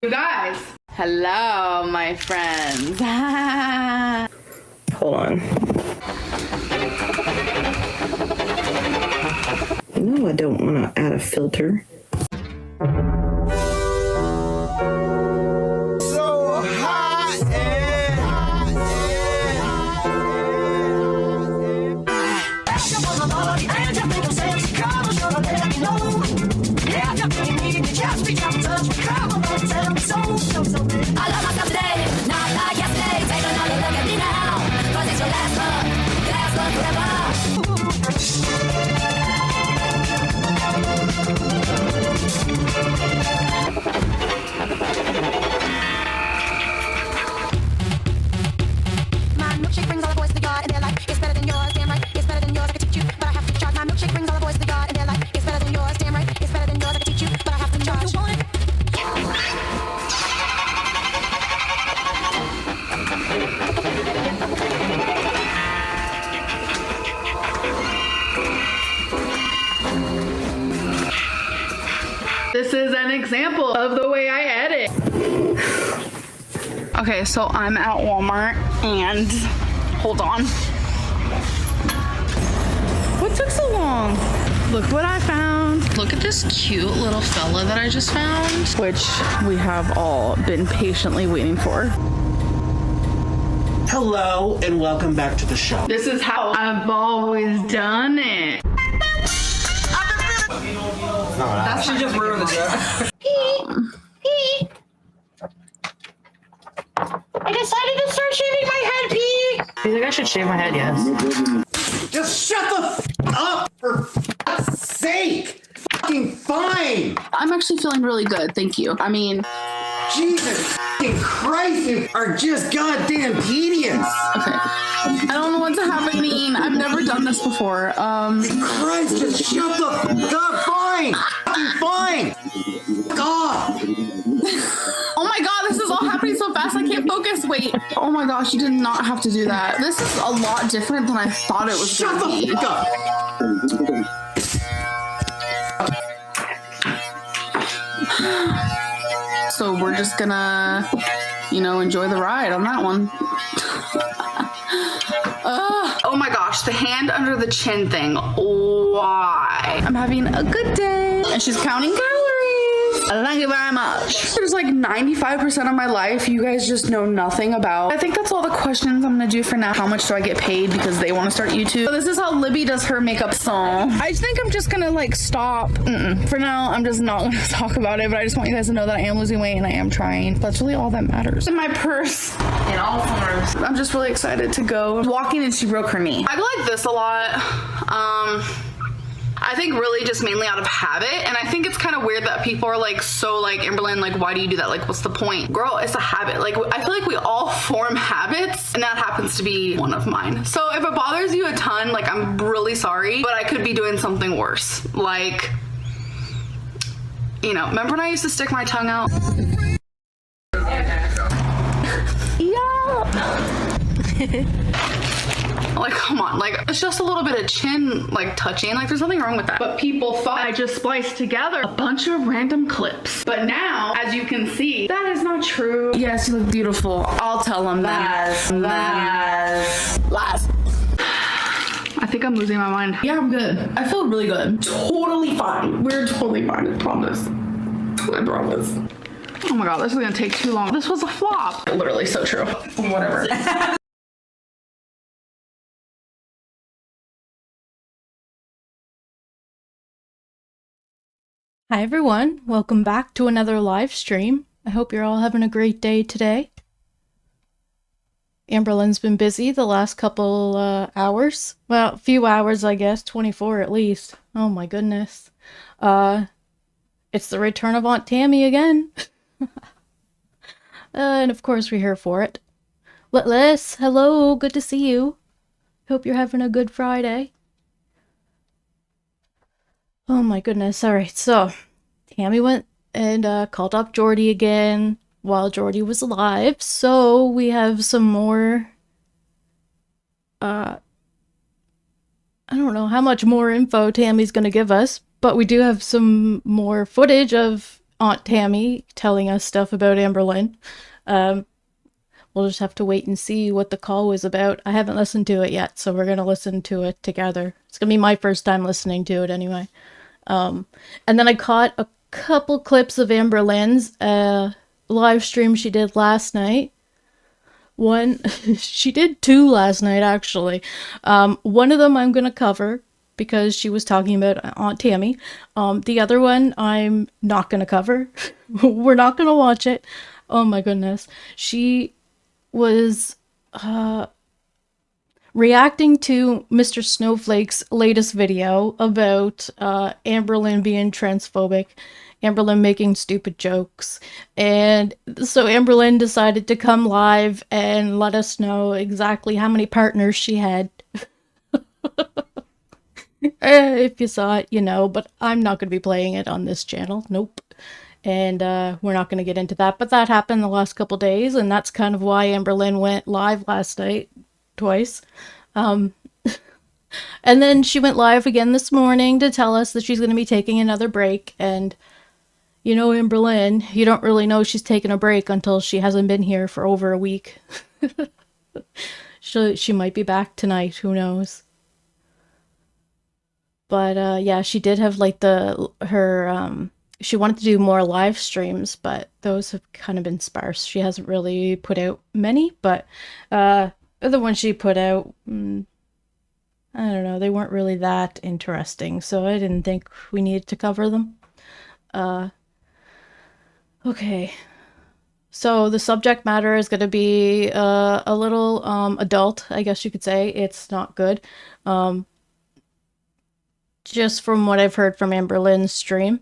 You guys. Hello, my friends. Hold on. No, I don't want to add a filter. So hot I love myself today, not like yesterday. Take another look at me now, 'cause it's your last love forever. My milkshake brings all the boys to God, and they're like, it's better than yours, damn right. It's better than yours, I can teach you, but I have to charge. My milkshake brings all the boys to God, and they're like, it's better than yours, damn right. It's better than yours, I can teach you, but I have to charge. You want it? This is an example of the way I edit. Okay, so I'm at Walmart and hold on. What took so long? Look what I found. Look at this cute little fella that I just found. Which we have all been patiently waiting for. Hello and welcome back to the show. This is how I've always done it. That should just ruin the joke. I decided to start shaving my head, Pete. You think I should shave my head? Yes. Just shut the f up for fuck's sake. Fucking fine. I'm actually feeling really good, thank you. I mean, Jesus fucking Christ, you are just goddamn tedious. okay. I don't know what's happening. I've never done this before. Christ, just shut the f up. Fine. Fucking fine. God. Oh my god, this is all happening so fast I can't focus. Wait. Oh my gosh, you did not have to do that. This is a lot different than I thought it was Shut gonna the be. f up. So we're just gonna, you know, enjoy the ride on that one. Oh my gosh, the hand under the chin thing. Why? I'm having a good day. And she's counting calories. Thank you very much. There's like 95% of my life you guys just know nothing about. I think that's all the questions I'm gonna do for now. How much do I get paid because they want to start YouTube? So this is how Libby does her makeup song. I think I'm just gonna like stop. For now, I'm just not gonna talk about it, but I just want you guys to know that I am losing weight and I am trying. That's really all that matters. In my purse. In all forms. I'm just really excited to go. Walking and she broke her knee. I like this a lot. I think really just mainly out of habit, and I think it's kind of weird that people are like so like, Amberlynn, like why do you do that? Like what's the point? Girl, it's a habit. Like I feel like we all form habits, and that happens to be one of mine. So if it bothers you a ton, like I'm really sorry, but I could be doing something worse. Like, you know, remember when I used to stick my tongue out? Yeah. Like, come on, like, it's just a little bit of chin, like, touching. Like, there's nothing wrong with that. But people thought I just spliced together a bunch of random clips. But now, as you can see, that is not true. Yes, you look beautiful. I'll tell them that. Lies. I think I'm losing my mind. Yeah, I'm good. I feel really good. Totally fine. We're totally fine, I promise. I promise. Oh my god, this is gonna take too long. This was a flop. Literally so true. Whatever. Hi everyone, welcome back to another live stream. I hope you're all having a great day today. Amberlynn's been busy the last couple hours. Well, a few hours I guess, 24 at least. Oh my goodness. It's the return of Aunt Tammy again. And of course we're here for it. Litless, hello, good to see you. Hope you're having a good Friday. Oh my goodness. Alright, so Tammy went and called up Jordie again while Jordie was alive. So we have some more I don't know how much more info Tammy's gonna give us, but we do have some more footage of Aunt Tammy telling us stuff about Amberlynn. We'll just have to wait and see what the call was about. I haven't listened to it yet, so we're going to listen to it together. It's going to be my first time listening to it anyway. And then I caught a couple clips of Amberlynn's live stream she did last night. She did 2 last night, actually. One of them I'm going to cover because she was talking about Aunt Tammy. The other one I'm not going to cover. We're not going to watch it. Oh my goodness. She was reacting to Mr. Snowflake's latest video about Amberlynn being transphobic, Amberlynn making stupid jokes, and so Amberlynn decided to come live and let us know exactly how many partners she had. If you saw it, you know, but I'm not going to be playing it on this channel. Nope. And we're not going to get into that, but that happened the last couple days, and that's kind of why Amberlynn went live last night twice. And then she went live again this morning to tell us that she's going to be taking another break. And you know, Amberlynn, you don't really know she's taking a break until she hasn't been here for over a week. She might be back tonight, who knows. But yeah, she did have like she wanted to do more live streams, but those have kind of been sparse. She hasn't really put out many, but the ones she put out, I don't know, they weren't really that interesting, so I didn't think we needed to cover them. Okay. So the subject matter is going to be a little adult, I guess you could say. It's not good. Just from what I've heard from Amberlynn's stream.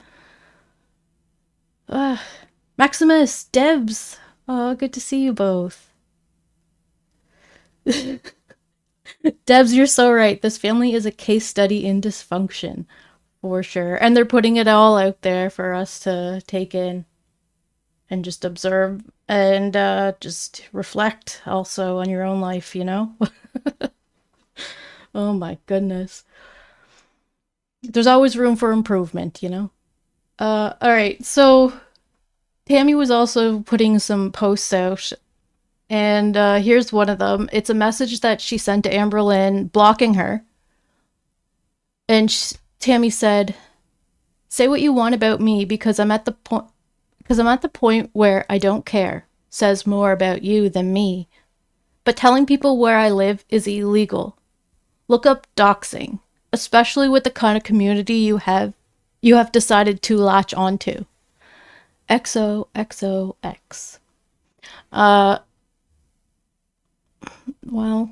Maximus, Debs, oh, good to see you both. Debs, you're so right. This family is a case study in dysfunction, for sure. And they're putting it all out there for us to take in and just observe and just reflect also on your own life, you know? Oh my goodness. There's always room for improvement, you know? Alright, so Tammie was also putting some posts out, and here's one of them. It's a message that she sent to Amberlynn blocking her. And Tammie said, "Say what you want about me because I'm at the point where I don't care. Says more about you than me. But telling people where I live is illegal. Look up doxing, especially with the kind of community you have decided to latch onto. XOXOX." Well,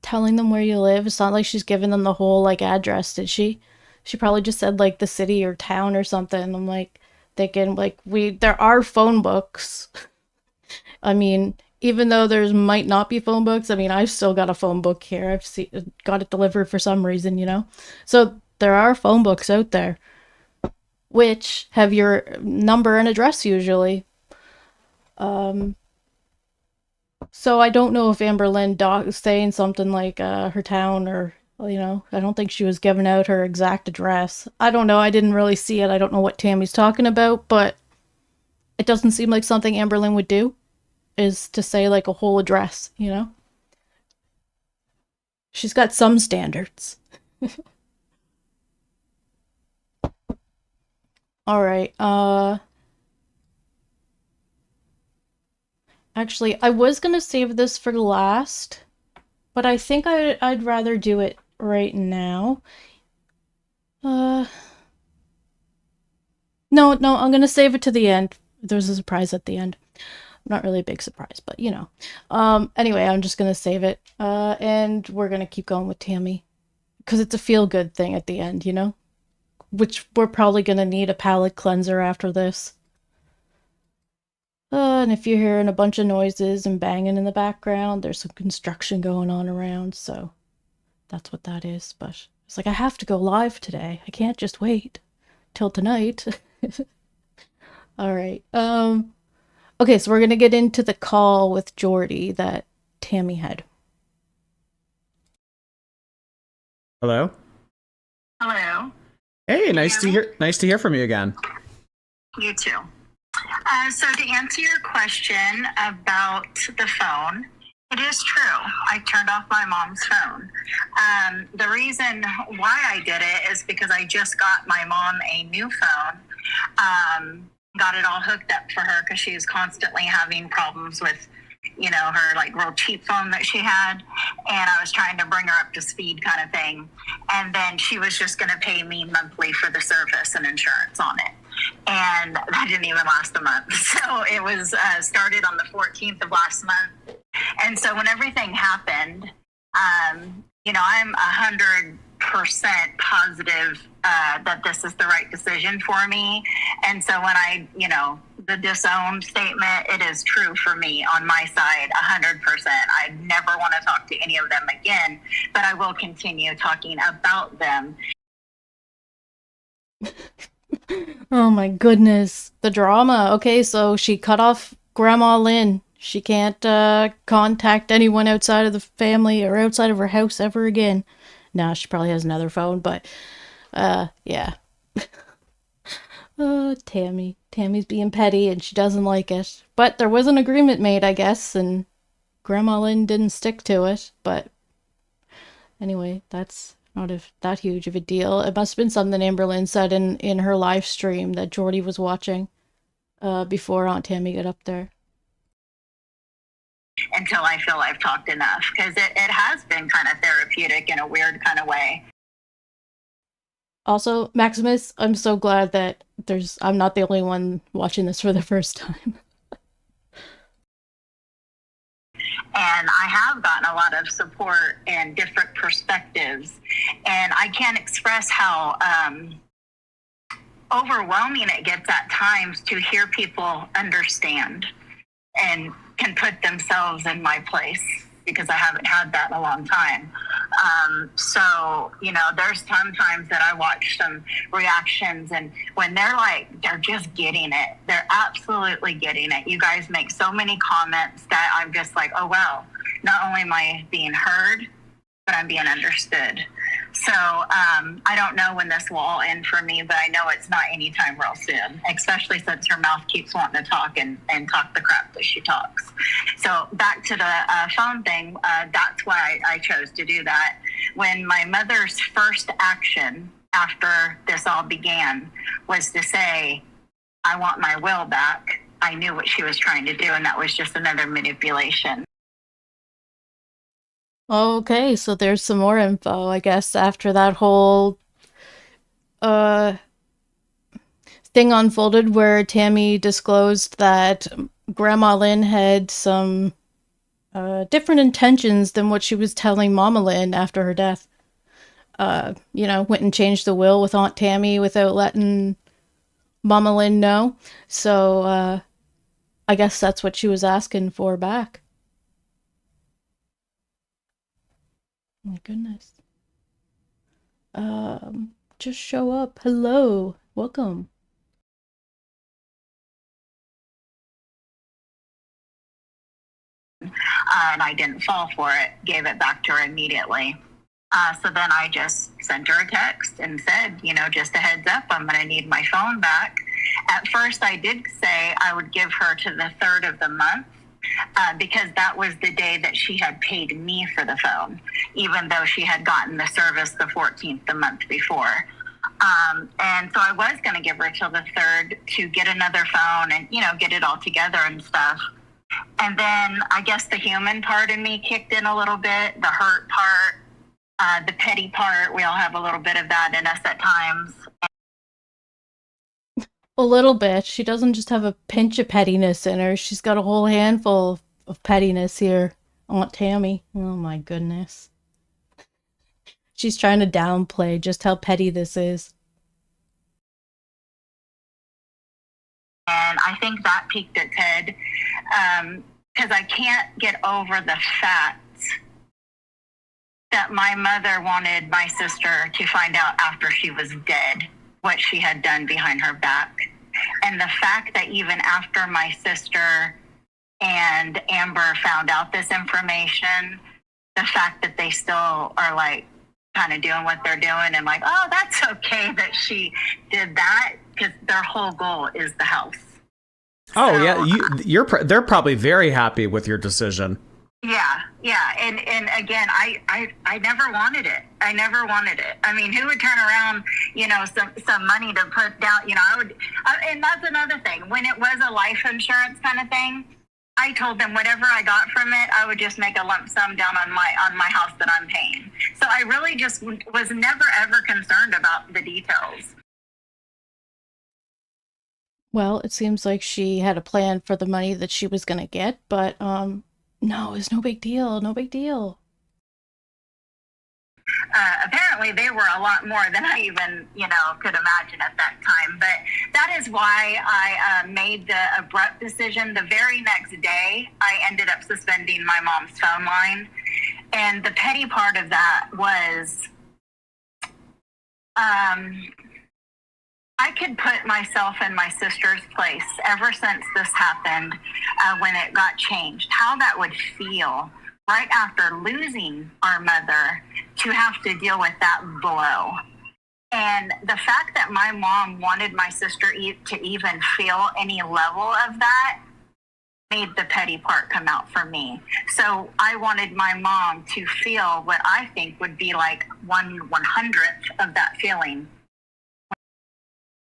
telling them where you live, it's not like she's giving them the whole, like, address, did she? She probably just said, like, the city or town or something. I'm, like, thinking, like, there are phone books. I mean, even though there might not be phone books, I mean, I've still got a phone book here. I've got it delivered for some reason, you know? So there are phone books out there, which have your number and address usually. So I don't know if Amberlynn is saying something like her town or, you know, I don't think she was giving out her exact address. I don't know. I didn't really see it. I don't know what Tammie's talking about, but it doesn't seem like something Amberlynn would do, is to say like a whole address, you know? She's got some standards. All right. Actually, I was gonna save this for last, but I think I'd rather do it right now. No, I'm gonna save it to the end. There's a surprise at the end. Not really a big surprise, but you know. Anyway, I'm just gonna save it. And we're gonna keep going with Tammie, because it's a feel-good thing at the end, you know? Which we're probably gonna need a palate cleanser after this. And if you're hearing a bunch of noises and banging in the background, there's some construction going on around, so that's what that is. But it's like, I have to go live today. I can't just wait till tonight. All right. Okay, so we're gonna get into the call with Jordie that Tammie had. Hello. Hello. Hey, nice to hear from you again. You too. So to answer your question about the phone, it is true. I turned off my mom's phone. The reason why I did it is because I just got my mom a new phone. Got it all hooked up for her because she was constantly having problems with, her like real cheap phone that she had. And I was trying to bring her up to speed kind of thing. And then she was just going to pay me monthly for the service and insurance on it. And that didn't even last a month. So it was started on the 14th of last month. And so when everything happened, I'm 100% positive that this is the right decision for me. And so when I, the disowned statement, it is true for me on my side, 100%. I never want to talk to any of them again, but I will continue talking about them. Oh my goodness. The drama. Okay, so she cut off Grandma Lynn. She can't contact anyone outside of the family or outside of her house ever again. Now she probably has another phone, but yeah. Tammie. Tammie's being petty and she doesn't like it. But there was an agreement made, I guess, and Grandma Lynn didn't stick to it. But anyway, that's not that huge of a deal. It must have been something Amberlynn said in her live stream that Jordie was watching before Aunt Tammy got up there. Until I feel I've talked enough, because it has been kind of therapeutic in a weird kind of way. Also, Maximus, I'm so glad that I'm not the only one watching this for the first time. And I have gotten a lot of support and different perspectives. And I can't express how overwhelming it gets at times to hear people understand and can put themselves in my place, because I haven't had that in a long time. So, there's sometimes that I watch some reactions, and when they're just getting it, they're absolutely getting it. You guys make so many comments that I'm just like, oh, wow, not only am I being heard, but I'm being understood. So I don't know when this will all end for me, but I know it's not anytime real soon, especially since her mouth keeps wanting to talk and talk the crap that she talks. So back to the phone thing, that's why I chose to do that. When my mother's first action after this all began was to say, I want my will back, I knew what she was trying to do, and that was just another manipulation. Okay, so there's some more info, I guess, after that whole thing unfolded where Tammie disclosed that Grandma Lynn had some different intentions than what she was telling Mama Lynn after her death. Went and changed the will with Aunt Tammy without letting Mama Lynn know. So I guess that's what she was asking for back. My goodness. Just show up. Hello. Welcome. And I didn't fall for it, gave it back to her immediately. So then I just sent her a text and said, just a heads up, I'm going to need my phone back. At first, I did say I would give her to the 3rd of the month, because that was the day that she had paid me for the phone, even though she had gotten the service the 14th the month before. And so I was going to give her till the 3rd to get another phone and, get it all together and stuff. And then I guess the human part of me kicked in a little bit, the hurt part, the petty part. We all have a little bit of that in us at times. A little bit. She doesn't just have a pinch of pettiness in her. She's got a whole handful of pettiness here. Aunt Tammy. Oh my goodness. She's trying to downplay just how petty this is. And I think that peaked its head, because I can't get over the fact that my mother wanted my sister to find out after she was dead what she had done behind her back. And the fact that even after my sister and Amber found out this information, the fact that they still are like kind of doing what they're doing and like, oh, that's okay that she did that, because their whole goal is the house. Oh, So, yeah, they're probably very happy with your decision. Yeah, and again, I never wanted it. I never wanted it. I mean, who would turn around, some money to put down, and that's another thing. When it was a life insurance kind of thing, I told them whatever I got from it, I would just make a lump sum down on my house that I'm paying. So I really just was never ever concerned about the details. Well, it seems like she had a plan for the money that she was gonna get, but no, it's no big deal. No big deal. Apparently they were a lot more than I even, could imagine at that time. But that is why I made the abrupt decision. The very next day, I ended up suspending my mom's phone line. And the petty part of that was I could put myself in my sister's place ever since this happened, when it got changed, how that would feel right after losing our mother, to have to deal with that blow. And the fact that my mom wanted my sister to even feel any level of that made the petty part come out for me. So I wanted my mom to feel what I think would be like 1/100th of that feeling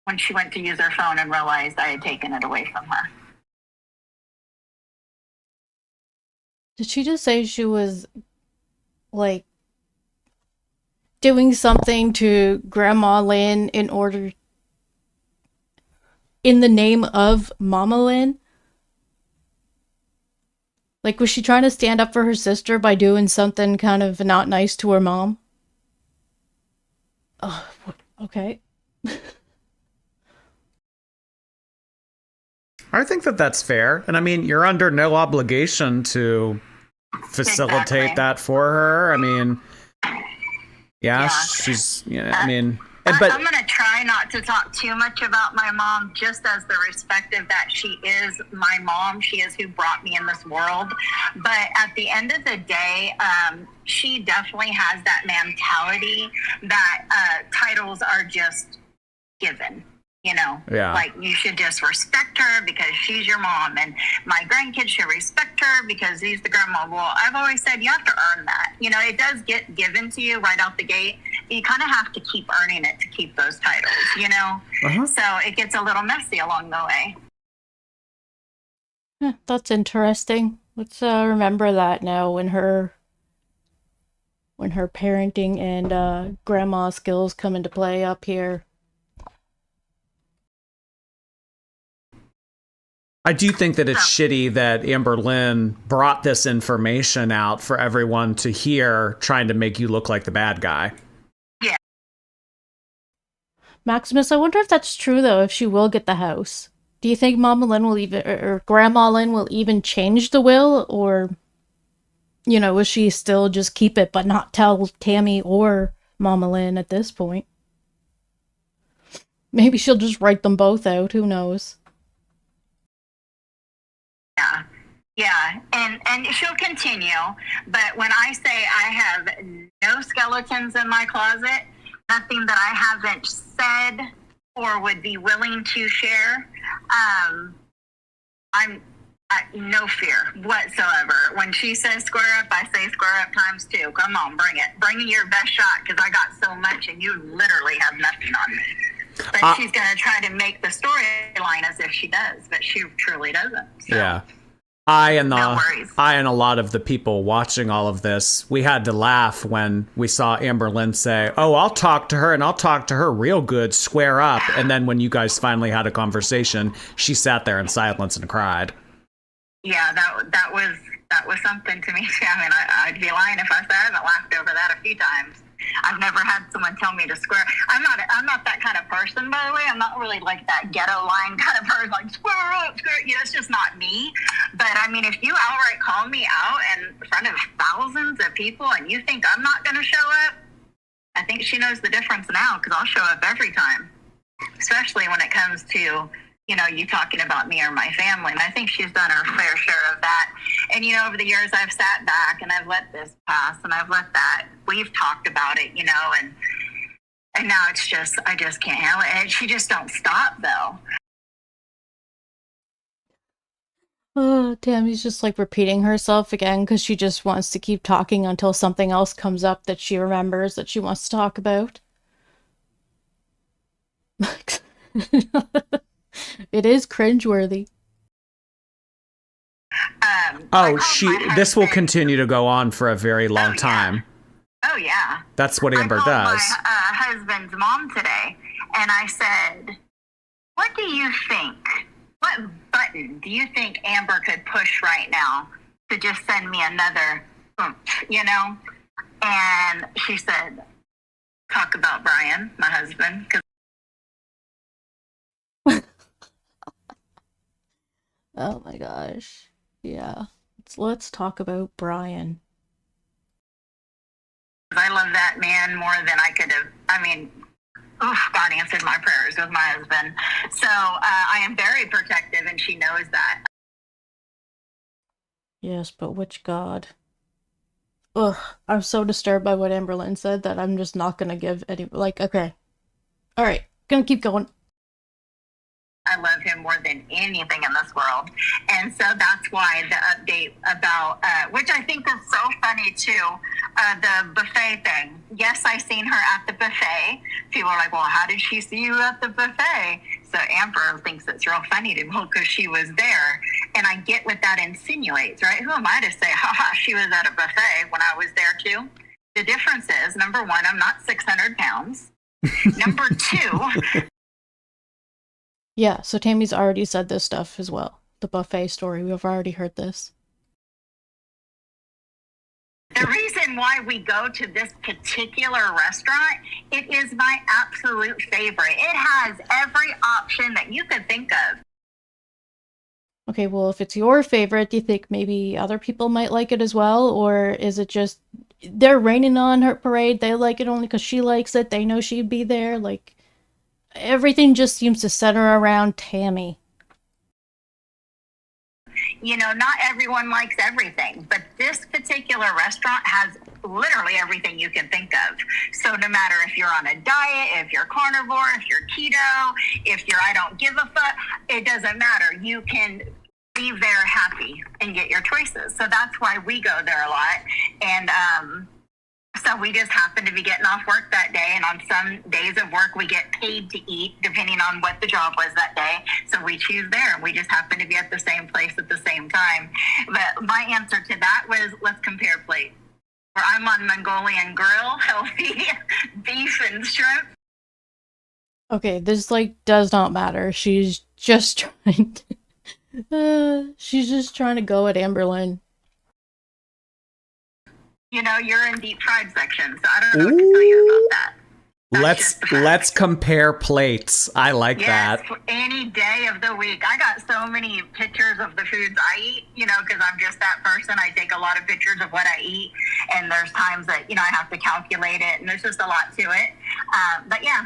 when she went to use her phone and realized I had taken it away from her. Did she just say she was, like, doing something to Grandma Lynn in the name of Mama Lynn? Like, was she trying to stand up for her sister by doing something kind of not nice to her mom? Oh, okay. I think that that's fair. And I mean, you're under no obligation to facilitate Exactly. that for her. I mean, Yeah. she's, I mean, I'm but going to try not to talk too much about my mom, just as the respect of that she is my mom. She is who brought me in this world. But at the end of the day, she definitely has that mentality that titles are just given. Yeah. Like you should just respect her because she's your mom, and my grandkids should respect her because he's the grandma. Well, I've always said you have to earn that. It does get given to you right out the gate. You kind of have to keep earning it to keep those titles, Uh-huh. So it gets a little messy along the way. That's interesting. Let's remember that now when her parenting and grandma skills come into play up here. I do think that it's shitty that Amberlynn brought this information out for everyone to hear, trying to make you look like the bad guy. Yeah. Maximus, I wonder if that's true though, if she will get the house. Do you think Mama Lynn will even, or Grandma Lynn will even change the will, or, will she still just keep it but not tell Tammie or Mama Lynn at this point? Maybe she'll just write them both out, who knows? Yeah, and she'll continue. But when I say I have no skeletons in my closet, nothing that I haven't said or would be willing to share, I'm no fear whatsoever. When she says square up, I say square up times 2. Come on, bring it. Bring your best shot, because I got so much and you literally have nothing on me. But she's going to try to make the storyline as if she does, but she truly doesn't. So. Yeah. I and No worries. a lot of the people watching all of this, we had to laugh when we saw Amberlynn say, "Oh, I'll talk to her, and I'll talk to her real good, square up." And then when you guys finally had a conversation, she sat there in silence and cried. Yeah, that was something to me. I mean, I'd be lying if I said I haven't laughed over that a few times. I've never had someone tell me to square. I'm not that kind of person, by the way. I'm not really like that ghetto line kind of person, like square up, square. It's just not me. But I mean, if you outright call me out in front of thousands of people and you think I'm not going to show up, I think she knows the difference now, because I'll show up every time, especially when it comes to you talking about me or my family. And I think she's done her fair share of that. And, over the years I've sat back and I've let this pass and I've let that. We've talked about it, and now it's just, I just can't handle it. And she just don't stop though. Oh, Tammie's just like repeating herself again because she just wants to keep talking until something else comes up that she remembers that she wants to talk about. It is cringeworthy. This will continue to go on for a very long time. Oh, yeah. That's what Amber does. I called my husband's mom today, and I said, what do you think? What button do you think Amber could push right now to just send me another oomph, And she said, talk about Brian, my husband. Oh my gosh. Yeah. Let's talk about Brian. I love that man more than I could have. God answered my prayers with my husband. So I am very protective, and she knows that. Yes, but which God? Ugh, I'm so disturbed by what Amberlynn said that I'm just not gonna give any, okay. Alright, gonna keep going. I love him more than anything in this world. And so that's why the update about, which I think is so funny too, the buffet thing. Yes, I seen her at the buffet. People are like, well, how did she see you at the buffet? So Amber thinks it's real funny to me because she was there. And I get what that insinuates, right? Who am I to say, haha, she was at a buffet when I was there too? The difference is, number one, I'm not 600 pounds. Number two... Yeah, so Tammie's already said this stuff as well. The buffet story, we've already heard this. The reason why we go to this particular restaurant, it is my absolute favorite. It has every option that you could think of. Okay, well, if it's your favorite, do you think maybe other people might like it as well? Or is it just they're raining on her parade, they like it only because she likes it, they know she'd be there, everything just seems to center around Tammie. Not everyone likes everything, but this particular restaurant has literally everything you can think of. So no matter if you're on a diet, if you're carnivore, if you're keto, if you're I don't give a fuck, it doesn't matter. You can leave there happy and get your choices. So that's why we go there a lot. And so we just happened to be getting off work that day, and on some days of work we get paid to eat depending on what the job was that day. So we choose there, and we just happen to be at the same place at the same time. But my answer to that was, let's compare plates. Where I'm on Mongolian grill, healthy beef and shrimp. Okay, this does not matter. She's just trying to go at Amberlynn. You're in deep fried section, so I don't know what to tell you about that. Let's compare plates. I like that. Any day of the week. I got so many pictures of the foods I eat, because I'm just that person. I take a lot of pictures of what I eat, and there's times that, I have to calculate it, and there's just a lot to it. But yeah,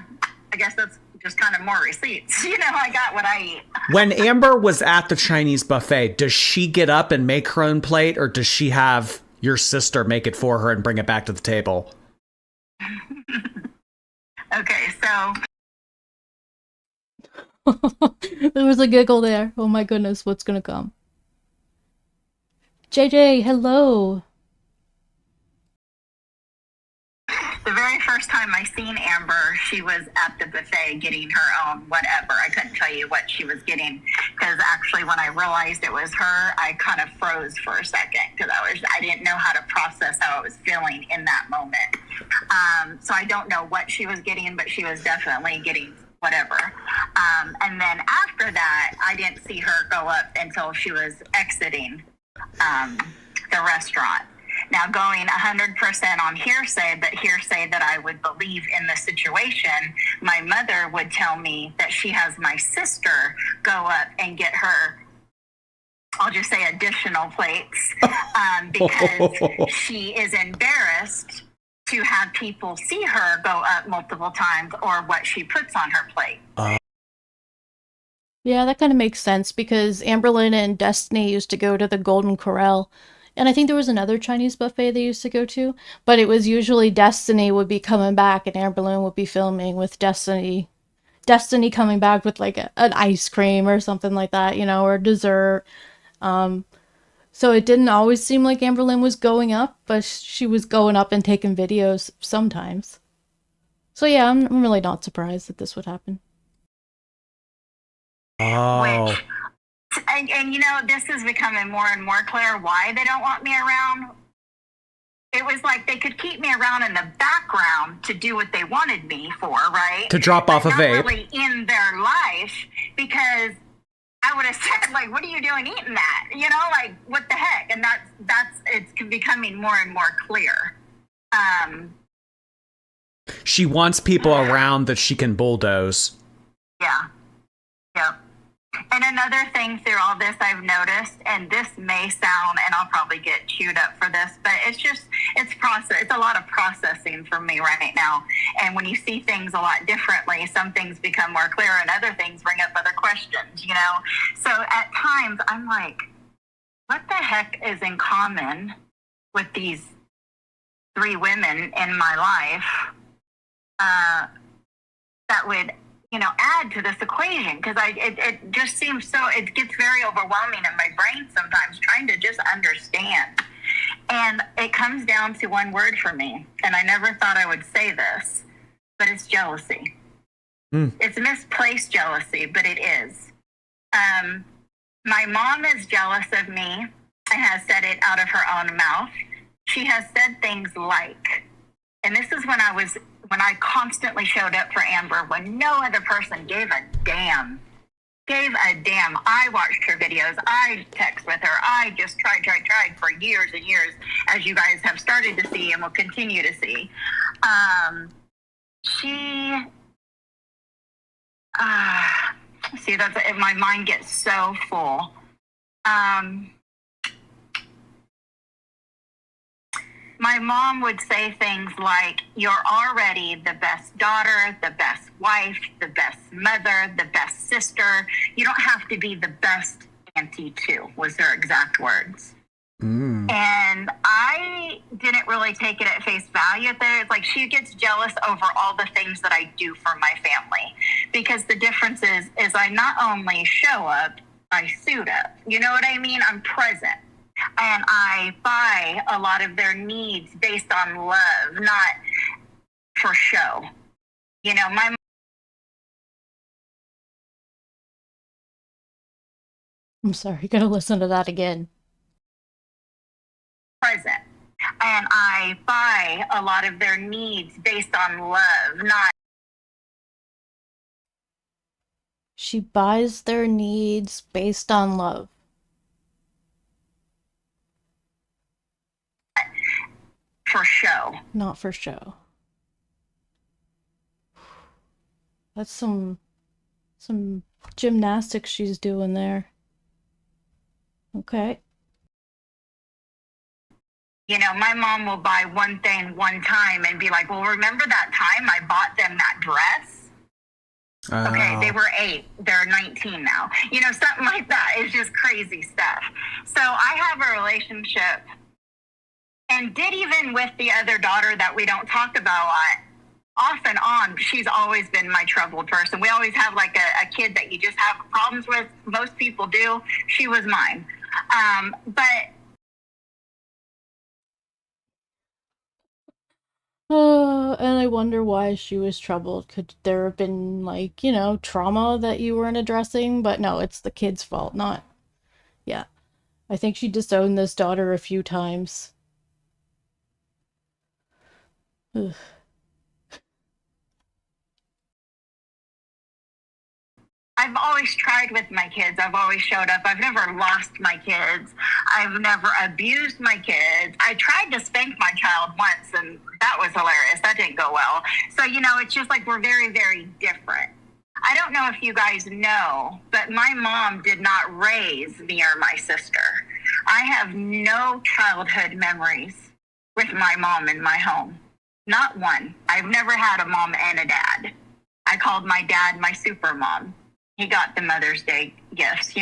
I guess that's just kind of more receipts. I got what I eat. When Amber was at the Chinese buffet, does she get up and make her own plate, or does she have your sister make it for her and bring it back to the table? Okay, so... There was a giggle there. Oh my goodness, what's gonna come? JJ, hello! The very first time I seen Amber, she was at the buffet getting her own whatever. I couldn't tell you what she was getting, because actually when I realized it was her, I kind of froze for a second, because I didn't know how to process how I was feeling in that moment. So I don't know what she was getting, but she was definitely getting whatever. And then after that, I didn't see her go up until she was exiting the restaurant. Now, going 100% on hearsay, but hearsay that I would believe in the situation, my mother would tell me that she has my sister go up and get her, I'll just say, additional plates, because she is embarrassed to have people see her go up multiple times or what she puts on her plate. Yeah, that kind of makes sense because Amberlynn and Destiny used to go to the Golden Corral. And I think there was another Chinese buffet they used to go to, but it was usually Destiny would be coming back and Amberlynn would be filming with Destiny. Destiny coming back with like an ice cream or something like that, you know, or dessert. So it didn't always seem like Amberlynn was going up, but she was going up and taking videos sometimes. So yeah, I'm really not surprised that this would happen. Oh. And you know, this is becoming more and more clear why they don't want me around. It was like they could keep me around in the background to do what they wanted me for, right? To drop off a vape. Not really in their life, because I would have said, like, what are you doing eating that? You know, like, what the heck? And that's it's becoming more and more clear. She wants people around that she can bulldoze. Yeah. Yep. And another thing through all this I've noticed, and this may sound, and I'll probably get chewed up for this, but it's a lot of processing for me right now. And when you see things a lot differently, some things become more clear and other things bring up other questions, you know? So at times I'm like, what the heck is in common with these 3 women in my life that would, you know, add to this equation? Because it just seems so, it gets very overwhelming in my brain sometimes trying to just understand. And it comes down to one word for me, and I never thought I would say this, but it's jealousy. It's misplaced jealousy, but it is. My mom is jealous of me and has said it out of her own mouth. She has said things like, and this is when I constantly showed up for Amber when no other person gave a damn. I watched her videos. I text with her. I just tried for years and years, as you guys have started to see and will continue to see. My mind gets so full. My mom would say things like, you're already the best daughter, the best wife, the best mother, the best sister. You don't have to be the best auntie too, was her exact words. And I didn't really take it at face value there. It's like she gets jealous over all the things that I do for my family. Because the difference is I not only show up, I suit up. You know what I mean? I'm present. And I buy a lot of their needs based on love, not for show. You know, I'm sorry, you gotta listen to that again. Present. And I buy a lot of their needs based on love, not. She buys their needs based on love. For show. Not for show. That's some gymnastics she's doing there. Okay. You know, my mom will buy one thing one time and be like, well, remember that time I bought them that dress? Okay, they were 8. They're 19 now. You know, something like that. It's just crazy stuff. So I have a relationship, and did even with the other daughter that we don't talk about off and on, she's always been my troubled person. We always have like a kid that you just have problems with. Most people do. She was mine. But and I wonder why she was troubled. Could there have been, like, you know, trauma that you weren't addressing? But no, it's the kid's fault, not... Yeah. I think she disowned this daughter a few times. Ugh. I've always tried with my kids. I've always showed up. I've never lost my kids. I've never abused my kids. I tried to spank my child once, and that was hilarious. That didn't go well. So, you know, it's just like we're very, very different. I don't know if you guys know, but my mom did not raise me or my sister. I have no childhood memories with my mom in my home. Not one. I've never had a mom and a dad. I called my dad my super mom. he got the Mother's Day gifts,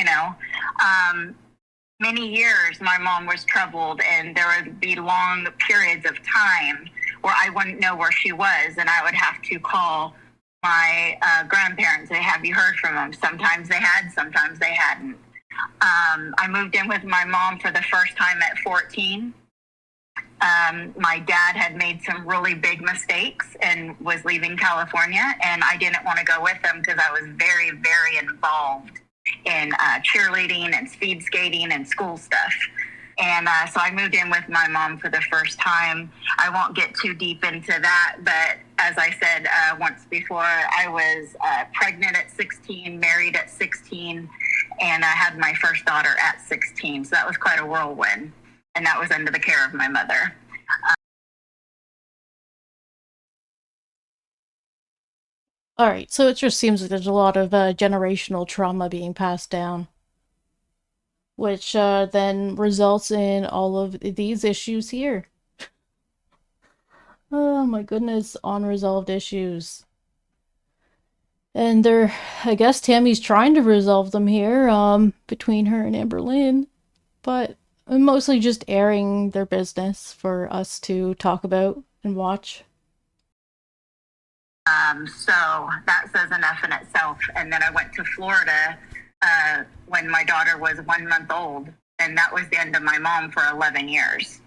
Many years my mom was troubled, and there would be long periods of time where I wouldn't know where she was, and I would have to call my grandparents and say, have you heard from them? Sometimes they had, sometimes they hadn't. I moved in with my mom for the first time at 14. My dad had made some really big mistakes and was leaving California, and I didn't want to go with him because I was very, very involved in cheerleading and speed skating and school stuff. And so I moved in with my mom for the first time. I won't get too deep into that, but as I said once before, I was pregnant at 16, married at 16, and I had my first daughter at 16. So that was quite a whirlwind, and that was under the care of my mother. All right, so it just seems like there's a lot of generational trauma being passed down, which then results in all of these issues here. Oh my goodness, unresolved issues. And I guess Tammie's trying to resolve them here, between her and Amberlynn, but mostly just airing their business for us to talk about and watch. So that says enough in itself. And then I went to Florida when my daughter was 1 month old, and that was the end of my mom for 11 years.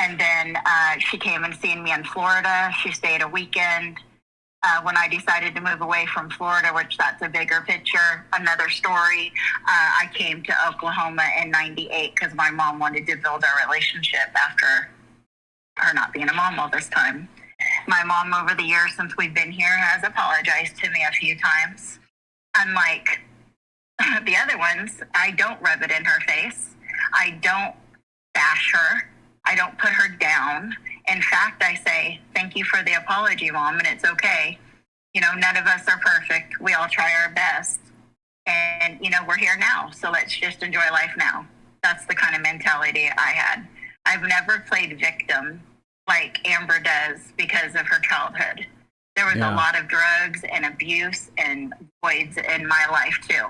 And then she came and seen me in Florida. She stayed a weekend. When I decided to move away from Florida, which that's a bigger picture, another story, I came to Oklahoma in 98 because my mom wanted to build our relationship after her not being a mom all this time. My mom, over the years since we've been here, has apologized to me a few times. Unlike the other ones, I don't rub it in her face. I don't bash her. I don't put her down. In fact, I say, thank you for the apology, Mom, and it's okay. None of us are perfect. We all try our best. And, we're here now, so let's just enjoy life now. That's the kind of mentality I had. I've never played victim like Amber does because of her childhood. There was a lot of drugs and abuse and voids in my life too.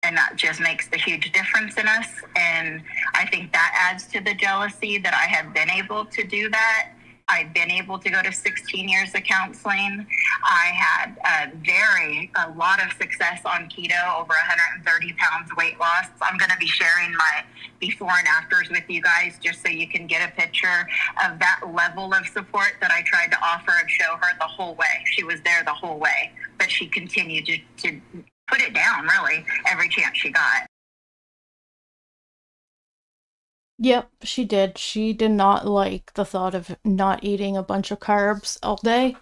And that just makes the huge difference in us. And I think that adds to the jealousy that I have been able to do that. I've been able to go to 16 years of counseling. I had a lot of success on keto, over 130 pounds weight loss. I'm going to be sharing my before and afters with you guys just so you can get a picture of that level of support that I tried to offer and show her the whole way. She was there the whole way, but she continued to put it down, really, every chance she got. Yep, she did. She did not like the thought of not eating a bunch of carbs all day.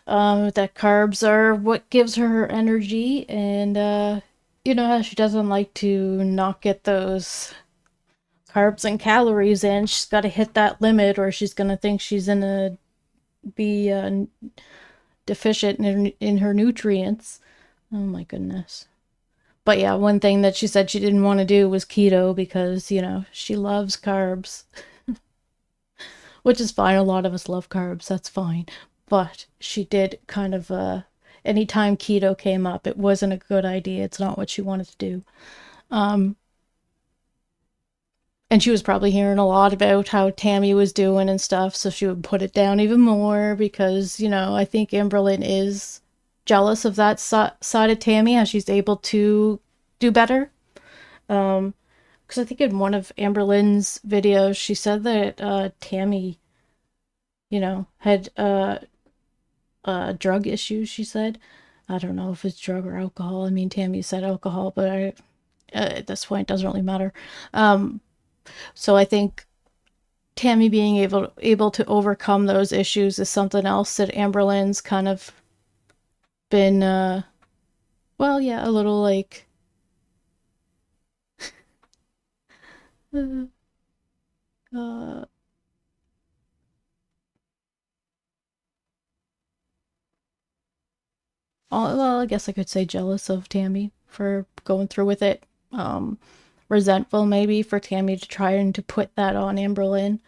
That carbs are what gives her energy, and how she doesn't like to not get those carbs and calories in. She's got to hit that limit, or she's gonna think she's gonna be deficient in her nutrients. Oh my goodness. But yeah, one thing that she said she didn't want to do was keto because, she loves carbs. Which is fine. A lot of us love carbs. That's fine. But she did kind of, anytime keto came up, it wasn't a good idea. It's not what she wanted to do. And she was probably hearing a lot about how Tammie was doing and stuff. So she would put it down even more because, I think Amberlynn is jealous of that side of Tammie, how she's able to do better. Because I think in one of Amberlynn's videos, she said that Tammie, had drug issues, she said. I don't know if it's drug or alcohol. I mean, Tammie said alcohol, but at this point, it doesn't really matter. So I think Tammie being able to overcome those issues is something else that Amberlynn's kind of been a little like I guess I could say jealous of Tammie for going through with it. Resentful maybe for Tammie to try and to put that on Amberlynn.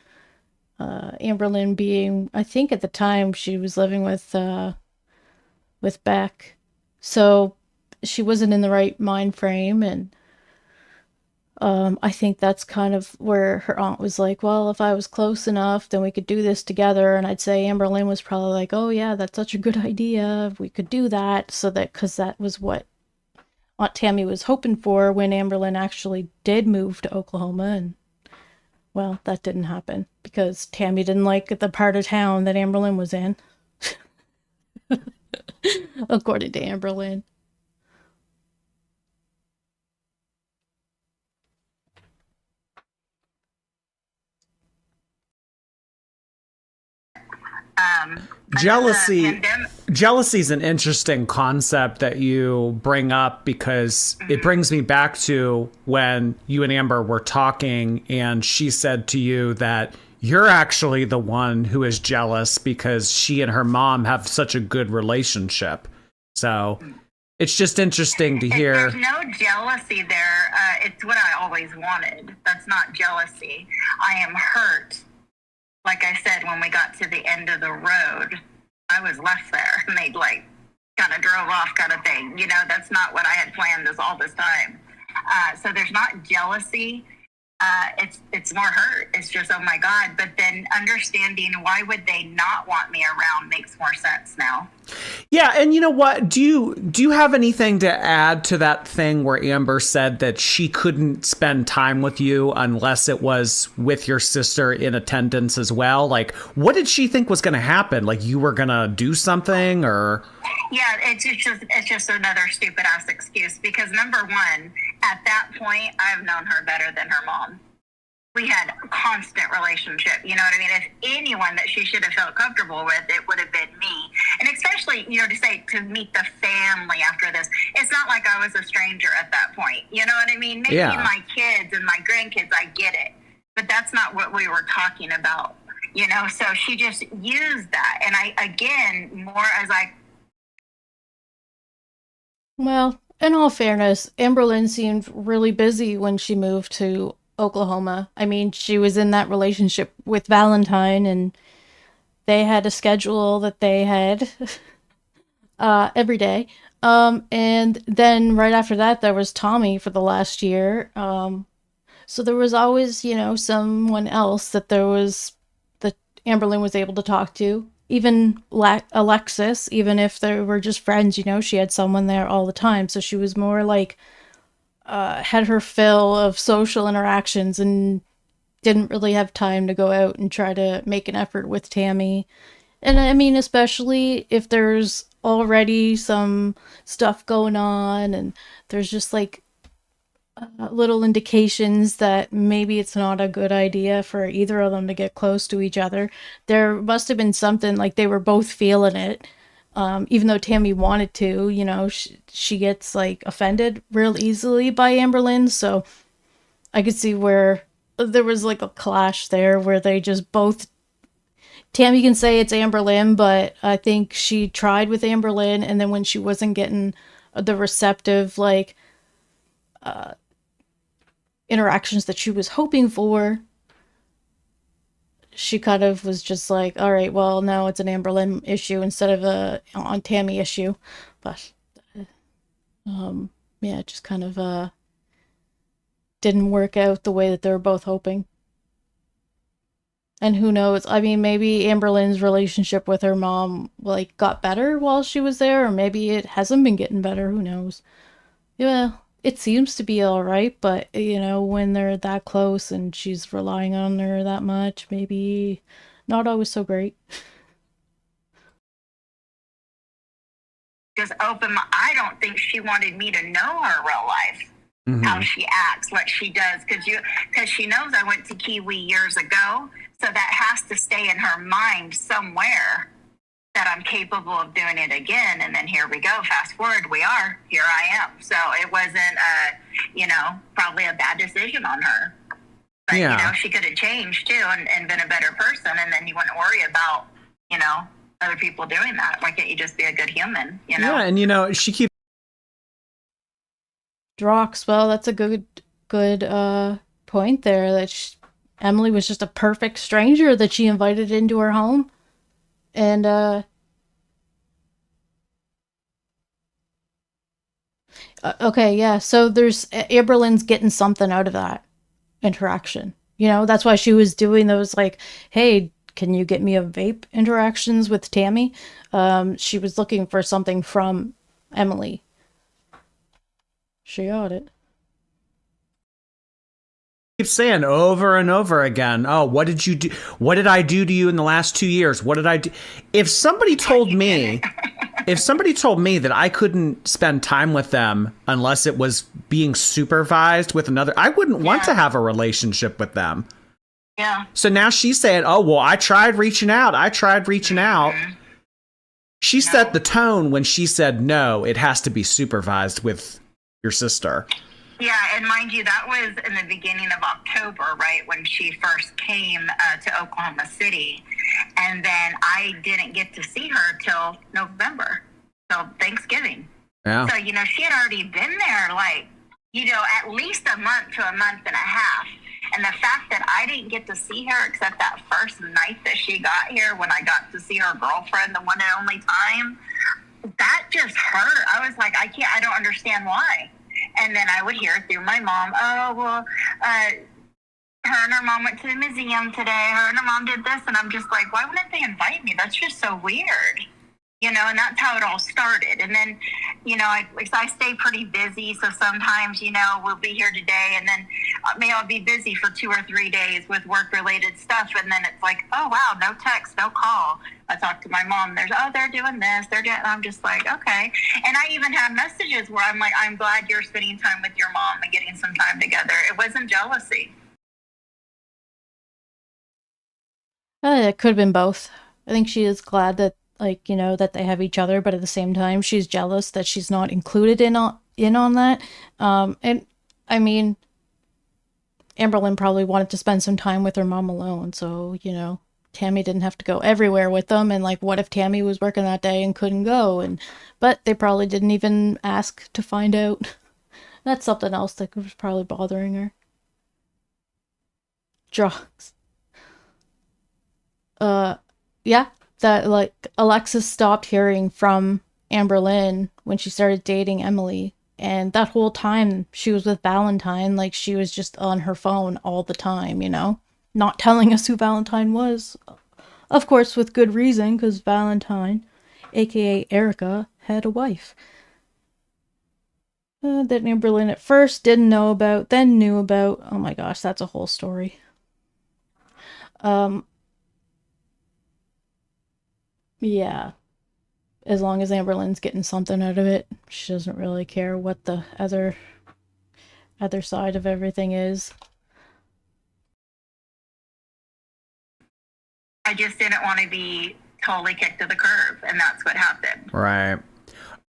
Amberlynn being, I think at the time she was living with Beck. So she wasn't in the right mind frame, and I think that's kind of where her aunt was like, well, if I was close enough, then we could do this together. And I'd say Amberlynn was probably like, oh yeah, that's such a good idea. We could do that. So that, because that was what Aunt Tammy was hoping for when Amberlynn actually did move to Oklahoma. And well, that didn't happen because Tammy didn't like the part of town that Amberlynn was in. According to Amberlynn. Jealousy is an interesting concept that you bring up because it brings me back to when you and Amber were talking and she said to you that you're actually the one who is jealous because she and her mom have such a good relationship. So it's just interesting to hear. There's no jealousy there. It's what I always wanted. That's not jealousy. I am hurt. Like I said, when we got to the end of the road, I was left there and they like kind of drove off kind of thing. You know, that's not what I had planned all this time. So there's not jealousy. It's more hurt. It's just, oh my God. But then understanding why would they not want me around makes more sense now. Yeah, and you know what? Do you have anything to add to that thing where Amber said that she couldn't spend time with you unless it was with your sister in attendance as well? Like, what did she think was going to happen? Like, you were going to do something, or? Yeah, it's just another stupid ass excuse because number one, at that point, I've known her better than her mom. We had a constant relationship, you know what I mean? If anyone that she should have felt comfortable with, it would have been me. And especially, you know, to meet the family after this, it's not like I was a stranger at that point. You know what I mean? Maybe my kids and my grandkids, I get it. But that's not what we were talking about, you know? So she just used that. And Well, in all fairness, Amberlynn seemed really busy when she moved to Oklahoma. I mean, she was in that relationship with Valentine and they had a schedule that they had every day. And then right after that, there was Tammie for the last year. So there was always, you know, someone else that Amberlynn was able to talk to. Even Alexis, even if they were just friends, you know, she had someone there all the time. So she was more like, had her fill of social interactions and didn't really have time to go out and try to make an effort with Tammie. And I mean, especially if there's already some stuff going on and there's just like little indications that maybe it's not a good idea for either of them to get close to each other. There must have been something like they were both feeling it. Even though Tammie wanted to, you know, she gets like offended real easily by Amberlynn. So I could see where there was like a clash there where they just both, Tammie can say it's Amberlynn, but I think she tried with Amberlynn. And then when she wasn't getting the receptive, like, interactions that she was hoping for, she kind of was just like, all right, well, now it's an Amberlynn issue instead of a Aunt Tammy issue. But, yeah, it just kind of, didn't work out the way that they were both hoping. And who knows? I mean, maybe Amberlynn's relationship with her mom, like, got better while she was there, or maybe it hasn't been getting better. Who knows? Yeah, it seems to be all right, but, you know, when they're that close and she's relying on her that much, maybe not always so great. just I don't think she wanted me to know her real life. How she acts, what she does, because she knows I went to Kiwi years ago, so that has to stay in her mind somewhere that I'm capable of doing it again. And then here we go. Fast forward, here I am. So it wasn't, probably a bad decision on her. But, she could have changed too and been a better person. And then you wouldn't worry about, other people doing that. Why can't you just be a good human, Yeah, and, she keeps. Drox, well, that's a good point there, that Emily was just a perfect stranger that she invited into her home. And, Okay, yeah. So there's Amberlynn's getting something out of that interaction. You know, that's why she was doing those like, hey, can you get me a vape interactions with Tammie? She was looking for something from Emily. She got it. Keep saying over and over again, oh, what did you do? What did I do to you in the last 2 years? What did I do? If somebody told me that I couldn't spend time with them unless it was being supervised with another, I wouldn't want to have a relationship with them. Yeah. So now she's saying, oh, well, I tried reaching out. She set the tone when she said, no, it has to be supervised with your sister. Yeah, and mind you, that was in the beginning of October, right, when she first came to Oklahoma City. And then I didn't get to see her till November, till Thanksgiving. Yeah. So, you know, she had already been there, like, you know, at least a month to a month and a half. And the fact that I didn't get to see her except that first night that she got here when I got to see her girlfriend the one and only time, that just hurt. I was like, I don't understand why. And then I would hear through my mom, oh, well, her and her mom went to the museum today. Her and her mom did this. And I'm just like, why wouldn't they invite me? That's just so weird. You know, and that's how it all started. And then, you know, I stay pretty busy. So sometimes, you know, we'll be here today and then I'll be busy for 2 or 3 days with work-related stuff. And then it's like, oh, wow, no text, no call. I talk to my mom. They're doing this. And I'm just like, okay. And I even have messages where I'm like, I'm glad you're spending time with your mom and getting some time together. It wasn't jealousy. It could have been both. I think she is glad that, like, you know, that they have each other, but at the same time, she's jealous that she's not included in on that. And I mean, Amberlynn probably wanted to spend some time with her mom alone, so, you know, Tammie didn't have to go everywhere with them. And like, what if Tammie was working that day and couldn't go? But they probably didn't even ask to find out. That's something else that was probably bothering her. Drox. Yeah. That, like, Alexis stopped hearing from Amberlynn when she started dating Emily. And that whole time she was with Valentine, like, she was just on her phone all the time, you know? Not telling us who Valentine was. Of course, with good reason, because Valentine, aka Erica, had a wife. That Amberlynn at first didn't know about, then knew about. Oh my gosh, that's a whole story. Yeah. As long as Amberlynn's getting something out of it, she doesn't really care what the other side of everything is. I just didn't want to be totally kicked to the curb, and that's what happened. Right.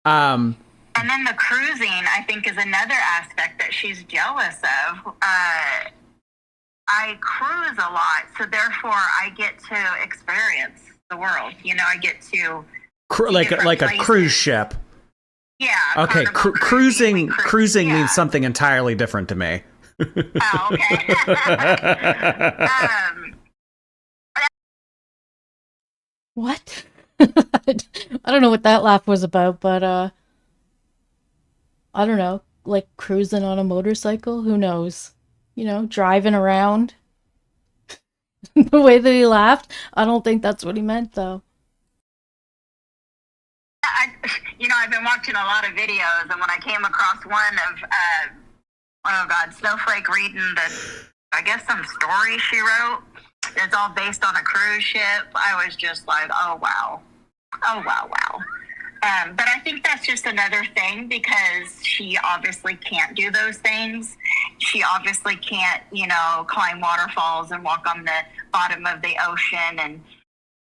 And then the cruising, I think, is another aspect that she's jealous of. I cruise a lot, so therefore I get to experience the world. You know, I get to like a cruise ship. Yeah. Okay, cruising means something entirely different to me. Oh, okay. What? I don't know what that laugh was about, but I don't know, like cruising on a motorcycle, who knows? You know, driving around. The way that he laughed, I don't think that's what he meant, though. I've been watching a lot of videos, and when I came across one of, Snowflake reading I guess some story she wrote, it's all based on a cruise ship, I was just like, oh, wow. But I think that's just another thing, because she obviously can't do those things. She obviously can't, climb waterfalls and walk on the bottom of the ocean and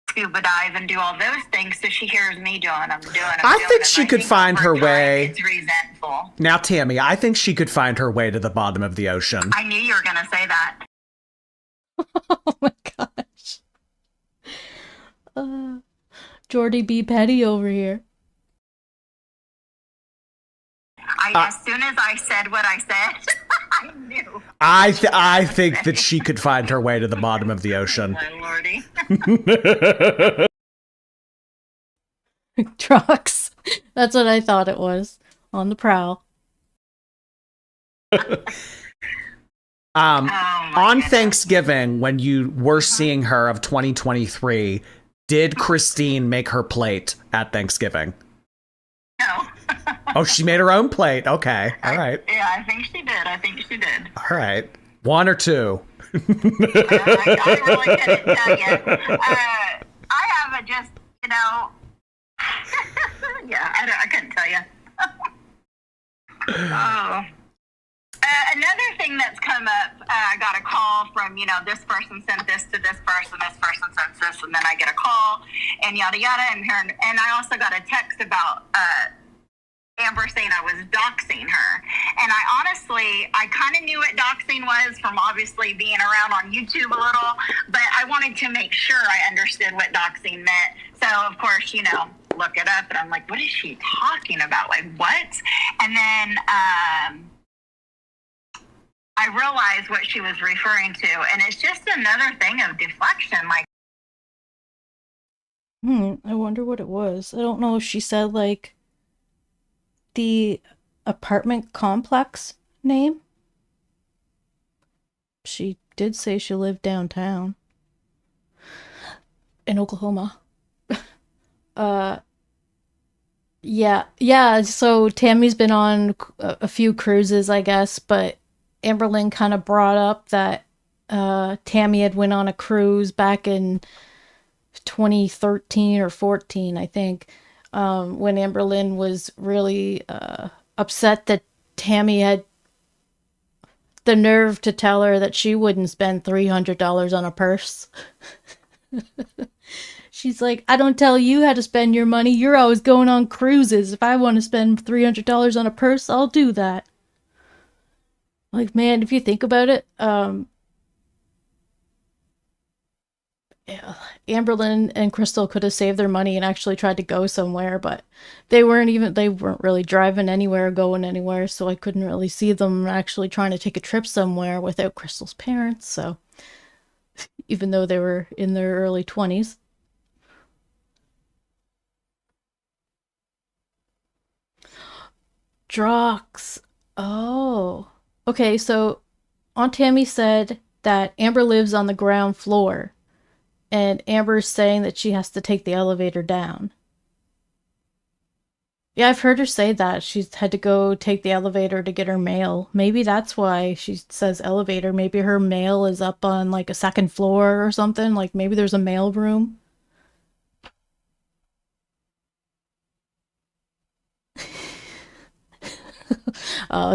scuba dive and do all those things. So she hears me doing them. I think she could find her way. It's resentful. Now, Tammie, I think she could find her way to the bottom of the ocean. I knew you were going to say that. Oh my gosh. Jordie be petty over here. As soon as I said what I said, I knew. I think that she could find her way to the bottom of the ocean. My lordy. Drox. That's what I thought it was. On the prowl. On Thanksgiving, when you were seeing her of 2023, did Christine make her plate at Thanksgiving? No. Oh, she made her own plate. Okay. All right. Yeah, I think she did. All right. 1 or 2? I really couldn't tell you. I have a just, yeah, I couldn't tell you. Oh. Another thing that's come up, I got a call from, this person sent this to this person sent this, and then I get a call, and yada yada, and I also got a text about Amber saying I was doxing her. And I kind of knew what doxing was from obviously being around on YouTube a little, but I wanted to make sure I understood what doxing meant. So, of course, look it up, and I'm like, what is she talking about? Like, what? And then I realized what she was referring to, and it's just another thing of deflection. Like, I wonder what it was. I don't know if she said, like, the apartment complex name. She did say she lived downtown in Oklahoma. Yeah, so Tammie's been on a few cruises, I guess, but Amberlynn kind of brought up that Tammie had went on a cruise back in 2013 or 14, I think, when Amberlynn was really upset that Tammie had the nerve to tell her that she wouldn't spend $300 on a purse. She's like, I don't tell you how to spend your money. You're always going on cruises. If I want to spend $300 on a purse, I'll do that. Like, man, if you think about it, yeah, Amberlynn and Crystal could have saved their money and actually tried to go somewhere, but they weren't really driving anywhere or going anywhere, so I couldn't really see them actually trying to take a trip somewhere without Crystal's parents, so even though they were in their early 20s. Drox. Oh. Okay, so Aunt Tammy said that Amber lives on the ground floor, and Amber's saying that she has to take the elevator down. Yeah, I've heard her say that. She's had to go take the elevator to get her mail. Maybe that's why she says elevator. Maybe her mail is up on, like, a second floor or something. Like, maybe there's a mail room.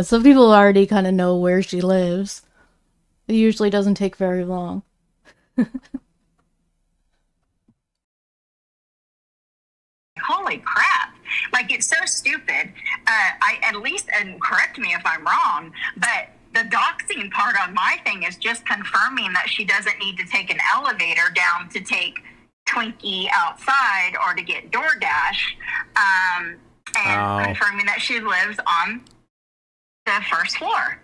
Some people already kind of know where she lives. It usually doesn't take very long. holy crap. Like, it's so stupid. And correct me if I'm wrong, but the doxing part on my thing is just confirming that she doesn't need to take an elevator down to take Twinkie outside or to get DoorDash, and confirming that she lives on the first floor.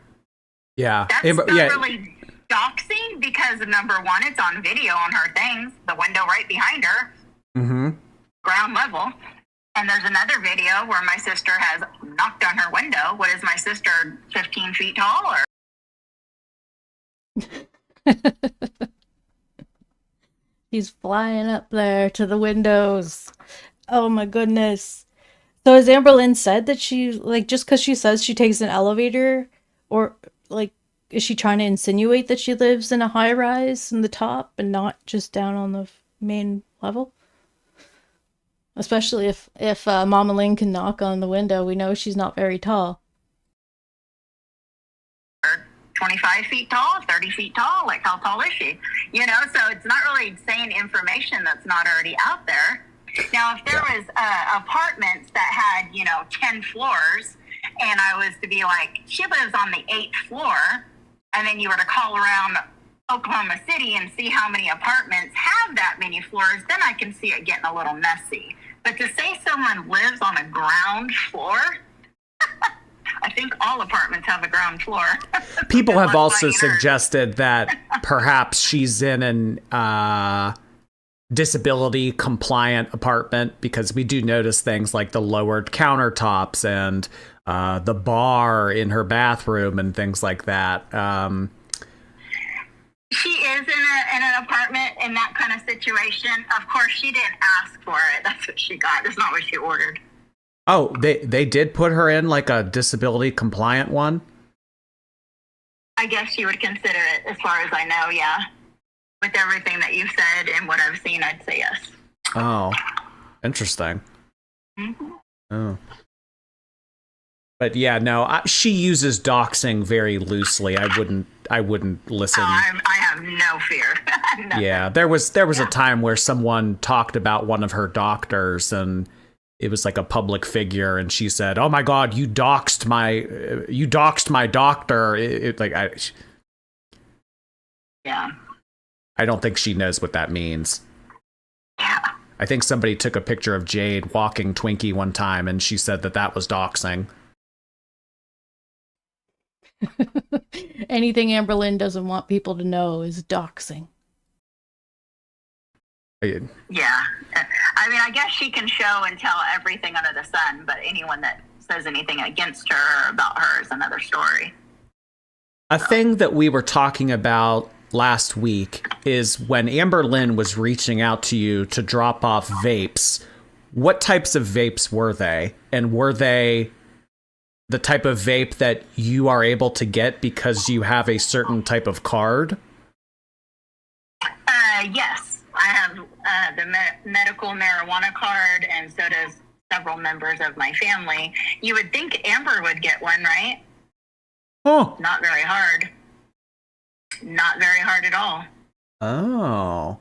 Yeah. That's not really doxing because, number one, it's on video on her things, the window right behind her, ground level. And there's another video where my sister has knocked on her window. What is my sister, 15 feet tall? Or He's flying up there to the windows. Oh my goodness. So has Amberlynn said that she, like, just because she says she takes an elevator, or, like, is she trying to insinuate that she lives in a high rise in the top and not just down on the main level? Especially if Mama Lynn can knock on the window, we know she's not very tall. 25 feet tall, 30 feet tall, like how tall is she? You know, so it's not really saying information that's not already out there. Now, if there was apartments that had, 10 floors, and I was to be like, she lives on the 8th floor, and then you were to call around Oklahoma City and see how many apartments have that many floors, then I can see it getting a little messy. But to say someone lives on a ground floor, I think all apartments have a ground floor. People have also suggested that perhaps she's in an disability compliant apartment, because we do notice things like the lowered countertops and the bar in her bathroom and things like that. She is in an apartment in that kind of situation. Of course, she didn't ask for it. That's what she got. That's not what she ordered. Oh, they did put her in like a disability compliant one? I guess you would consider it, as far as I know, yeah. With everything that you've said and what I've seen, I'd say yes. Oh, interesting. Mm-hmm. Oh. But yeah, no, she uses doxing very loosely. I wouldn't listen. Oh, I have no fear. Yeah, there was a time where someone talked about one of her doctors, and it was like a public figure, and she said, "Oh my God, you doxed my doctor." Yeah. I don't think she knows what that means. Yeah. I think somebody took a picture of Jade walking Twinkie one time, and she said that was doxing. Anything Amberlynn doesn't want people to know is doxing. Yeah. I mean, I guess she can show and tell everything under the sun, but anyone that says anything against her or about her is another story. A thing that we were talking about last week is when Amberlynn was reaching out to you to drop off vapes, what types of vapes were they? And were they the type of vape that you are able to get because you have a certain type of card? Yes, I have the medical marijuana card, and so does several members of my family. You would think Amber would get one, right? Oh. Not very hard. Not very hard at all. Oh.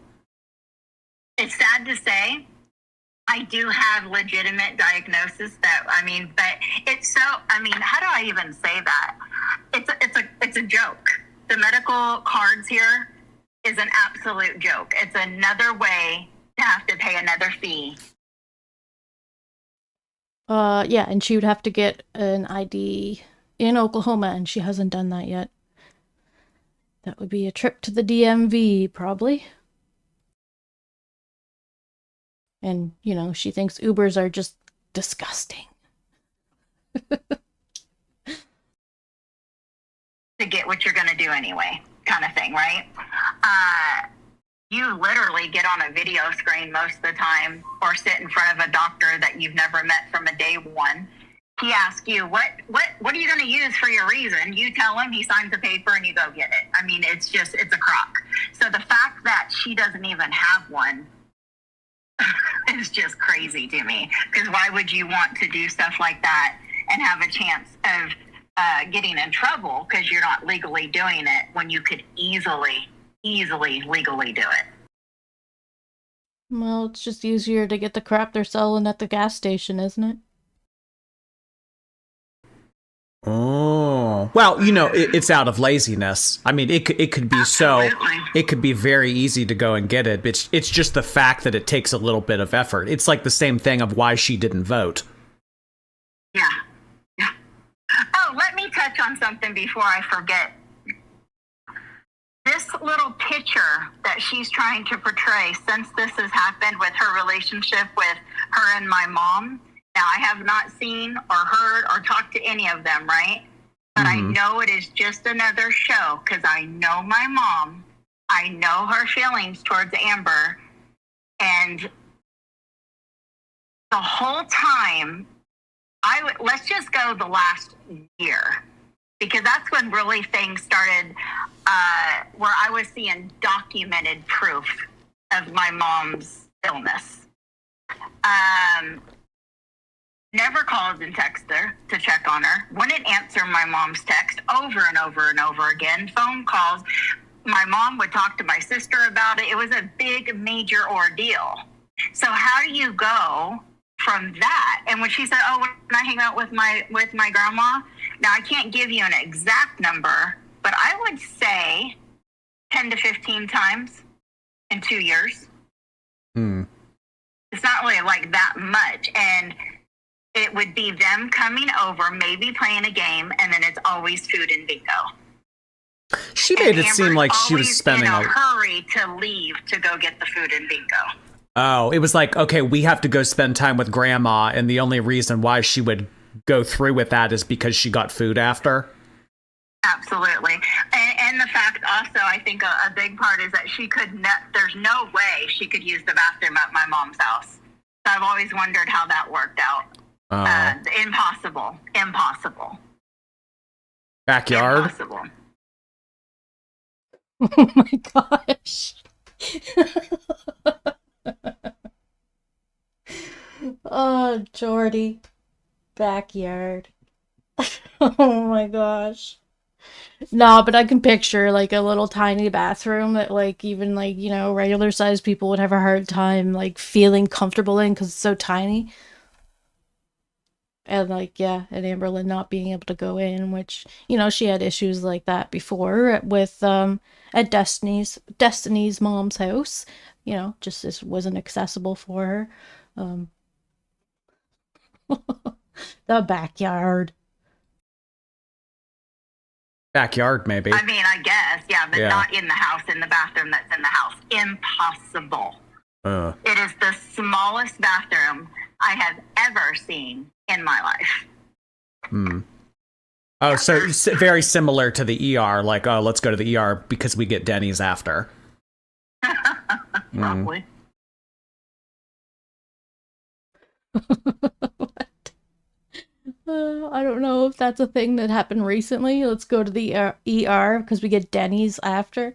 It's sad to say, I do have legitimate diagnosis but it's so, how do I even say that? It's a joke. The medical cards here is an absolute joke. It's another way to have to pay another fee. Yeah, and she would have to get an ID in Oklahoma, and she hasn't done that yet. That would be a trip to the DMV, probably. And, she thinks Ubers are just disgusting. To get what you're going to do anyway, kind of thing, right? You literally get on a video screen most of the time or sit in front of a doctor that you've never met from a day one. He asks you, what are you going to use for your reason? You tell him, he signs the paper, and you go get it. It's a crock. So the fact that she doesn't even have one is just crazy to me. Because why would you want to do stuff like that and have a chance of getting in trouble because you're not legally doing it when you could easily legally do it? Well, it's just easier to get the crap they're selling at the gas station, isn't it? Oh, well, it's out of laziness. It could be Absolutely. it could be very easy to go and get it, but it's just the fact that it takes a little bit of effort. It's like the same thing of why she didn't vote. Yeah. Oh, let me touch on something before I forget. This little picture that she's trying to portray since this has happened with her relationship with her and my mom. Now, I have not seen or heard or talked to any of them, right? But I know it is just another show because I know my mom. I know her feelings towards Amber. And the whole time, let's just go the last year, because that's when really things started where I was seeing documented proof of my mom's illness. Never called and texted her to check on her. Wouldn't answer my mom's text over and over and over again. Phone calls. My mom would talk to my sister about it. It was a big, major ordeal. So how do you go from that? And when she said, "Oh, when I hang out with my grandma," now I can't give you an exact number, but I would say 10 to 15 times in 2 years. It's not really like that much, and it would be them coming over, maybe playing a game, and then it's always food and bingo. She made it seem like she was spending in a hurry to leave to go get the food and bingo. Oh, it was like, okay, we have to go spend time with grandma, and the only reason why she would go through with that is because she got food after. Absolutely. And the fact also, I think a big part is that there's no way she could use the bathroom at my mom's house. So I've always wondered how that worked out. Impossible. Backyard? Impossible. Oh my gosh. Oh, Jordie. Backyard. Oh my gosh. No, but I can picture like a little tiny bathroom that like even like, you know, regular sized people would have a hard time like feeling comfortable in because it's so tiny. And like, yeah, and Amberlynn not being able to go in, which, you know, she had issues like that before with at Destiny's mom's house. You know, just this wasn't accessible for her. The backyard. Backyard, maybe. I mean, I guess, yeah, but not in the house, in the bathroom that's in the house. Impossible. It is the smallest bathroom I have ever seen in my life. Oh, so very similar to the ER, like, oh, let's go to the ER because we get Denny's after. Probably. I don't know if that's a thing that happened recently. Let's go to the ER because we get Denny's after.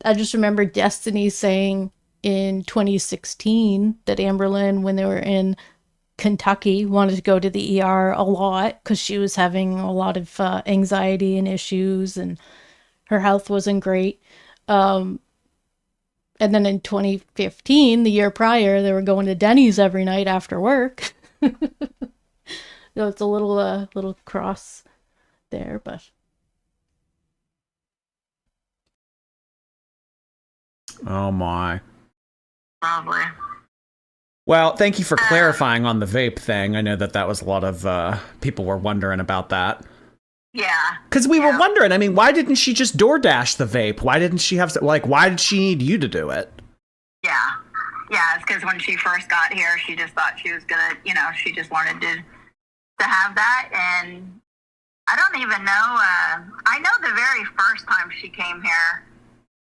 I just remember Destiny saying in 2016 that Amberlynn, when they were in Kentucky, wanted to go to the ER a lot because she was having a lot of anxiety and issues and her health wasn't great. And then in 2015, the year prior, they were going to Denny's every night after work. So it's a little cross there, but oh my. Probably. Well, thank you for clarifying on the vape thing. I know that was a lot of people were wondering about that. Yeah. Because we were wondering, I mean, why didn't she just DoorDash the vape? Why didn't she have, like, why did she need you to do it? Yeah. Yeah, it's because when she first got here, she just thought she was going to, you know, she just wanted to have that. And I don't even know, I know the very first time she came here,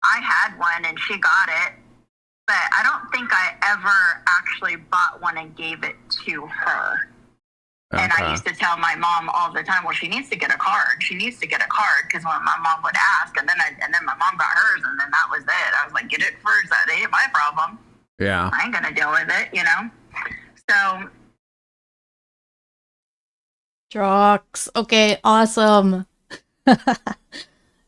I had one and she got it. But I don't think I ever actually bought one and gave it to her. Okay. And I used to tell my mom all the time, well, she needs to get a card. She needs to get a card because when my mom would ask, and then my mom got hers, and then that was it. I was like, get it first. That ain't my problem. Yeah. I ain't going to deal with it, you know? So. Drox. Okay, awesome.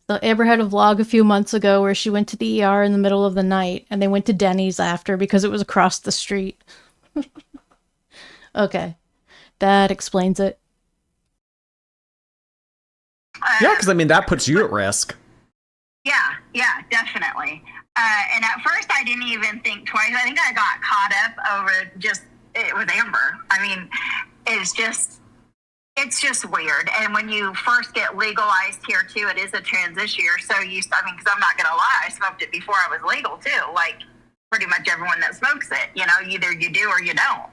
So Amber had a vlog a few months ago where she went to the ER in the middle of the night, and they went to Denny's after because it was across the street. Okay. That explains it. Yeah, because, I mean, that puts you at risk. Yeah, definitely. And at first, I didn't even think twice. I think I got caught up over it was Amber. I mean, it's just weird. And when you first get legalized here, too, it is a transition. You're so used to, I mean, because I'm not going to lie, I smoked it before I was legal, too. Like, pretty much everyone that smokes it, you know, either you do or you don't.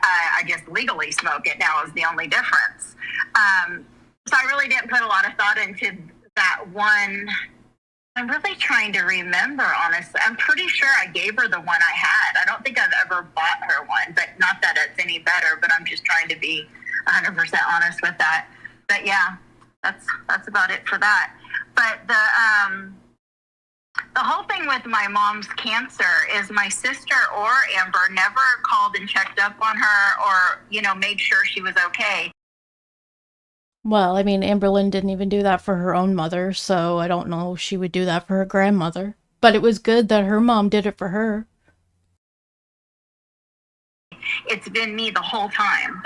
I just legally smoke it now is the only difference. So I really didn't put a lot of thought into that one. I'm really trying to remember, honestly. I'm pretty sure I gave her the one I had. I don't think I've ever bought her one, but not that it's any better, but I'm just trying to be 100% honest with that. But yeah, that's about it for that. But the whole thing with my mom's cancer is my sister or Amber never called and checked up on her or, you know, made sure she was okay. Well, I mean, Amberlynn didn't even do that for her own mother, so I don't know if she would do that for her grandmother. But it was good that her mom did it for her. It's been me the whole time.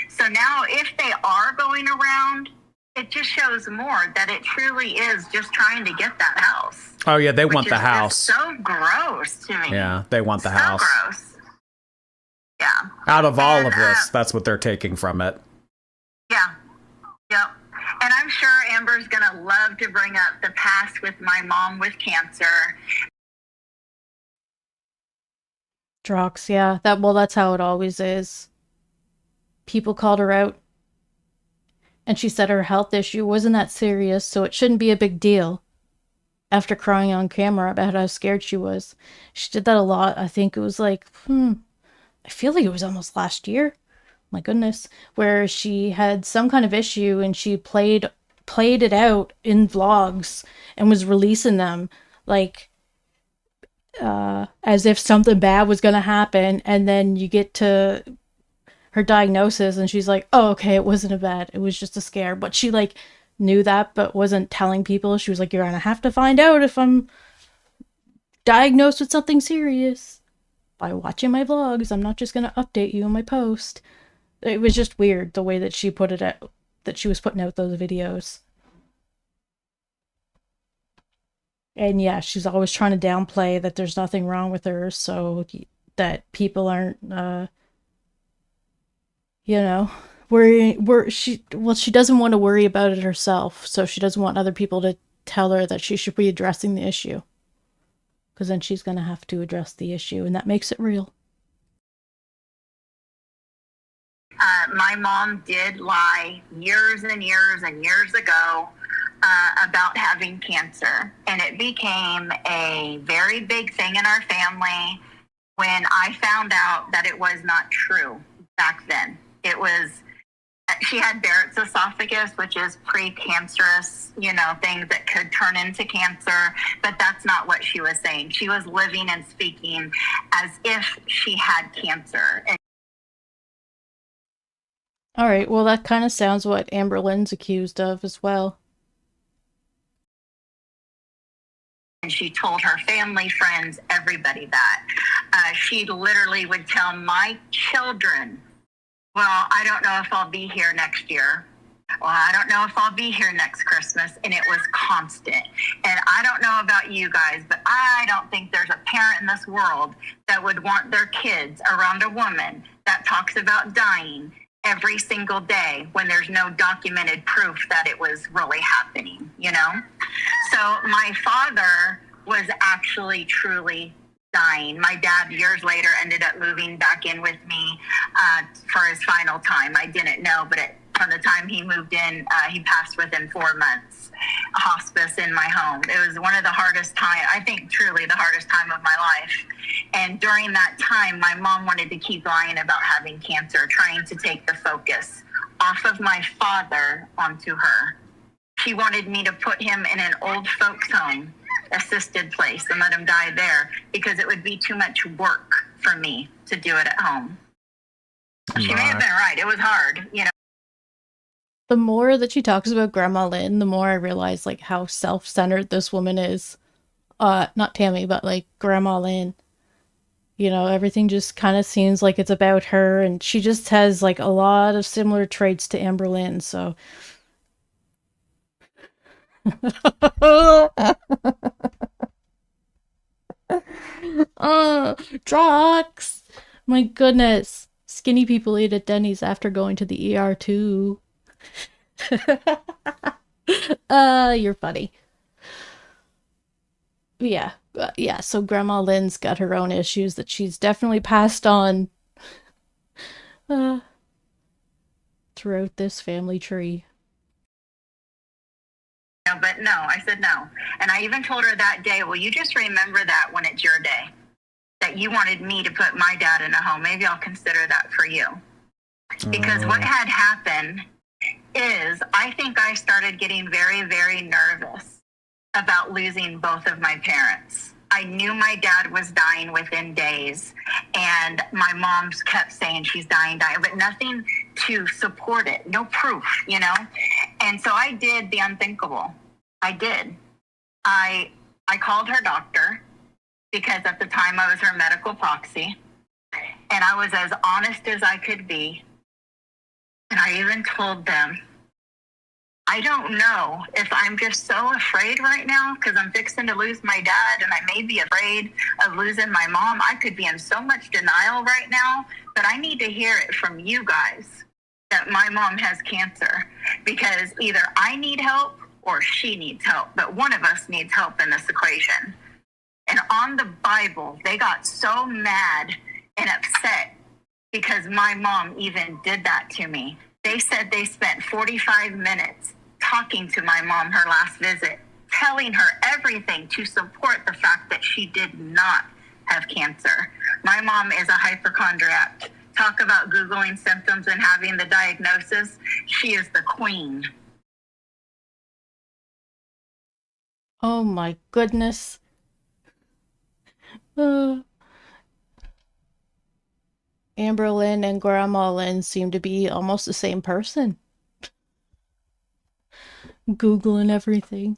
So now if they are going around, it just shows more that it truly is just trying to get that house. Oh, yeah, they want the house. So gross to me. Yeah, they want the house. So gross. Yeah. Out of all of this, that's what they're taking from it. Yeah. Yep. And I'm sure Amber's going to love to bring up the past with my mom with cancer. Drox, yeah. That's how it always is. people called her out, and she said her health issue wasn't that serious, so it shouldn't be a big deal. After crying on camera about how scared she was. She did that a lot. I think it was like, I feel like it was almost last year. My goodness. Where she had some kind of issue and she played it out in vlogs and was releasing them like as if something bad was going to happen. And then you get to her diagnosis and she's like, oh, okay, it wasn't a bad. It was just a scare. But she like knew that but wasn't telling people. She was like, you're gonna have to find out if I'm diagnosed with something serious by watching my vlogs. I'm not just gonna update you in my post. It was just weird the way that she put it out, that she was putting out those videos. And yeah, she's always trying to downplay that there's nothing wrong with her so that people aren't she doesn't want to worry about it herself, so she doesn't want other people to tell her that she should be addressing the issue, because then she's going to have to address the issue, and that makes it real. My mom did lie years and years and years ago about having cancer, and it became a very big thing in our family when I found out that it was not true back then. It was, she had Barrett's esophagus, which is pre-cancerous, things that could turn into cancer, but that's not what she was saying. She was living and speaking as if she had cancer. All right, well, that kind of sounds what Amberlynn's accused of as well. And she told her family, friends, everybody that. She literally would tell my children, well, I don't know if I'll be here next year. Well, I don't know if I'll be here next Christmas. And it was constant. And I don't know about you guys, but I don't think there's a parent in this world that would want their kids around a woman that talks about dying every single day when there's no documented proof that it was really happening, So my father was actually truly dying. My dad, years later, ended up moving back in with me for his final time. I didn't know, but from the time he moved in, he passed within 4 months. A hospice in my home. It was one of the hardest time, I think truly the hardest time of my life. And during that time, my mom wanted to keep lying about having cancer, trying to take the focus off of my father onto her. She wanted me to put him in an old folks home, assisted place, and let him die there because it would be too much work for me to do it at home. She may have been right. It was hard, The more that she talks about Grandma Lynn, the more I realize like how self-centered this woman is. Not Tammie, but like Grandma Lynn. Everything just kind of seems like it's about her, and she just has like a lot of similar traits to Amberlynn, so Drox! My goodness. Skinny people eat at Denny's after going to the ER too. You're funny. Yeah, so Grandma Lynn's got her own issues that she's definitely passed on throughout this family tree. No, but no, I said no. And I even told her that day, well, you just remember that when it's your day, that you wanted me to put my dad in a home. Maybe I'll consider that for you. Because what had happened is I think I started getting very, very nervous about losing both of my parents. I knew my dad was dying within days, and my mom kept saying she's dying, but nothing to support it, no proof, And so I did the unthinkable. I did. I called her doctor because at the time I was her medical proxy, and I was as honest as I could be. And I even told them, I don't know if I'm just so afraid right now because I'm fixing to lose my dad and I may be afraid of losing my mom. I could be in so much denial right now, but I need to hear it from you guys that my mom has cancer, because either I need help or she needs help, but one of us needs help in this equation. And on the Bible, they got so mad and upset because my mom even did that to me. They said they spent 45 minutes talking to my mom her last visit, telling her everything to support the fact that she did not have cancer. My mom is a hypochondriac. Talk about Googling symptoms and having the diagnosis. She is the queen. Oh my goodness. Amberlynn and Grandma Lynn seem to be almost the same person. Googling everything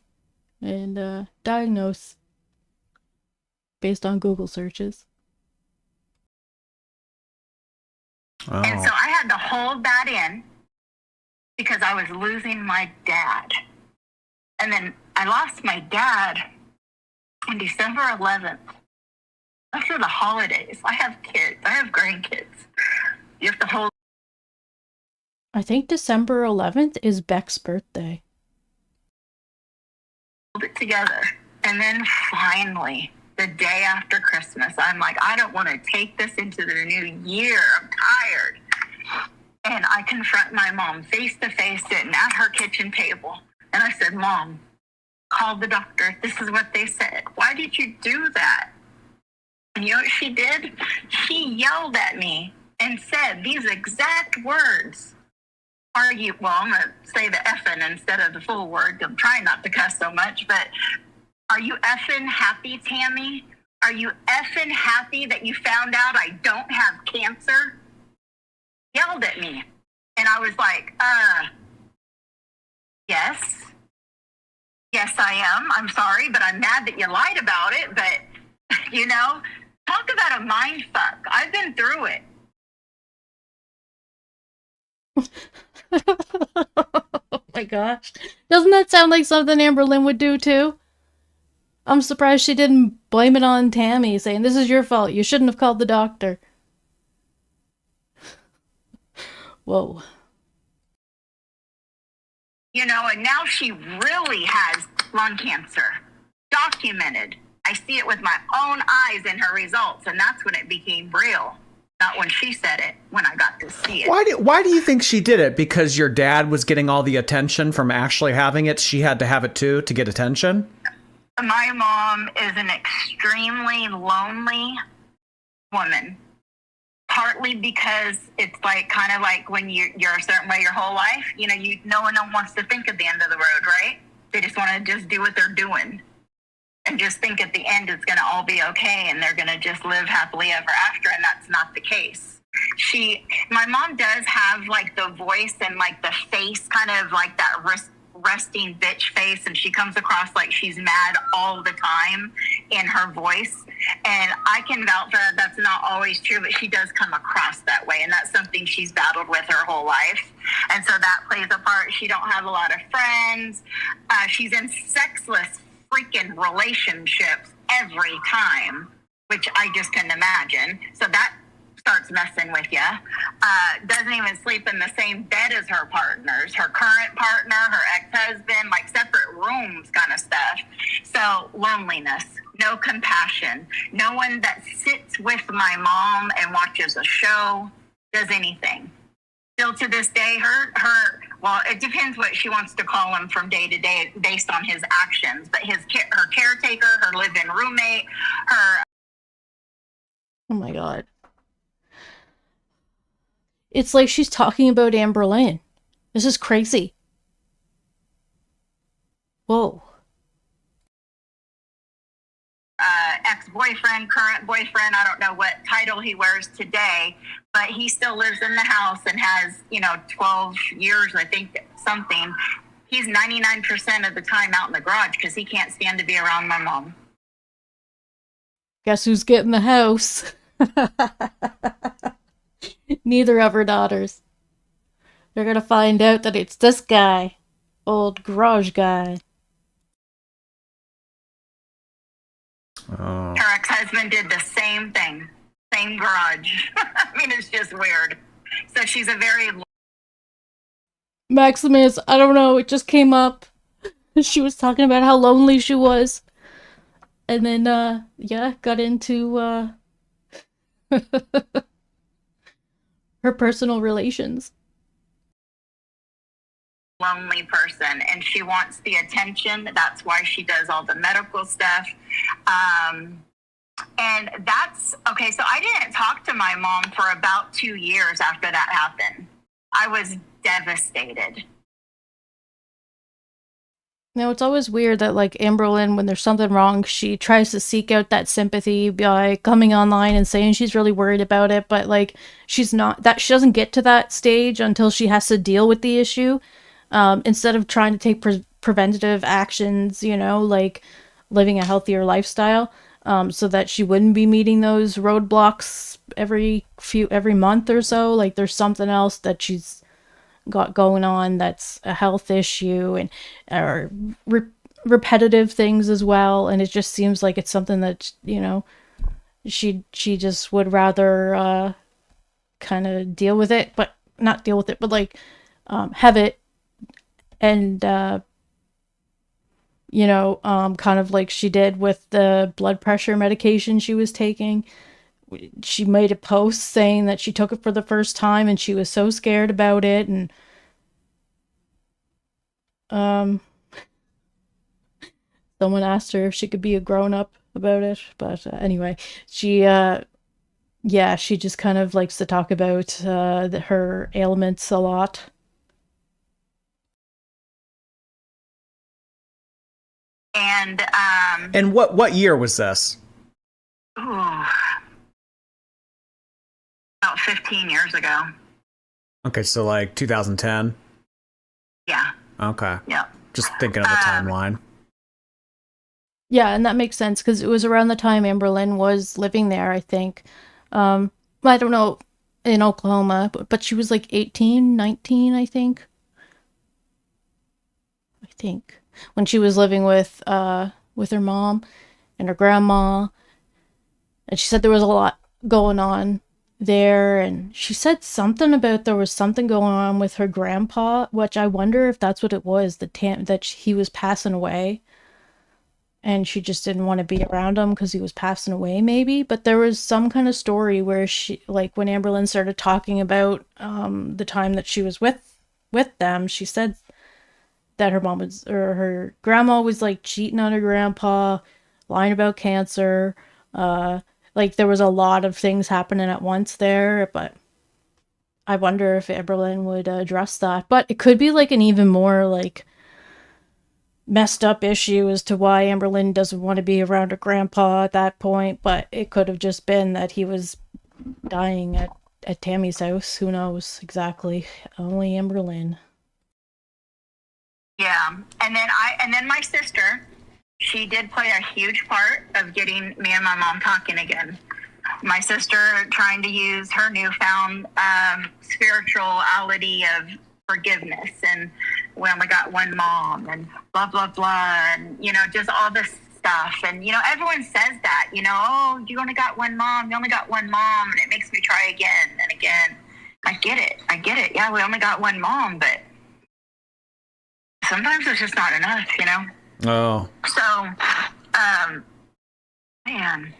and diagnose based on Google searches. Oh. And so I had to hold that in because I was losing my dad. And then I lost my dad on December 11th. After the holidays. I have kids. I have grandkids. You have to hold I think December 11th is Beck's birthday. it together. And then finally, the day after Christmas, I'm like, I don't want to take this into the new year. I'm tired. And I confront my mom face to face sitting at her kitchen table. And I said, Mom, call the doctor. This is what they said. Why did you do that? And you know what she did? She yelled at me and said these exact words. Are you, well, I'm going to say the effing instead of the full word. I'm trying not to cuss so much, but are you effing happy, Tammie? Are you effing happy that you found out I don't have cancer? Yelled at me. And I was like, yes. Yes, I am. I'm sorry, but I'm mad that you lied about it. But, you know, talk about a mind fuck. I've been through it. Oh my gosh. Doesn't that sound like something Amberlynn would do too? I'm surprised she didn't blame it on Tammie, saying, this is your fault. You shouldn't have called the doctor. Whoa. You know, and now she really has lung cancer. Documented. I see it with my own eyes in her results, and that's when it became real. Not when she said it, when I got to see it. Why do you think she did it? Because your dad was getting all the attention from actually having it. She had to have it too to get attention? My mom is an extremely lonely woman. Partly because it's like kind of like when you're a certain way your whole life, you know, no one wants to think at the end of the road, right? They just want to just do what they're doing and just think at the end it's going to all be okay and they're going to just live happily ever after, and that's not the case. My mom does have like the voice and like the face, kind of like that resting bitch face, and she comes across like she's mad all the time in her voice, and I can vouch for that. That's not always true, but she does come across that way, and that's something she's battled with her whole life, and so that plays a part. She don't have a lot of friends. She's in sexless freaking relationships every time, which I just couldn't imagine. So that starts messing with you. Doesn't even sleep in the same bed as her partners, her current partner, her ex-husband, like separate rooms kind of stuff. So loneliness, no compassion, no one that sits with my mom and watches a show, does anything. Still to this day, well, it depends what she wants to call him from day to day based on his actions, but her caretaker, her live-in roommate, her... Oh my god. It's like she's talking about Amberlynn. This is crazy. Whoa. Ex-boyfriend, current boyfriend, I don't know what title he wears today, but he still lives in the house and has, 12 years, I think, something. He's 99% of the time out in the garage because he can't stand to be around my mom. Guess who's getting the house? Neither of her daughters. They're gonna find out that it's this guy. Old garage guy. Oh. Her ex-husband did the same thing. Same garage. I mean, it's just weird. So she's a very... Maximus, I don't know, it just came up. She was talking about how lonely she was. And then, got into, her personal relations. Lonely person, and she wants the attention. That's why she does all the medical stuff. And that's okay. So I didn't talk to my mom for about 2 years after that happened. I was devastated. Now, it's always weird that, like, Amberlynn, when there's something wrong, she tries to seek out that sympathy by coming online and saying she's really worried about it, but, like, she doesn't get to that stage until she has to deal with the issue. Instead of trying to take preventative actions, you know, like living a healthier lifestyle, so that she wouldn't be meeting those roadblocks every month or so. Like, there's something else that she's got going on that's a health issue, and or repetitive things as well. And it just seems like it's something that, you know, she just would rather kind of deal with it, but not deal with it, but like have it. And, you know, kind of like she did with the blood pressure medication she was taking. She made a post saying that she took it for the first time and she was so scared about it. And, someone asked her if she could be a grown-up about it. But anyway, she just kind of likes to talk about her ailments a lot. And what year was this? about 15 years ago. Okay, so like 2010. Yeah. Okay. Yeah. Just thinking of the timeline. Yeah, and that makes sense because it was around the time Amberlynn was living there, I think. I don't know, in Oklahoma, but she was like 18, 19, I think. When she was living with her mom and her grandma. And she said there was a lot going on there, and she said something about there was something going on with her grandpa, which I wonder if that's what it was, that he was passing away, and she just didn't want to be around him because he was passing away, maybe. But there was some kind of story where she, like, when Amberlynn started talking about the time that she was with them, she said that her grandma was like cheating on her grandpa, lying about cancer. Like, there was a lot of things happening at once there, but I wonder if Amberlynn would address that. But it could be like an even more like messed up issue as to why Amberlynn doesn't want to be around her grandpa at that point. But it could have just been that he was dying at Tammie's house. Who knows exactly? Only Amberlynn. Yeah. And then my sister, she did play a huge part of getting me and my mom talking again. My sister trying to use her newfound spirituality of forgiveness, and we only got one mom, and blah, blah, blah, and, you know, just all this stuff. And, you know, everyone says that, you know, oh, you only got one mom, and it makes me try again and again. I get it. Yeah, we only got one mom, but sometimes it's just not enough, you know? Oh. So, man.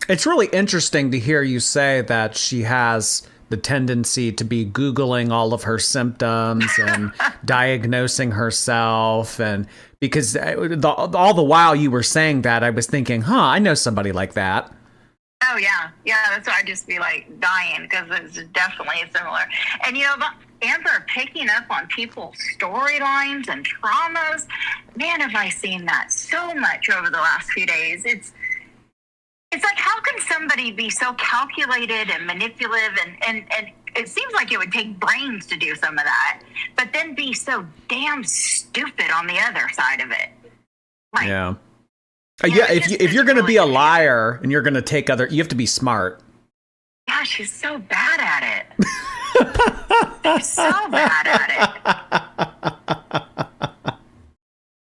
It's really interesting to hear you say that she has the tendency to be Googling all of her symptoms and diagnosing herself. And because all the while you were saying that, I was thinking, I know somebody like that. Oh, yeah. Yeah, that's why I'd just be like dying, because it's definitely similar. And, you know, Amber picking up on people's storylines and traumas, man, have I seen that so much over the last few days. It's like, how can somebody be so calculated and manipulative, and it seems like it would take brains to do some of that, but then be so damn stupid on the other side of it. Like, yeah. Yeah, if you're going to be a liar and you're going to take you have to be smart. Yeah, she's so bad at it. She's so bad at it.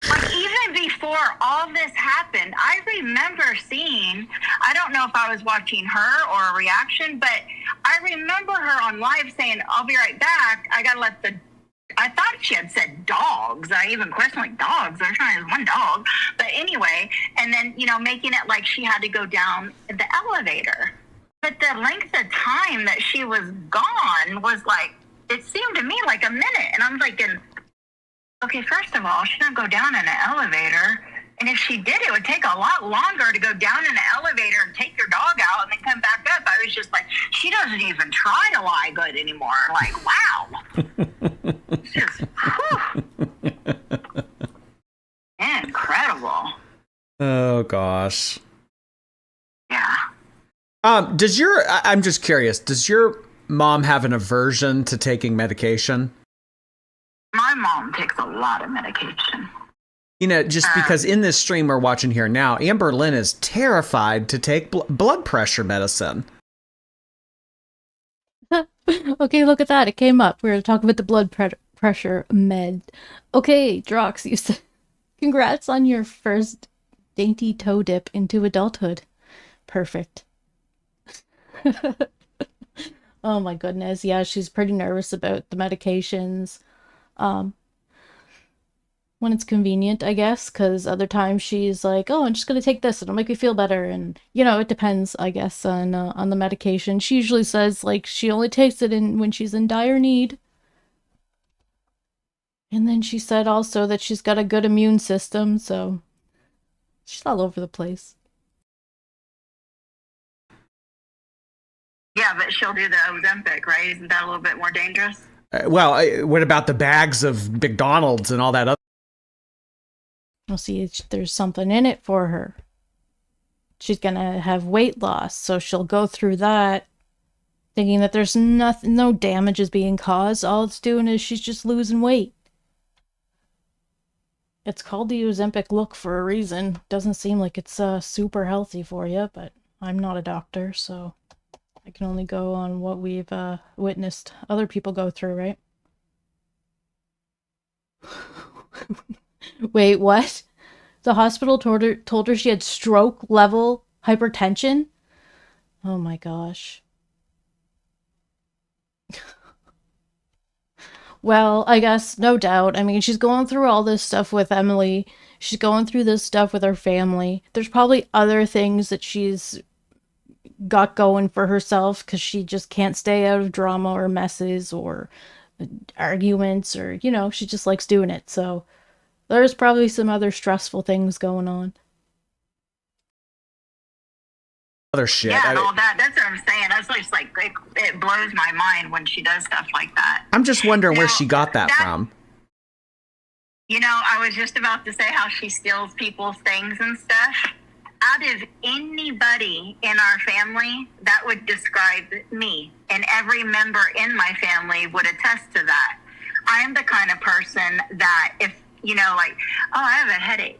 Like, even before all this happened, I remember seeing, I don't know if I was watching her or a reaction, but I remember her on live saying, I'll be right back. I thought she had said dogs. I even questioned, like, dogs. They're trying to one dog. But anyway, and then, you know, making it like she had to go down the elevator. But the length of time that she was gone was like, it seemed to me like a minute. And I'm thinking, okay, first of all, she didn't go down in an elevator. And if she did, it would take a lot longer to go down in an elevator and take your dog out and then come back up. I was just like, she doesn't even try to lie good anymore. Like, wow. It's just, whew. Incredible. Oh, gosh. Yeah. I'm just curious, does your mom have an aversion to taking medication? My mom takes a lot of medication. You know, just because in this stream we're watching here now, Amberlynn is terrified to take blood pressure medicine. Okay, look at that. It came up. We were talking about the blood pressure med. Okay, Drox, you said, congrats on your first dainty toe dip into adulthood. Perfect. Oh my goodness. Yeah, she's pretty nervous about the medications. When it's convenient, I guess, because other times she's like, oh, I'm just going to take this, it'll make me feel better. And, you know, it depends, I guess, on the medication. She usually says, like, she only takes it when she's in dire need. And then she said also that she's got a good immune system, so she's all over the place. Yeah, but she'll do the Ozempic, right? Isn't that a little bit more dangerous? What about the bags of McDonald's and all that other? We'll see if there's something in it for her. She's gonna have weight loss, so she'll go through that thinking that there's no damage is being caused. All it's doing is she's just losing weight. It's called the Ozempic look for a reason. Doesn't seem like it's super healthy for you, but I'm not a doctor, so I can only go on what we've witnessed other people go through, right? Wait, what? The hospital told her she had stroke level hypertension? Oh my gosh. Well, I guess, no doubt. I mean, she's going through all this stuff with Emily. She's going through this stuff with her family. There's probably other things that she's got going for herself because she just can't stay out of drama or messes or arguments or, you know, she just likes doing it. So there's probably some other stressful things going on. Other shit. Yeah, and all that. That's what I'm saying. That's just like, it blows my mind when she does stuff like that. I'm just wondering where she got that from. You know, I was just about to say how she steals people's things and stuff. Out of anybody in our family, that would describe me. And every member in my family would attest to that. I'm the kind of person that if, you know, like, oh, I have a headache.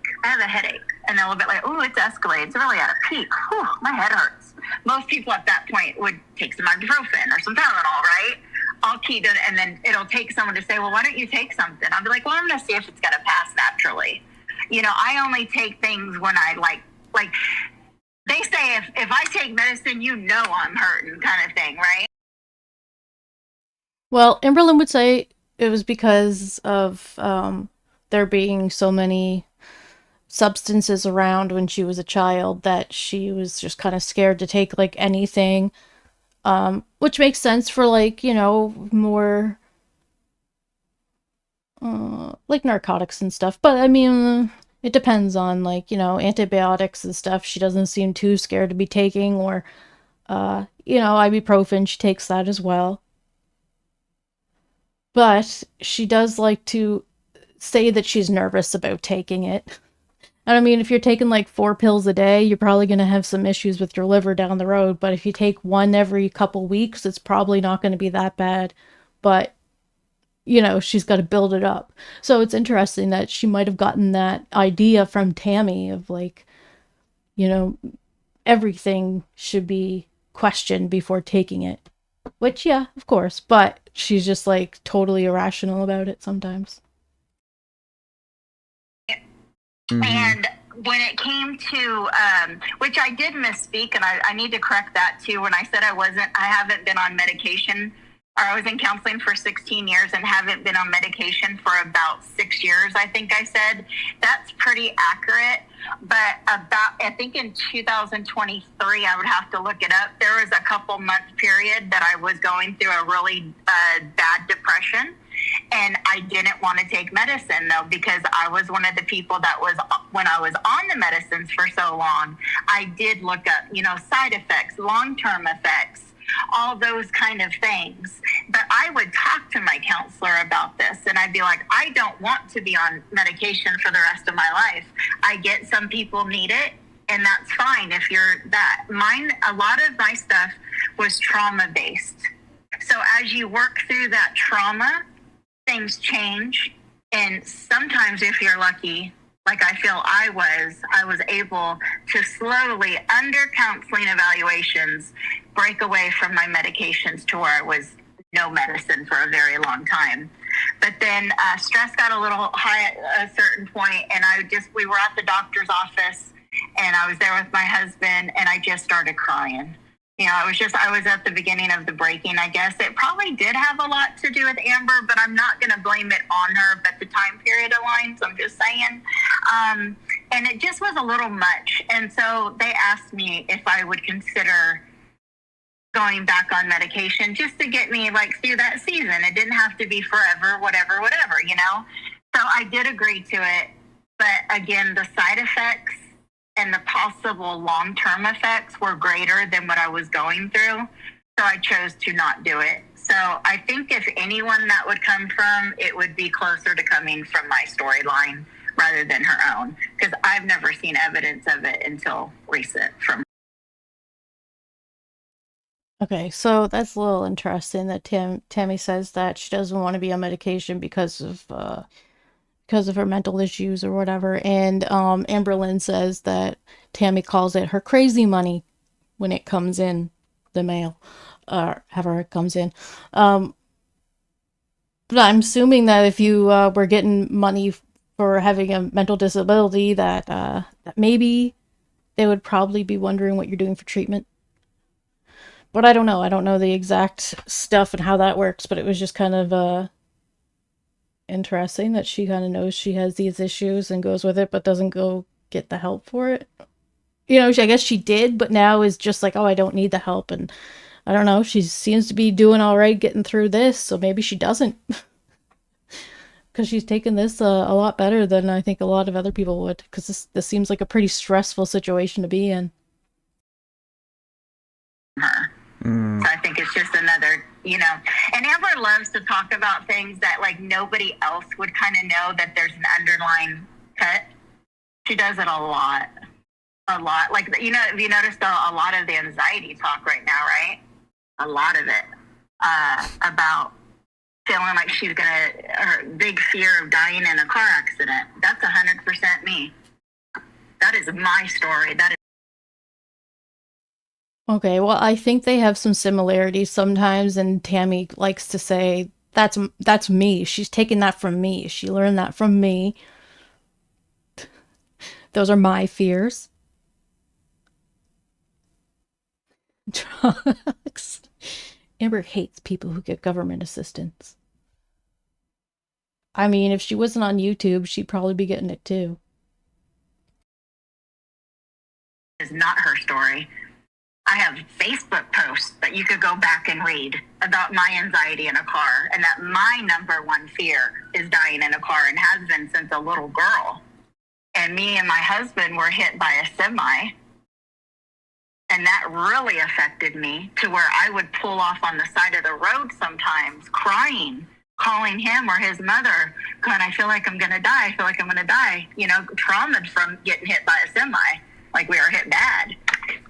And they'll be like, oh, it's escalated. It's really at a peak. Whew, my head hurts. Most people at that point would take some ibuprofen or some Tylenol, right? I'll keep it, and then it'll take someone to say, well, why don't you take something? I'll be like, well, I'm going to see if it's going to pass naturally. You know, I only take things when I like they say if I take medicine, you know I'm hurting kind of thing, right? Well, Amberlynn would say it was because of there being so many substances around when she was a child that she was just kind of scared to take like anything, which makes sense for like, you know, more like narcotics and stuff. But I mean, it depends on, like, you know, antibiotics and stuff. She doesn't seem too scared to be taking, or, you know, ibuprofen, she takes that as well. But she does like to say that she's nervous about taking it. And I mean, if you're taking like 4 pills a day, you're probably going to have some issues with your liver down the road. But if you take one every couple weeks, it's probably not going to be that bad. But you know, she's got to build it up. So it's interesting that she might have gotten that idea from Tammie of like, you know, everything should be questioned before taking it. Which, yeah, of course, but she's just like totally irrational about it sometimes. Mm-hmm. And when it came to, which I did misspeak, and I need to correct that too. When I said I haven't been on medication I was in counseling for 16 years and haven't been on medication for about 6 years, I think I said. That's pretty accurate. But I think in 2023, I would have to look it up. There was a couple month period that I was going through a really bad depression. And I didn't want to take medicine, though, because I was one of the people that was, when I was on the medicines for so long, I did look up, side effects, long-term effects, all those kind of things. But I would talk to my counselor about this, and I'd be like, I don't want to be on medication for the rest of my life. I get some people need it, and that's fine if you're that. A lot of my stuff was trauma-based. So as you work through that trauma, things change. And sometimes if you're lucky, like I feel I was able to slowly, under counseling evaluations, break away from my medications to where I was no medicine for a very long time. But then stress got a little high at a certain point, and we were at the doctor's office, and I was there with my husband, and I just started crying. I was at the beginning of the breaking, I guess. It probably did have a lot to do with Amber, but I'm not going to blame it on her, but the time period aligns, I'm just saying. And it just was a little much. And so they asked me if I would consider going back on medication just to get me through that season. It didn't have to be forever, whatever, So I did agree to it. But again, the side effects and the possible long-term effects were greater than what I was going through. So I chose to not do it. So I think if anyone that would come from, it would be closer to coming from my storyline rather than her own. Because I've never seen evidence of it until recent from. Okay, so that's a little interesting that Tammie says that she doesn't want to be on medication because of her mental issues or whatever. And Amberlynn says that Tammie calls it her crazy money when it comes in the mail, or however it comes in. But I'm assuming that if you were getting money for having a mental disability, that maybe they would probably be wondering what you're doing for treatment. But I don't know. I don't know the exact stuff and how that works, but it was just kind of interesting that she kind of knows she has these issues and goes with it, but doesn't go get the help for it. I guess she did, but now is just like, oh, I don't need the help. And I don't know, she seems to be doing all right getting through this, so maybe she doesn't. Because she's taken this a lot better than I think a lot of other people would, because this seems like a pretty stressful situation to be in. Her. So I think it's just another, and Amber loves to talk about things that nobody else would kind of know that there's an underlying cut. She does it a lot. Have you noticed a lot of the anxiety talk right now, right? A lot of it about feeling like her big fear of dying in a car accident. That's 100% me. That is my story. That is. Okay, well, I think they have some similarities sometimes, and Tammie likes to say, that's me. She's taking that from me. She learned that from me. Those are my fears. Drox. Amber hates people who get government assistance. I mean, if she wasn't on YouTube, she'd probably be getting it too. It's not her story. I have Facebook posts that you could go back and read about my anxiety in a car, and that my number one fear is dying in a car, and has been since a little girl. And me and my husband were hit by a semi, and that really affected me to where I would pull off on the side of the road sometimes, crying, calling him or his mother, going, I feel like I'm going to die. I feel like I'm going to die. Traumatized from getting hit by a semi, like we were hit bad.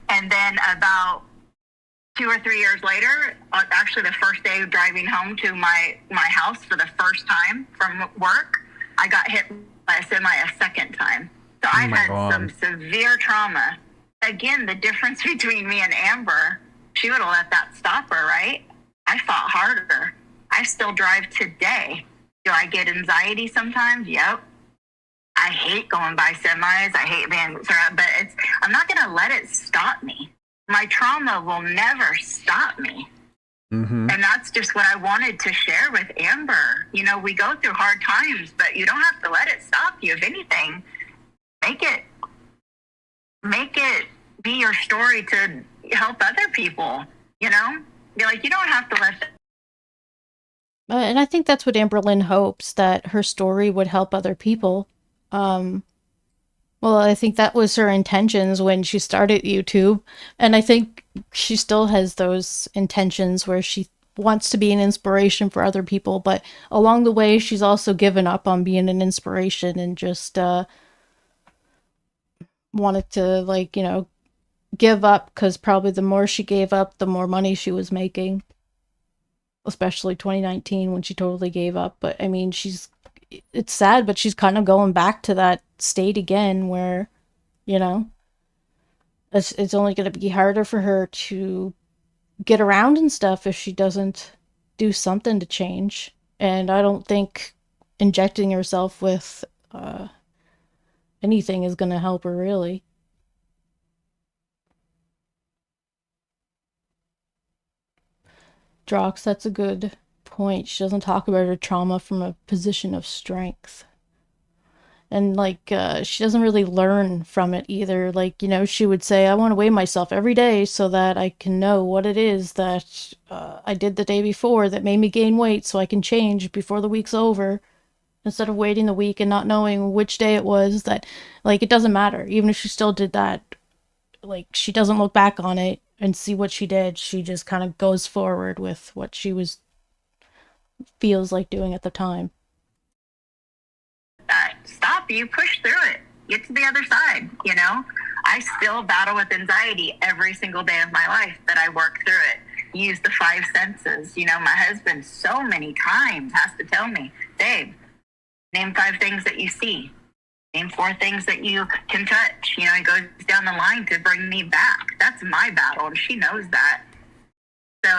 And then about 2 or 3 years later, actually the first day of driving home to my house for the first time from work, I got hit by a semi a second time. So I've had some severe trauma. Again, the difference between me and Amber, she would have let that stop her, right? I fought harder. I still drive today. Do I get anxiety sometimes? Yep. I hate going by semis. I hate being, but I'm not going to let it stop me. My trauma will never stop me. Mm-hmm. And that's just what I wanted to share with Amber. You know, we go through hard times, but you don't have to let it stop you. If anything, make it be your story to help other people, you know? Be like, you don't have to let And I think that's what Amberlynn hopes, that her story would help other people. Well, I think that was her intentions when she started YouTube, and I think she still has those intentions where she wants to be an inspiration for other people, but along the way, she's also given up on being an inspiration and just wanted to, like, you know, give up, because probably the more she gave up, the more money she was making. Especially 2019 when she totally gave up. But I mean, it's sad, but she's kind of going back to that state again where, you know, it's only going to be harder for her to get around and stuff if she doesn't do something to change. And I don't think injecting herself with anything is going to help her, really. Drox, that's a good point. She doesn't talk about her trauma from a position of strength. And, like, she doesn't really learn from it either. Like, you know, she would say, I want to weigh myself every day so that I can know what it is that I did the day before that made me gain weight so I can change before the week's over. Instead of waiting the week and not knowing which day it was that, like, it doesn't matter. Even if she still did that, like, she doesn't look back on it and see what she did. She just kind of goes forward with what she feels like doing at the time. Stop. You push through it. Get to the other side, you know? I still battle with anxiety every single day of my life, but I work through it. Use the 5 senses. You know, my husband so many times has to tell me, Babe, name 5 things that you see. Name 4 things that you can touch. You know, he goes down the line to bring me back. That's my battle, and she knows that. So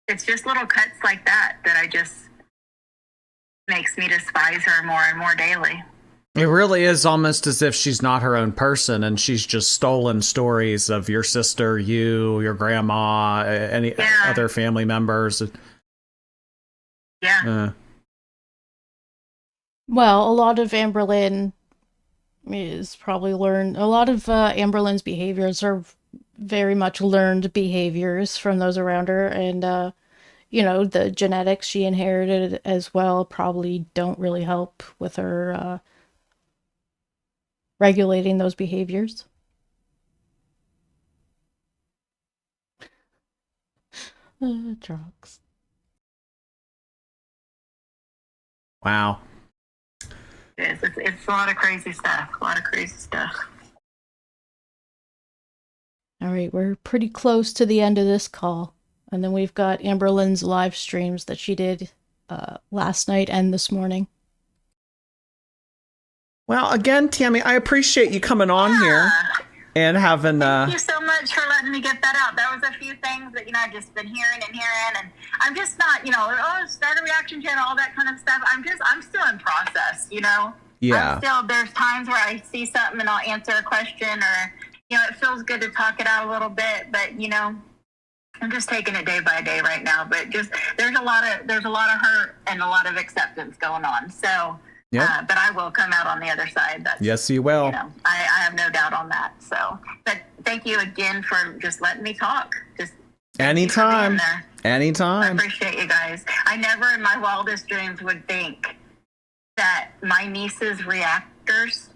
it's just little cuts like that I just makes me despise her more and more daily. It really is almost as if she's not her own person, and she's just stolen stories of your sister, you, your grandma, any other family members. Yeah. Well, a lot of Amberlynn is probably learned. A lot of Amberlynn's behaviors are very much learned behaviors from those around her, and you know, the genetics she inherited as well probably don't really help with her regulating those behaviors. Drugs. Wow. It's a lot of crazy stuff. All right, we're pretty close to the end of this call. And then we've got Amberlynn's live streams that she did last night and this morning. Well, again, Tammie, I appreciate you coming on here and having... Thank you so much for letting me get that out. That was a few things that, you know, I've just been hearing, and I'm just not, you know, start a reaction channel, all that kind of stuff. I'm still in process, you know? Yeah. There's times where I see something and I'll answer a question, or, you know, it feels good to talk it out a little bit, but, you know, I'm just taking it day by day right now. But just there's a lot of hurt and a lot of acceptance going on. So, but I will come out on the other side. Yes, you will. You know, I have no doubt on that. So, but thank you again for just letting me talk. Just anytime. Anytime. I appreciate you guys. I never in my wildest dreams would think that my niece's reactors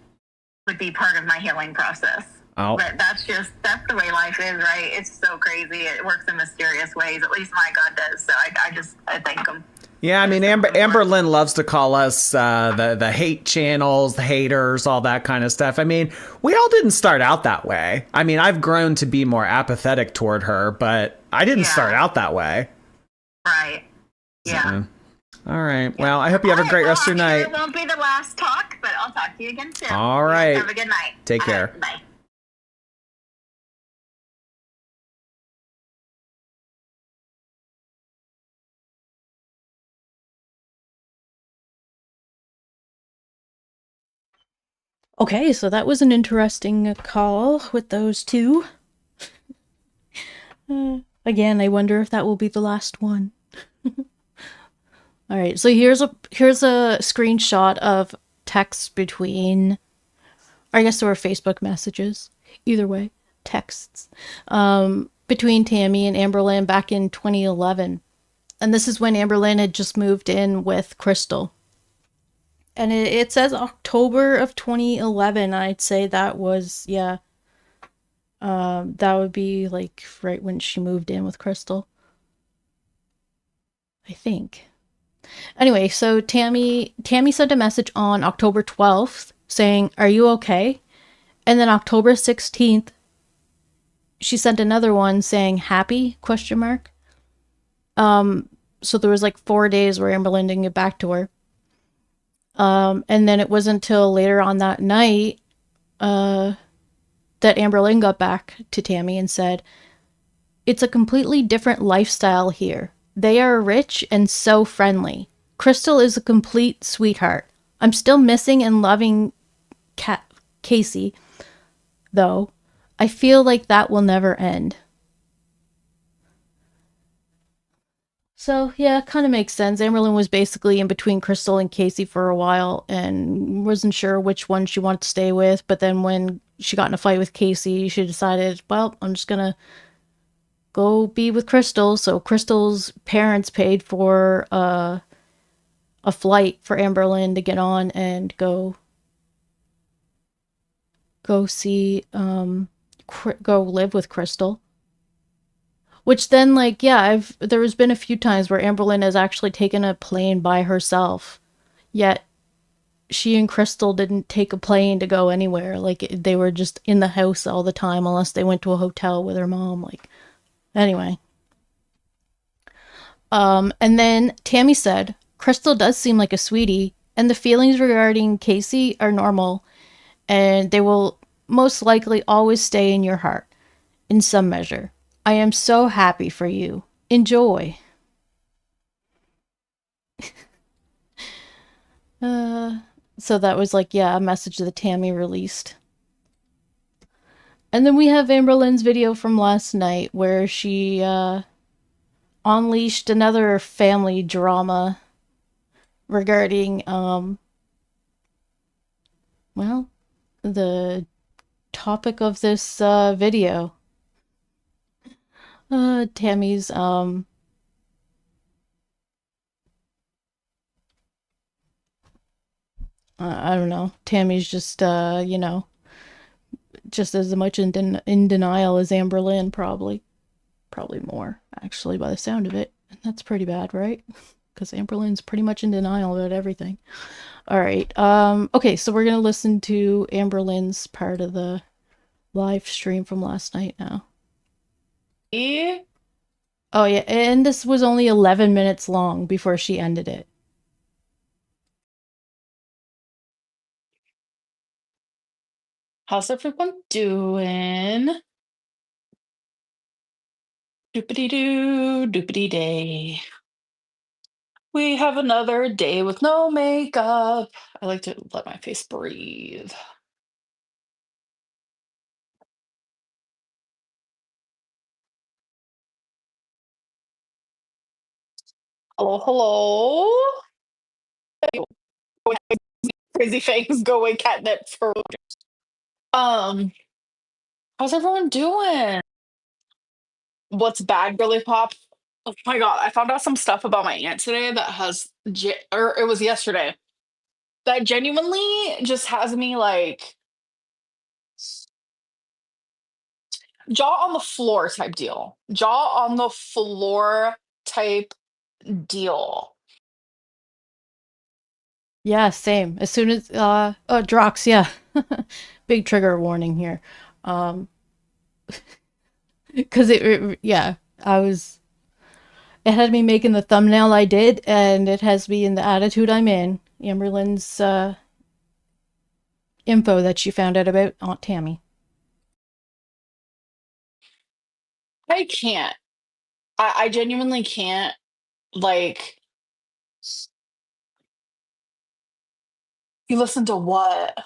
would be part of my healing process. Oh. But that's the way life is, right? It's so crazy. It works in mysterious ways. At least my God does. So I thank him. Yeah, I mean, Amberlynn loves to call us the hate channels, the haters, all that kind of stuff. I mean, we all didn't start out that way. I mean, I've grown to be more apathetic toward her, but I didn't start out that way. Right. Yeah. So, all right. Well, I hope you have a great rest of your night. It won't be the last talk, but I'll talk to you again soon. All right. Have a good night. Take care. Right, bye. Okay, so that was an interesting call with those two. Again, I wonder if that will be the last one. All right, so here's a screenshot of texts between, I guess there were Facebook messages. Either way, texts between Tammie and Amberlynn back in 2011, and this is when Amberlynn had just moved in with Crystal. And it says October of 2011. I'd say that was, yeah. That would be like right when she moved in with Crystal, I think. Anyway, so Tammie sent a message on October 12th saying, "Are you okay?" And then October 16th, she sent another one saying, "Happy?" ? So there was like 4 days where Amberlynn didn't get back to her. And then it wasn't until later on that night that Amberlynn got back to Tammie and said, "It's a completely different lifestyle here. They are rich and so friendly. Crystal is a complete sweetheart. I'm still missing and loving Casey, though. I feel like that will never end." So, yeah, kind of makes sense. Amberlynn was basically in between Crystal and Casey for a while and wasn't sure which one she wanted to stay with. But then when she got in a fight with Casey, she decided, well, I'm just going to go be with Crystal. So Crystal's parents paid for a flight for Amberlynn to get on and go see, go live with Crystal. Which then, like, yeah, there has been a few times where Amberlynn has actually taken a plane by herself, yet she and Crystal didn't take a plane to go anywhere. Like, they were just in the house all the time, unless they went to a hotel with her mom. Like, anyway. And then Tammie said, "Crystal does seem like a sweetie, and the feelings regarding Casey are normal, and they will most likely always stay in your heart, in some measure. I am so happy for you. Enjoy." So that was like, yeah, a message that Tammie released. And then we have Amberlynn's video from last night where she unleashed another family drama regarding, well, the topic of this video. Tammie's, I don't know. Tammie's just, you know, just as much in denial as Amberlynn, probably. Probably more, actually, by the sound of it. And that's pretty bad, right? Because Amberlynn's pretty much in denial about everything. All right. Okay, so we're going to listen to Amberlynn's part of the live stream from last night now. Oh, yeah, and this was only 11 minutes long before she ended it. How's everyone doing? Doopity-doo, doopity-day. We have another day with no makeup. I like to let my face breathe. Hello, hello. Crazy fangs go away catnip for how's everyone doing? What's bad, girly pop? Oh my god, I found out some stuff about my aunt today that has or it was yesterday. That genuinely just has me like jaw on the floor type deal. Jaw on the floor type deal. Yeah, same. As soon as, oh, Drox, yeah. Big trigger warning here. Because yeah, it had me making the thumbnail I did, and it has me in the attitude I'm in. Amberlynn's, info that she found out about Aunt Tammy. I can't. I genuinely can't, like, you listen to what?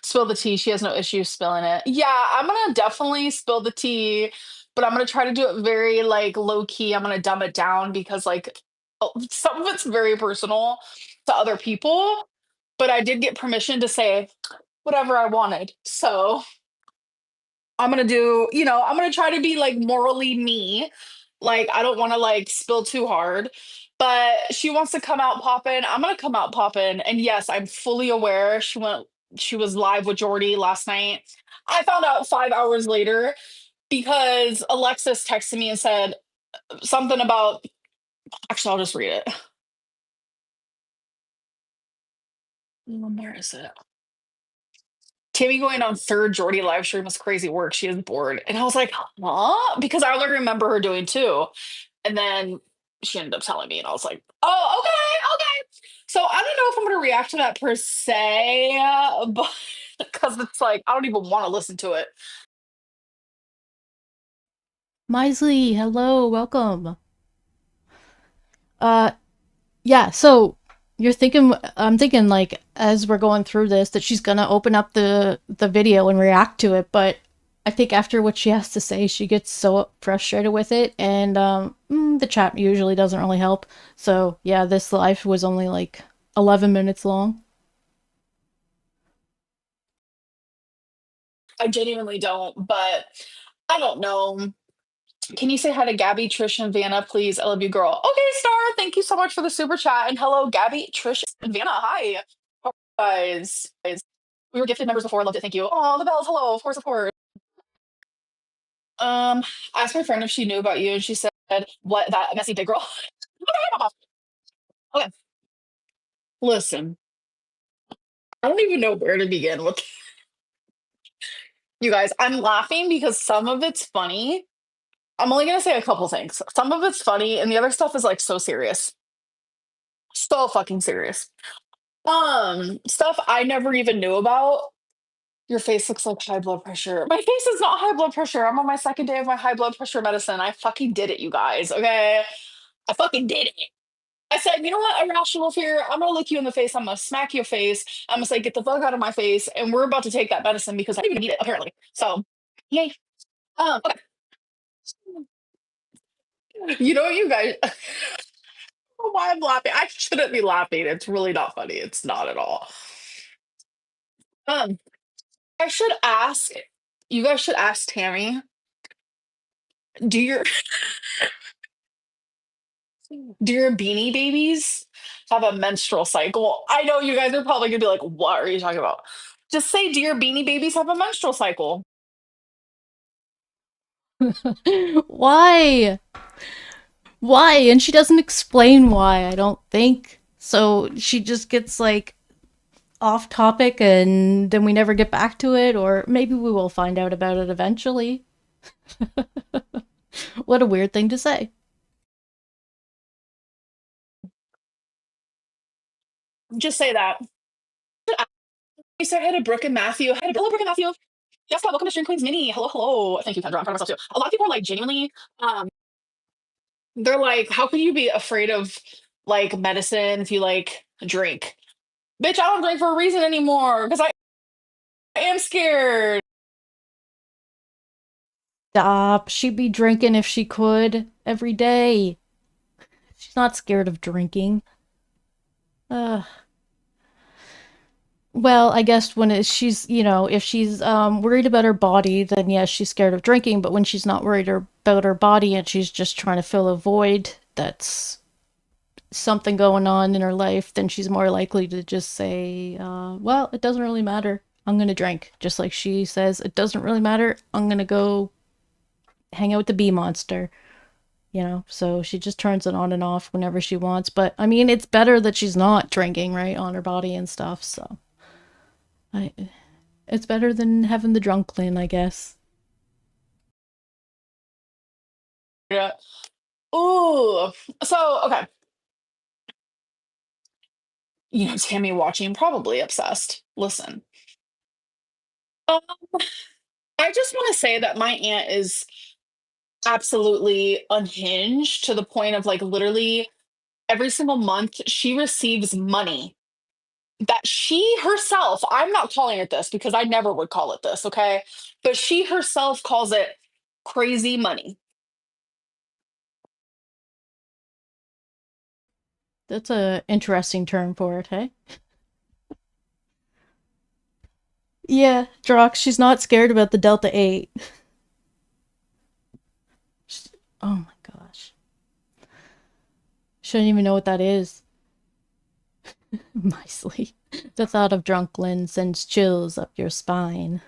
Spill the tea. She has no issue spilling it. Yeah, I'm gonna definitely spill the tea but I'm gonna try to do it very like low key. I'm gonna dumb it down because like some of it's very personal to other people. But I did get permission to say whatever I wanted. So I'm gonna do, I'm gonna try to be like morally me. Like I don't want to like spill too hard, but she wants to come out popping. I'm gonna come out popping. And yes, I'm fully aware she was live with Jordie last night. I found out 5 hours later because Alexis texted me and said something about, actually I'll just read it. Where is it? Tammie going on third Jordie live stream was crazy work. She is bored. And I was like, huh? Because I only remember her doing two. And then she ended up telling me, and I was like, oh, okay, okay. So I don't know if I'm going to react to that per se, but because it's like, I don't even want to listen to it. Misley, hello, welcome. Yeah, so I'm thinking like as we're going through this that she's gonna open up the video and react to it, but I think after what she has to say, she gets so frustrated with it, and the chat usually doesn't really help. So yeah, this live was only like 11 minutes long. I genuinely don't, but I don't know. Can you say hi to Gabby, Trish, and Vanna, please? I love you, girl. Okay, Star. Thank you so much for the super chat. And hello, Gabby, Trish, and Vanna. Hi. How are you guys. We were gifted members before. I loved it. Thank you. Oh, the bells. Hello. Of course, of course. I asked my friend if she knew about you, and she said, "What, that messy big girl?" Okay. Listen, I don't even know where to begin with you guys. I'm laughing because some of it's funny. I'm only gonna say a couple things. Some of it's funny, and the other stuff is like so serious. So fucking serious. Stuff I never even knew about. Your face looks like high blood pressure. My face is not high blood pressure. I'm on my second day of my high blood pressure medicine. I fucking did it, you guys. Okay. I fucking did it. I said, you know what, irrational fear, I'm gonna look you in the face, I'm gonna smack your face, I'm gonna say, get the fuck out of my face, and we're about to take that medicine because I don't even need it, apparently. So, yay. Okay. You know what, you guys, why I'm laughing? I shouldn't be laughing. It's really not funny. It's not at all. Um, I should ask, you guys should ask Tammie, do your do your beanie babies have a menstrual cycle? I know you guys are probably gonna be like, what are you talking about? Just say, do your beanie babies have a menstrual cycle? Why? Why? And she doesn't explain why, I don't think. So she just gets like off topic and then we never get back to it, or maybe we will find out about it eventually. What a weird thing to say. Just say that. You said hi to Brooke and Matthew. Hi to hello, Brooke and Matthew. Yes, welcome to Stream Queens Mini. Hello, hello. Thank you, Kendra. I'm proud of myself too. A lot of people are like genuinely, they're like, how can you be afraid of like medicine if you like drink? Bitch, I don't drink for a reason anymore because I am scared. Stop. She'd be drinking if she could every day. She's not scared of drinking. Well, I guess when she's, if she's worried about her body, then yes, she's scared of drinking. But when she's not worried about her body and she's just trying to fill a void that's something going on in her life, then she's more likely to just say, well, it doesn't really matter. I'm going to drink. Just like she says, it doesn't really matter. I'm going to go hang out with the bee monster. So she just turns it on and off whenever she wants. But I mean, it's better that she's not drinking, right, on her body and stuff. So it's better than having the drunklin, I guess. Yeah. Ooh. So, okay. Tammie watching, probably obsessed. Listen. I just want to say that my aunt is absolutely unhinged to the point of like literally every single month she receives money that she herself, I'm not calling it this because I never would call it this, okay? But she herself calls it crazy money. That's a interesting term for it, hey? Yeah, Drox, she's not scared about the Delta 8. Oh my gosh. Shouldn't even know what that is. Nicely. The thought of Drunklin sends chills up your spine.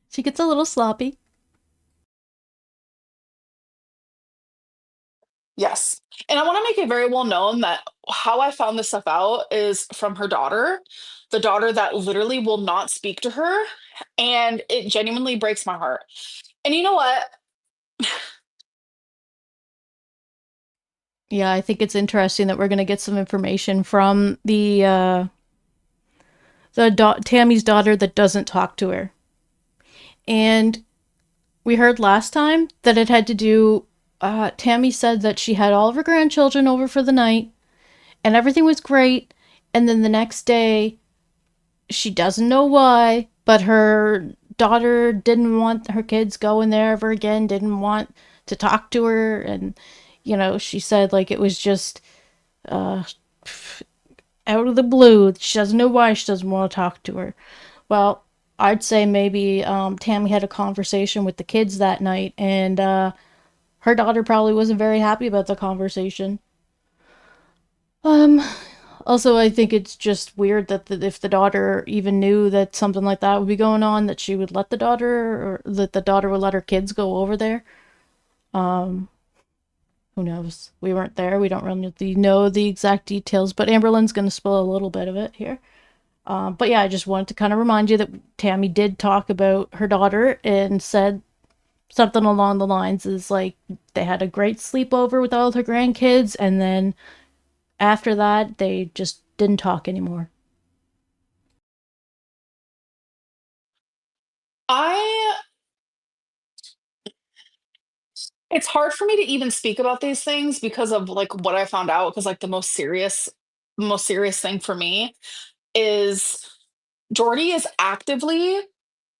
She gets a little sloppy. Yes. And I want to make it very well known that how I found this stuff out is from her daughter, the daughter that literally will not speak to her. And it genuinely breaks my heart. And you know what? Yeah, I think it's interesting that we're gonna get some information from the Tammie's daughter that doesn't talk to her. And we heard last time that it had to do, Tammie said that she had all of her grandchildren over for the night and everything was great. And then the next day, she doesn't know why, but her daughter didn't want her kids going there ever again, didn't want to talk to her. And, you know, she said like it was just out of the blue. She doesn't know why she doesn't want to talk to her. Well, I'd say maybe Tammie had a conversation with the kids that night, and her daughter probably wasn't very happy about the conversation. Also, I think it's just weird that if the daughter even knew that something like that would be going on, that she would let the daughter, or that the daughter would let her kids go over there. Who knows? We weren't there. We don't really know the exact details, but Amberlynn's going to spill a little bit of it here. But yeah, I just wanted to kind of remind you that Tammie did talk about her daughter and said something along the lines is like they had a great sleepover with all of her grandkids, and then after that they just didn't talk anymore. It's hard for me to even speak about these things because of like what I found out, because like the most serious thing for me is Jordie is actively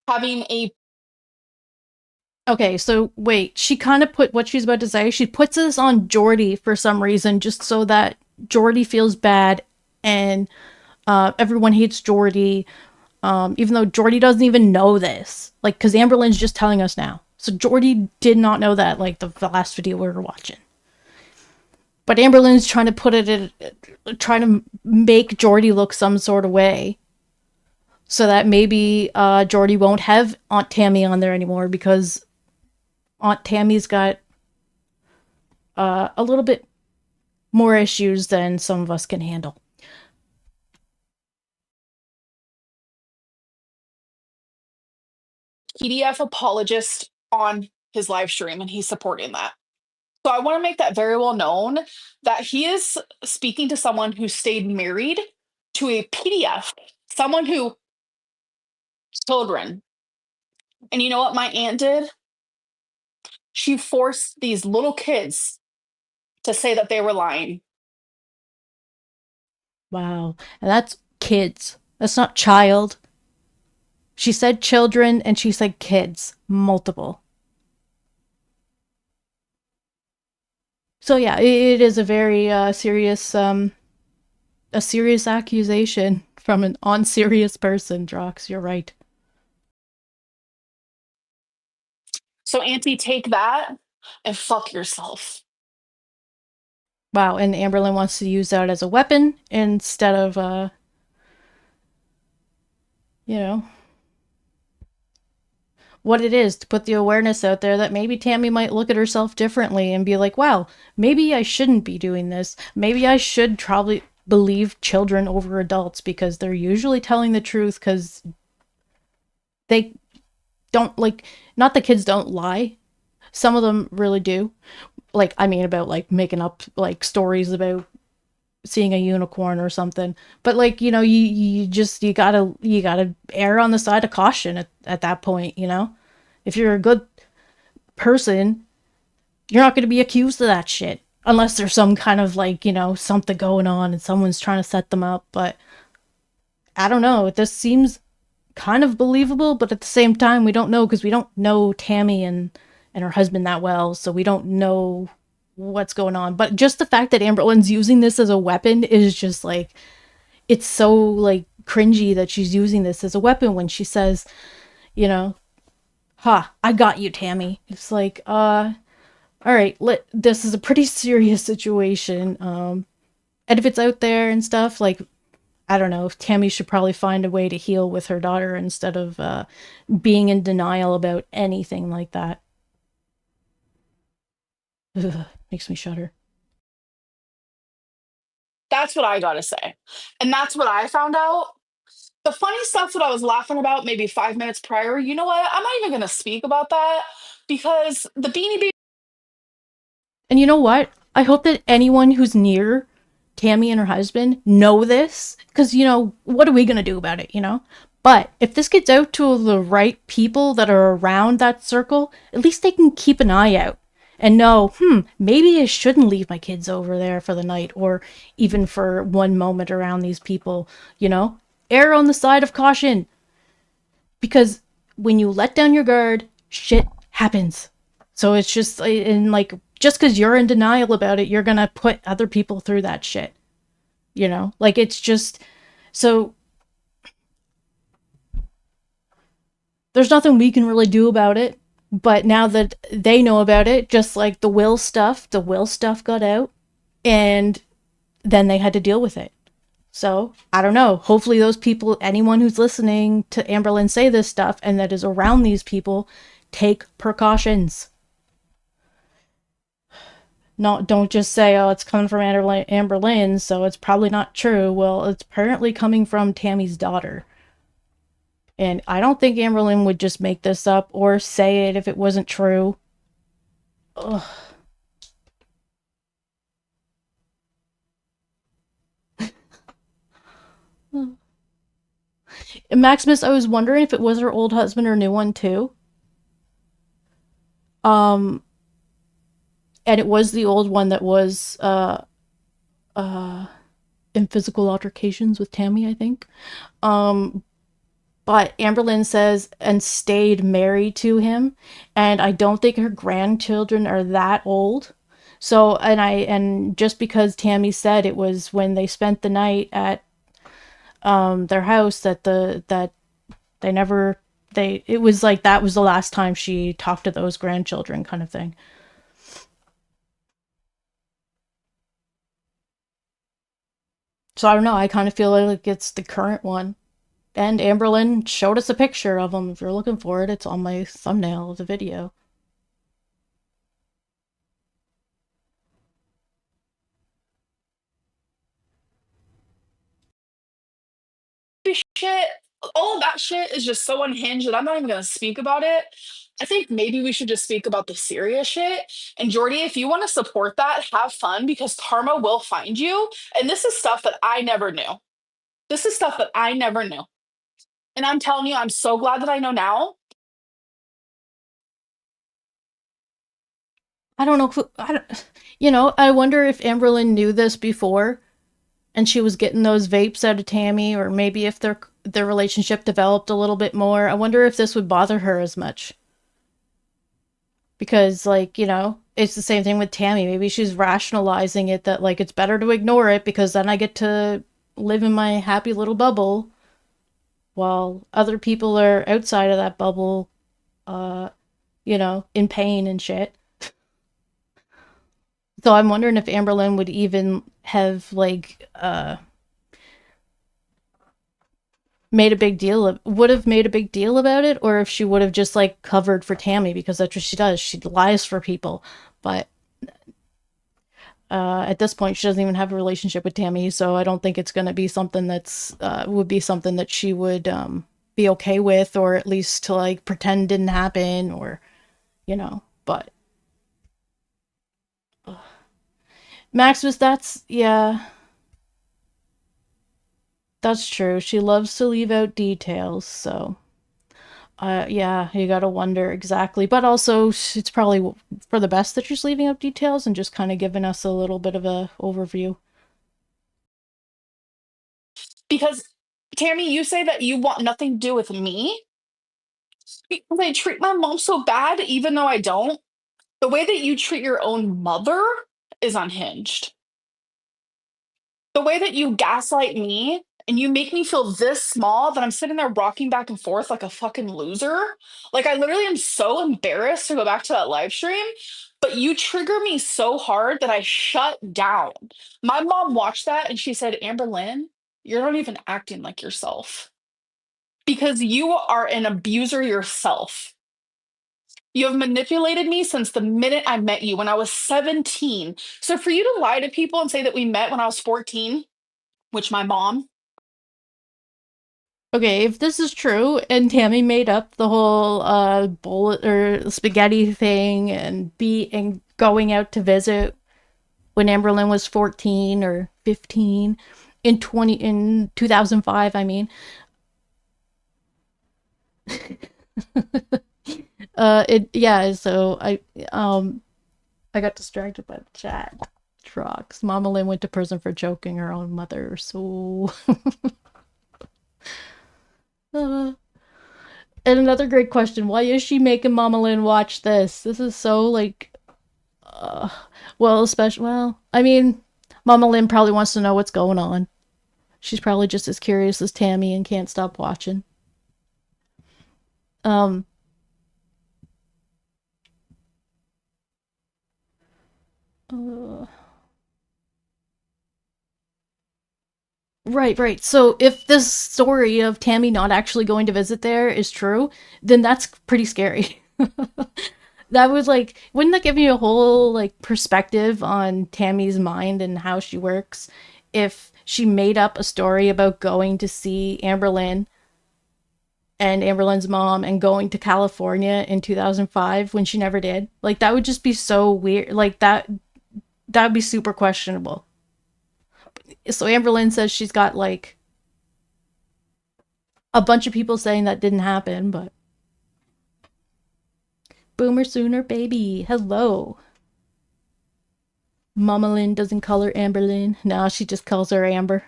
having a Okay, so wait, she kind of put what she's about to say, she puts this on Jordie for some reason, just so that Jordie feels bad and everyone hates Jordie, even though Jordie doesn't even know this. Like, because Amberlynn's just telling us now. So Jordie did not know that, like, the last video we were watching. But Amberlynn's trying to put it in, trying to make Jordie look some sort of way. So that maybe Jordie won't have Aunt Tammy on there anymore, because Aunt Tammy's got a little bit more issues than some of us can handle. PDF apologist on his live stream, and he's supporting that. So I want to make that very well known that he is speaking to someone who stayed married to a PDF, someone who children. And you know what my aunt did? She forced these little kids to say that they were lying. Wow. And that's kids. That's not child. She said children and she said kids. Multiple. So yeah, it is a very serious accusation from an unserious person, Drox. You're right. So Auntie, take that and fuck yourself. Wow, and Amberlynn wants to use that as a weapon instead of, you know, what it is, to put the awareness out there that maybe Tammie might look at herself differently and be like, wow, maybe I shouldn't be doing this. Maybe I should probably believe children over adults, because they're usually telling the truth, because they don't, like, not the kids don't lie. Some of them really do. Like, I mean, about, like, making up, like, stories about seeing a unicorn or something. But, like, you know, you gotta err on the side of caution at that point, you know? If you're a good person, you're not gonna be accused of that shit. Unless there's some kind of, like, you know, something going on and someone's trying to set them up. But I don't know. This seems kind of believable, but at the same time, we don't know because we don't know Tammie and her husband that well, so we don't know what's going on. But just the fact that Amberlynn's using this as a weapon is just like, it's so like cringy that she's using this as a weapon when she says, you know, "Ha, I got you, Tammie." It's like, all right, this is a pretty serious situation. And if it's out there and stuff, like, I don't know, Tammie should probably find a way to heal with her daughter instead of being in denial about anything like that. Ugh, makes me shudder. That's what I gotta say. And that's what I found out. The funny stuff that I was laughing about maybe 5 minutes prior, you know what? I'm not even gonna speak about that because the Beanie Baby. And you know what? I hope that anyone who's near Tammie and her husband know this, because, you know, what are we gonna do about it, you know? But if this gets out to the right people that are around that circle, at least they can keep an eye out and know, maybe I shouldn't leave my kids over there for the night or even for one moment around these people, you know? Err on the side of caution. Because when you let down your guard, shit happens. So it's just, and like, just because you're in denial about it, you're gonna put other people through that shit. You know? Like, it's just, so there's nothing we can really do about it. But now that they know about it, just like the will stuff got out, and then they had to deal with it. So, I don't know. Hopefully those people, anyone who's listening to Amberlynn say this stuff and that is around these people, take precautions. Don't just say, oh, it's coming from Amberlynn, so it's probably not true. Well, it's apparently coming from Tammie's daughter. And I don't think Amberlynn would just make this up or say it if it wasn't true. Ugh. Maximus, I was wondering if it was her old husband or new one too. And it was the old one that was in physical altercations with Tammie, I think. But Amberlynn says, and stayed married to him, and I don't think her grandchildren are that old. So, and just because Tammie said it was when they spent the night at their house that it was like that was the last time she talked to those grandchildren, kind of thing. So I don't know, I kind of feel like it's the current one. And Amberlynn showed us a picture of them. If you're looking for it, it's on my thumbnail of the video. Shit, all of that shit is just so unhinged that I'm not even gonna speak about it. I think maybe we should just speak about the serious shit. And Jordie, if you want to support that, have fun because karma will find you. And this is stuff that I never knew. This is stuff that I never knew. And I'm telling you, I'm so glad that I know now. I don't know I wonder if Amberlynn knew this before and she was getting those vapes out of Tammie, or maybe if their relationship developed a little bit more. I wonder if this would bother her as much. Because, like, it's the same thing with Tammie. Maybe she's rationalizing it that, like, it's better to ignore it because then I get to live in my happy little bubble while other people are outside of that bubble, in pain and shit. So I'm wondering if Amberlynn would even have, like, made a big deal about it, or if she would have just, like, covered for Tammie, because that's what she does. She lies for people. But at this point, she doesn't even have a relationship with Tammie, so I don't think it's going to be something that's would be something that she would be okay with, or at least to, like, pretend didn't happen, or but Maximus, that's true. She loves to leave out details, so you gotta wonder exactly. But also, it's probably for the best that she's leaving out details and just kind of giving us a little bit of a overview. Because Tammie, you say that you want nothing to do with me because I treat my mom so bad, even though I don't. The way that you treat your own mother is unhinged. The way that you gaslight me and you make me feel this small that I'm sitting there rocking back and forth like a fucking loser. Like, I literally am so embarrassed to go back to that live stream, but you trigger me so hard that I shut down. My mom watched that and she said, Amberlynn, you're not even acting like yourself because you are an abuser yourself. You have manipulated me since the minute I met you when I was 17. So for you to lie to people and say that we met when I was 14, which my mom. Okay, if this is true and Tammie made up the whole bullet or spaghetti thing and going out to visit when Amberlynn was 14 or 15 in 2005, I mean. So I got distracted by the chat. Drox. Mama Lynn went to prison for choking her own mother, so and another great question. Why is she making Mama Lynn watch this? This is so like I mean, Mama Lynn probably wants to know what's going on. She's probably just as curious as Tammie and can't stop watching. Right. So if this story of Tammie not actually going to visit there is true, then that's pretty scary. That was like, wouldn't that give you a whole like perspective on Tammie's mind and how she works if she made up a story about going to see Amberlynn and Amberlynn's mom and going to California in 2005 when she never did? Like, that would just be so weird. Like, that would be super questionable. So Amberlynn says she's got like a bunch of people saying that didn't happen, but Boomer Sooner baby, hello. Mama Lynn doesn't call her Amberlynn. No, she just calls her Amber.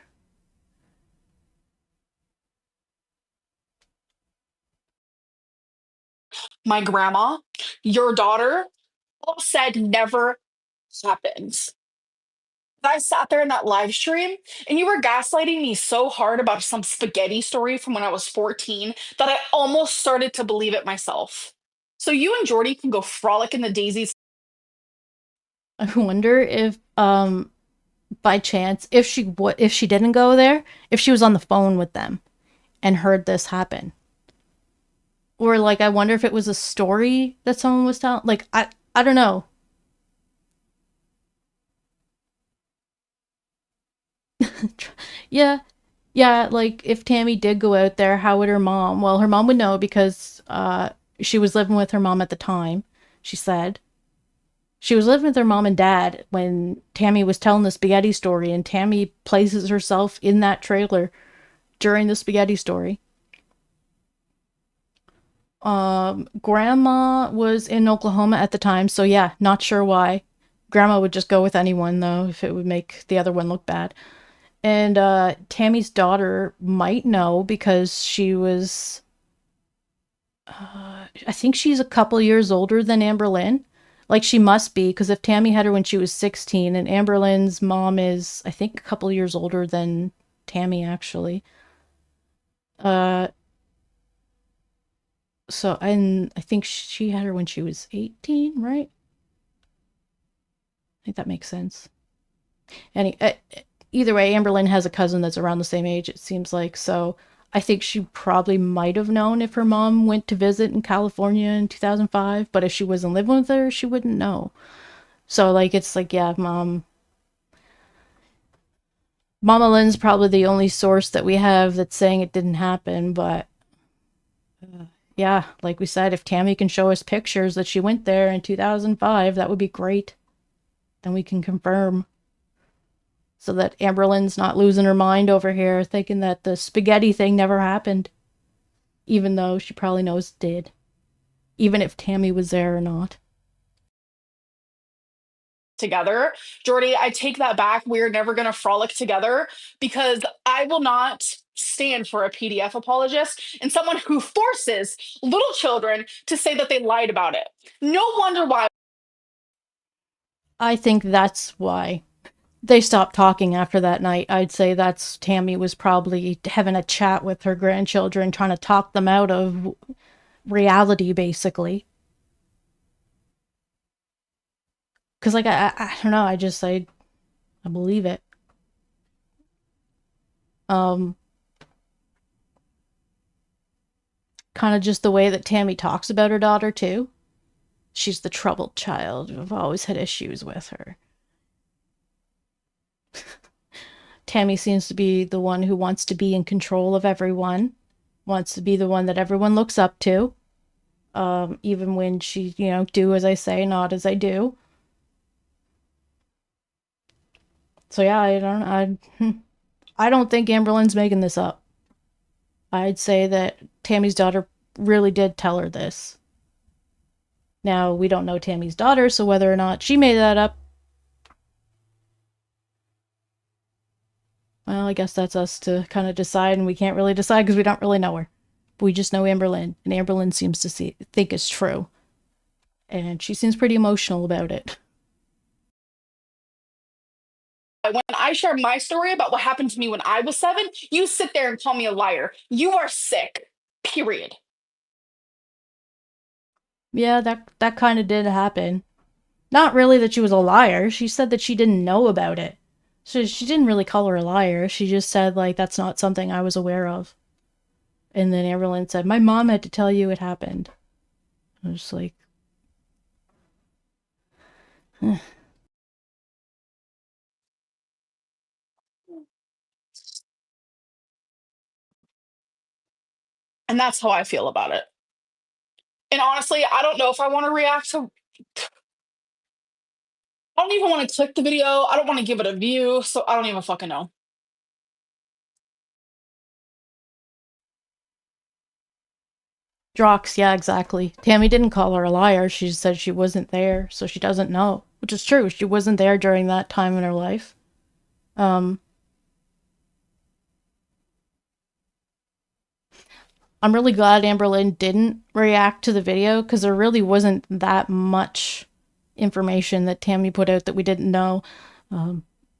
My grandma, your daughter, all said never happens. I sat there in that live stream and you were gaslighting me so hard about some spaghetti story from when I was 14 that I almost started to believe it myself. So you and Jordie can go frolic in the daisies. I wonder if by chance if she didn't go there, if she was on the phone with them and heard this happen. Or like, I wonder if it was a story that someone was telling. Like, I don't know. Yeah, like if Tammie did go out there, how would her mom? Well, her mom would know because she was living with her mom at the time. She said she was living with her mom and dad when Tammie was telling the spaghetti story, and Tammie places herself in that trailer during the spaghetti story. Grandma was in Oklahoma at the time, so yeah, not sure why. Grandma would just go with anyone though if it would make the other one look bad. And Tammie's daughter might know because she was I think she's a couple years older than Amberlynn. Like, she must be, because if Tammie had her when she was 16 and Amberlynn's mom is, I think, a couple years older than Tammie, actually. So, and I think she had her when she was 18, right? I think that makes sense. Either way, Amberlynn has a cousin that's around the same age, it seems like. So I think she probably might have known if her mom went to visit in California in 2005. But if she wasn't living with her, she wouldn't know. So, like, it's like, yeah, Mama Lynn's probably the only source that we have that's saying it didn't happen. But yeah, like we said, if Tammie can show us pictures that she went there in 2005, that would be great. Then we can confirm. So that Amberlynn's not losing her mind over here, thinking that the spaghetti thing never happened. Even though she probably knows it did. Even if Tammie was there or not. Together. Jordie, I take that back. We're never going to frolic together because I will not stand for a PDF apologist and someone who forces little children to say that they lied about it. No wonder why. I think that's why they stopped talking after that night. I'd say that's Tammie was probably having a chat with her grandchildren, trying to talk them out of reality, basically. Because, like, I don't know, I believe it. Kind of just the way that Tammie talks about her daughter, too. She's the troubled child. I've always had issues with her. Tammie seems to be the one who wants to be in control of everyone, wants to be the one that everyone looks up to, even when she, do as I say, not as I do. So yeah, I don't think Amberlynn's making this up. I'd say that Tammie's daughter really did tell her this. Now, we don't know Tammie's daughter, so whether or not she made that up, well, I guess that's us to kind of decide, and we can't really decide because we don't really know her. But we just know Amberlynn, and Amberlynn seems to think it's true. And she seems pretty emotional about it. When I share my story about what happened to me when I was 7, you sit there and call me a liar. You are sick. Period. Yeah, that kind of did happen. Not really that she was a liar. She said that she didn't know about it. So she didn't really call her a liar. She just said, like, that's not something I was aware of. And then Amberlynn said, my mom had to tell you it happened. I was like... And that's how I feel about it. And honestly, I don't know if I want to react to... I don't even want to click the video. I don't want to give it a view, so I don't even fucking know. Drox, yeah, exactly. Tammie didn't call her a liar. She just said she wasn't there, so she doesn't know. Which is true. She wasn't there during that time in her life. I'm really glad Amberlynn didn't react to the video, because there really wasn't that much information that Tammie put out that we didn't know.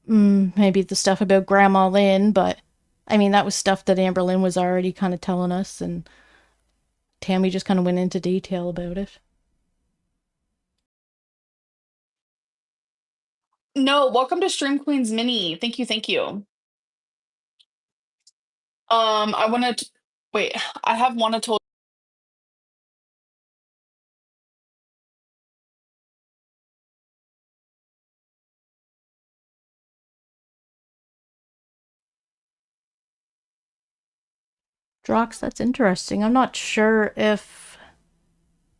Maybe the stuff about Grandma Lynn, but I mean, that was stuff that Amberlynn was already kind of telling us, and Tammie just kind of went into detail about it. No, welcome to Stream Queens Mini. Thank you, thank you. I wanted to... Wait, I have one I told... Drox, that's interesting. I'm not sure if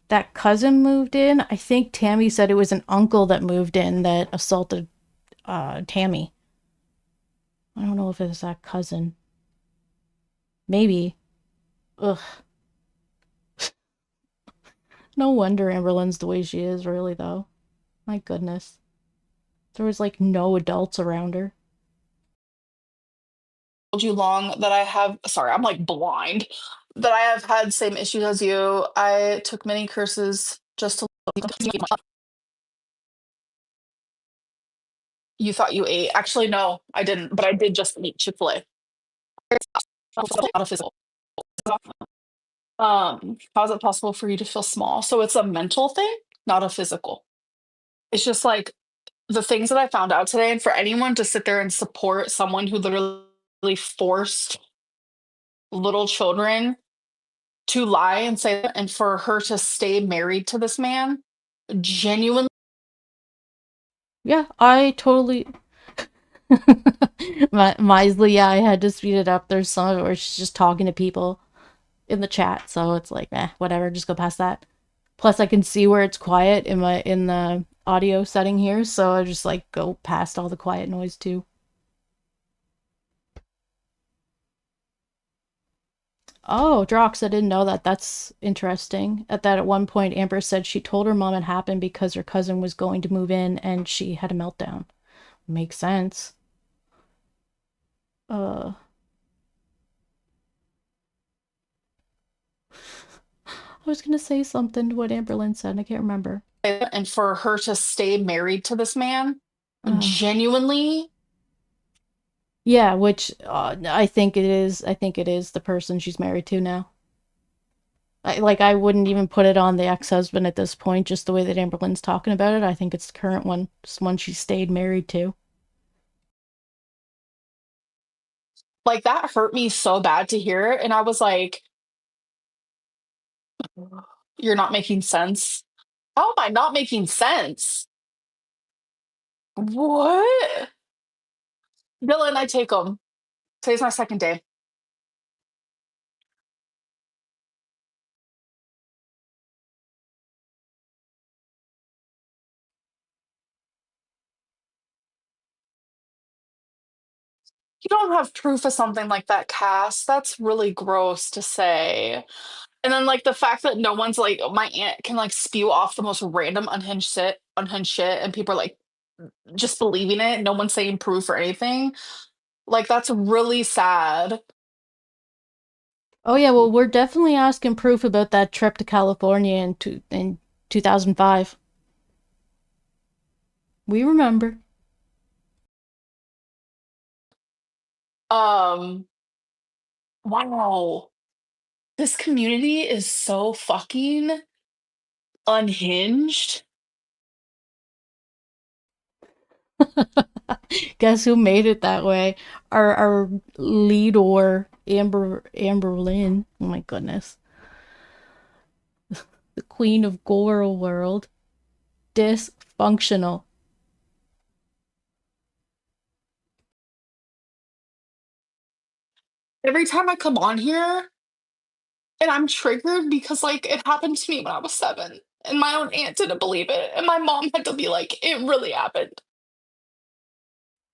that cousin moved in. I think Tammie said it was an uncle that moved in that assaulted Tammie. I don't know if it's that cousin. Maybe. Ugh. No wonder Amberlynn's the way she is, really, though. My goodness. There was, like, no adults around her. Told you long that I have... Sorry, I'm, like, blind. That I have had same issues as you. I took many curses just to... You thought you ate. Actually, no, I didn't. But I did just eat Chick-fil-A. Not a physical. How is it possible for you to feel small? So it's a mental thing, not a physical. It's just like the things that I found out today, and for anyone to sit there and support someone who literally forced little children to lie and say that, and for her to stay married to this man, genuinely. Yeah, I totally... Misley, yeah, I had to speed it up. There's some of it where she's just talking to people in the chat, so it's like, whatever, just go past that. Plus, I can see where it's quiet in the audio setting here, so I just like go past all the quiet noise too. Oh, Drox, I didn't know that. That's interesting. At one point, Amber said she told her mom it happened because her cousin was going to move in and she had a meltdown. Makes sense. was gonna say something to what Amberlynn said. I can't remember. And for her to stay married to this man, Oh. genuinely. Yeah, which I think it is. I think it is the person she's married to now. I wouldn't even put it on the ex-husband at this point, just the way that Amberlynn's talking about it. I think it's the current one, just one she stayed married to. Like, that hurt me so bad to hear, and I was like, you're not making sense. How am I not making sense? What? Dylan, I take him. Today's my second day. You don't have proof of something like that, Cass. That's really gross to say. And then, like, the fact that no one's like, my aunt can like spew off the most random unhinged shit, and people are like just believing it. No one's saying proof or anything. Like, that's really sad. Oh yeah, well, we're definitely asking proof about that trip to California in 2005. We remember. Wow. This community is so fucking unhinged. Guess who made it that way? Our leader, Amberlynn. Oh my goodness. The queen of Gorl world. Dysfunctional. Every time I come on here, and I'm triggered because, like, it happened to me when I was 7, and my own aunt didn't believe it, and my mom had to be like, it really happened.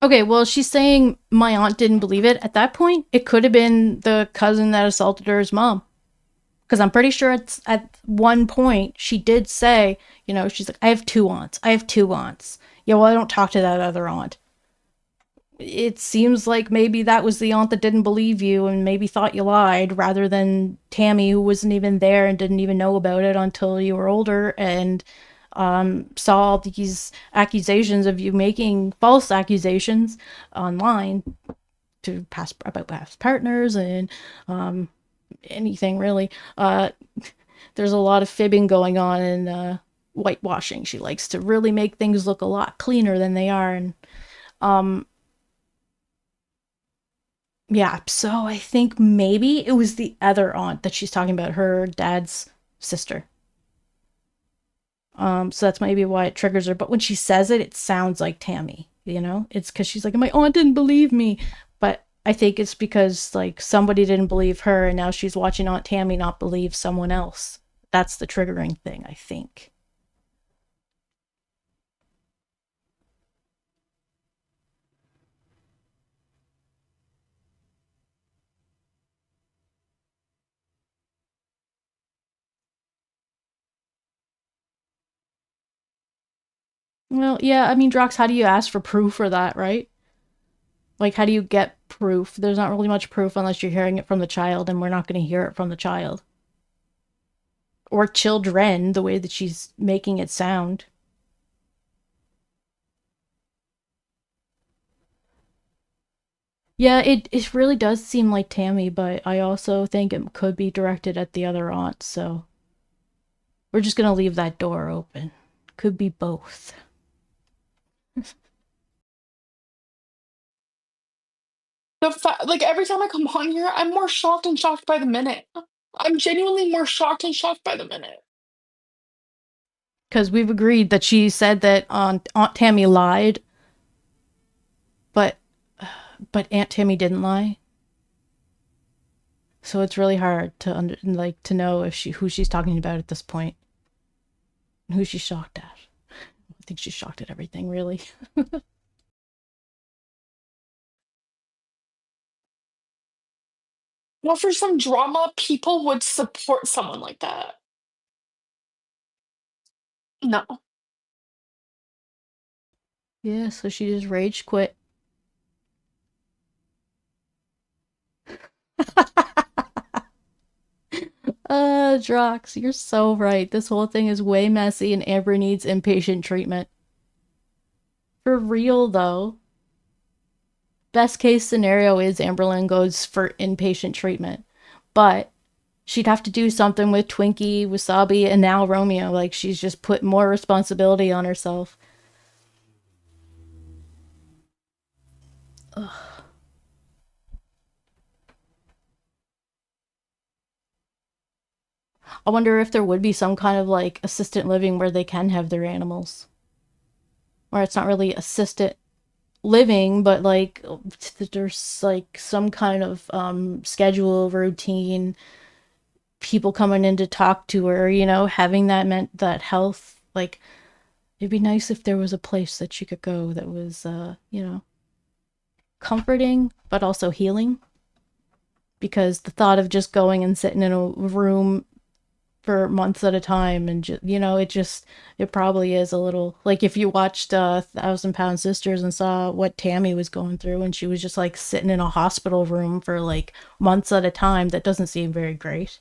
Okay, well, she's saying my aunt didn't believe it. At that point, it could have been the cousin that assaulted her as mom. Because I'm pretty sure it's at one point she did say, you know, she's like, I have 2 aunts. I have 2 aunts. Yeah, well, I don't talk to that other aunt. It seems like maybe that was the aunt that didn't believe you and maybe thought you lied, rather than Tammie, who wasn't even there and didn't even know about it until you were older and saw all these accusations of you making false accusations online to about past partners and anything really. There's a lot of fibbing going on and whitewashing. She likes to really make things look a lot cleaner than they are. And yeah, so I think maybe it was the other aunt that she's talking about, her dad's sister. So that's maybe why it triggers her. But when she says it, it sounds like Tammie, you know? It's because she's like, my aunt didn't believe me. But I think it's because, like, somebody didn't believe her, and now she's watching Aunt Tammie not believe someone else. That's the triggering thing, I think. Well, yeah, I mean, Drox, how do you ask for proof for that, right? Like, how do you get proof? There's not really much proof unless you're hearing it from the child, and we're not going to hear it from the child. Or children, the way that she's making it sound. Yeah, it really does seem like Tammie, but I also think it could be directed at the other aunt, so we're just going to leave that door open. Could be both. Like, every time I come on here, I'm more shocked and shocked by the minute. I'm genuinely more shocked and shocked by the minute. Because we've agreed that she said that Aunt Tammie lied, but Aunt Tammie didn't lie. So it's really hard to to know if who she's talking about at this point, and who she's shocked at. I think she's shocked at everything, really. Well, for some drama, people would support someone like that. No. Yeah, so she just rage quit. Drox, you're so right. This whole thing is way messy and Amber needs inpatient treatment. For real, though. Best case scenario is Amberlynn goes for inpatient treatment. But she'd have to do something with Twinkie, Wasabi, and now Romeo. Like, she's just put more responsibility on herself. Ugh. I wonder if there would be some kind of, like, assistant living where they can have their animals. Or it's not really assistant living, but, like, there's, like, some kind of schedule, routine, people coming in to talk to her, you know, having that health. Like, it'd be nice if there was a place that she could go that was, you know, comforting, but also healing. Because the thought of just going and sitting in a room for months at a time and you know, it probably is a little, like, if you watched 1,000-Pound Sisters and saw what Tammie was going through, and she was just like sitting in a hospital room for like months at a time, that doesn't seem very great.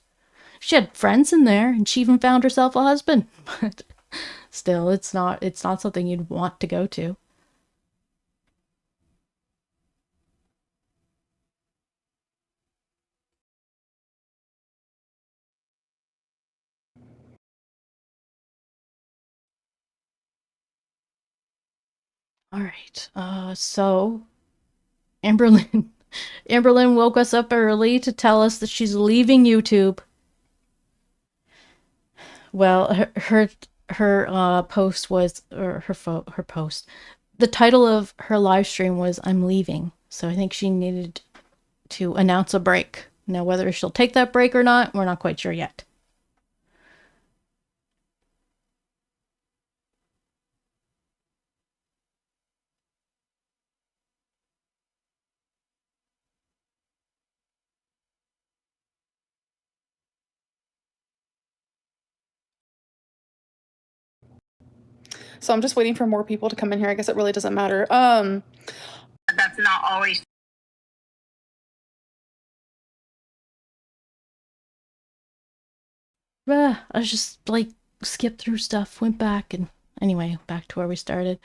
She had friends in there and she even found herself a husband, but still, it's not something you'd want to go to. All right. So Amberlynn woke us up early to tell us that she's leaving YouTube. Well, her post was, or her post. The title of her live stream was "I'm leaving." So I think she needed to announce a break. Now, whether she'll take that break or not, we're not quite sure yet. So I'm just waiting for more people to come in here. I guess it really doesn't matter. That's not always. I just, like, skipped through stuff, went back, and anyway, back to where we started.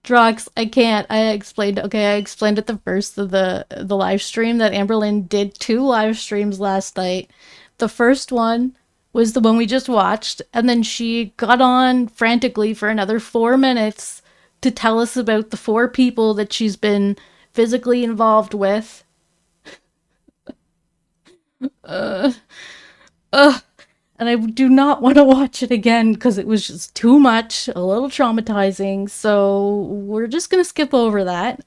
Drox, I can't. I explained at the first of the live stream that Amberlynn did 2 live streams last night. The first one was the one we just watched, and then she got on frantically for another 4 minutes to tell us about the 4 people that she's been physically involved with. And I do not want to watch it again because it was just too much, a little traumatizing. So we're just gonna skip over that.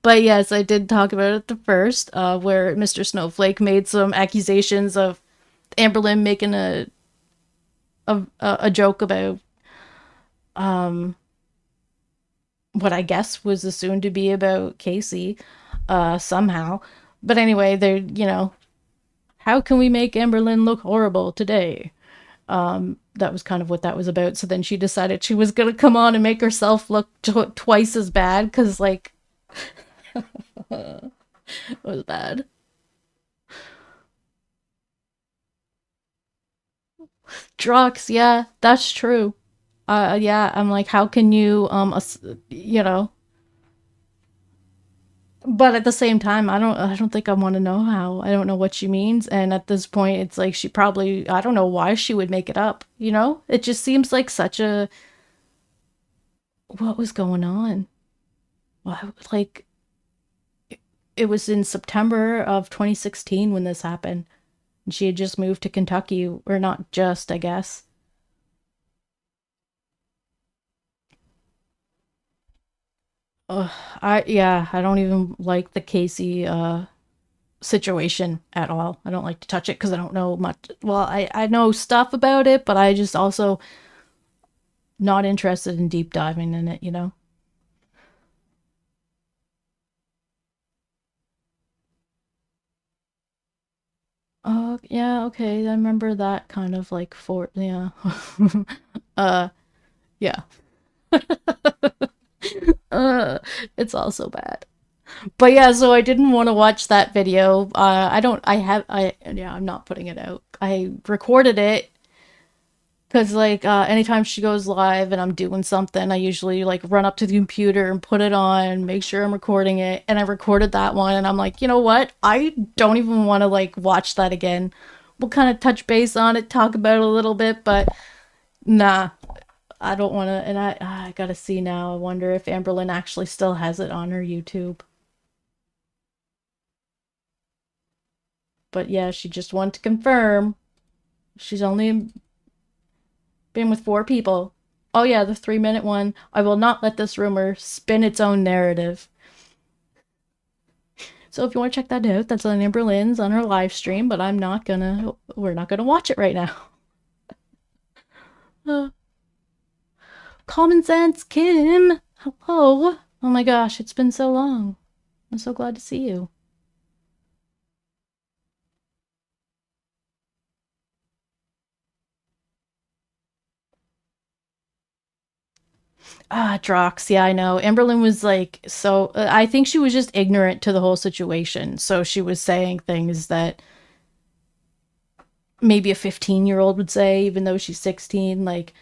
But yes, I did talk about it at the first, where Mr. Snowflake made some accusations of Amberlynn making a joke about what I guess was assumed to be about Casey, somehow. But anyway, they're, you know, how can we make Amberlynn look horrible today? That was kind of what that was about. So then she decided she was gonna come on and make herself look twice as bad, because, like, it was bad. Drox, yeah, that's true. Yeah, I'm like, how can you, you know? But at the same time, I don't think I want to know how. I don't know what she means, and at this point, it's like she probably, I don't know why she would make it up, you know? It just seems like such a, what was going on? Well, like, it was in September of 2016 when this happened. And she had just moved to Kentucky, or not just, I guess. I don't even like the Casey situation at all. I don't like to touch it because I don't know much. Well, I know stuff about it, but I just also not interested in deep diving in it, you know? Oh, yeah, okay. I remember that kind of like yeah. Yeah. It's all so bad. But yeah, so I didn't want to watch that video. I'm not putting it out. I recorded it because, like, anytime she goes live and I'm doing something, I usually, like, run up to the computer and put it on, make sure I'm recording it. And I recorded that one, and I'm like, you know what? I don't even want to, like, watch that again. We'll kind of touch base on it, talk about it a little bit, but nah, I don't want to. And I gotta see now. I wonder if Amberlynn actually still has it on her YouTube. But yeah, she just wanted to confirm. She's only been with 4 people. Oh yeah, the 3-minute one. I will not let this rumor spin its own narrative. So if you want to check that out, that's on Amberlynn's on her live stream, but we're not gonna watch it right now. CommonSense, Kim! Hello! Oh my gosh, it's been so long. I'm so glad to see you. Drox, yeah, I know. Amberlynn was like, so, I think she was just ignorant to the whole situation. So she was saying things that maybe a 15-year-old would say, even though she's 16, like,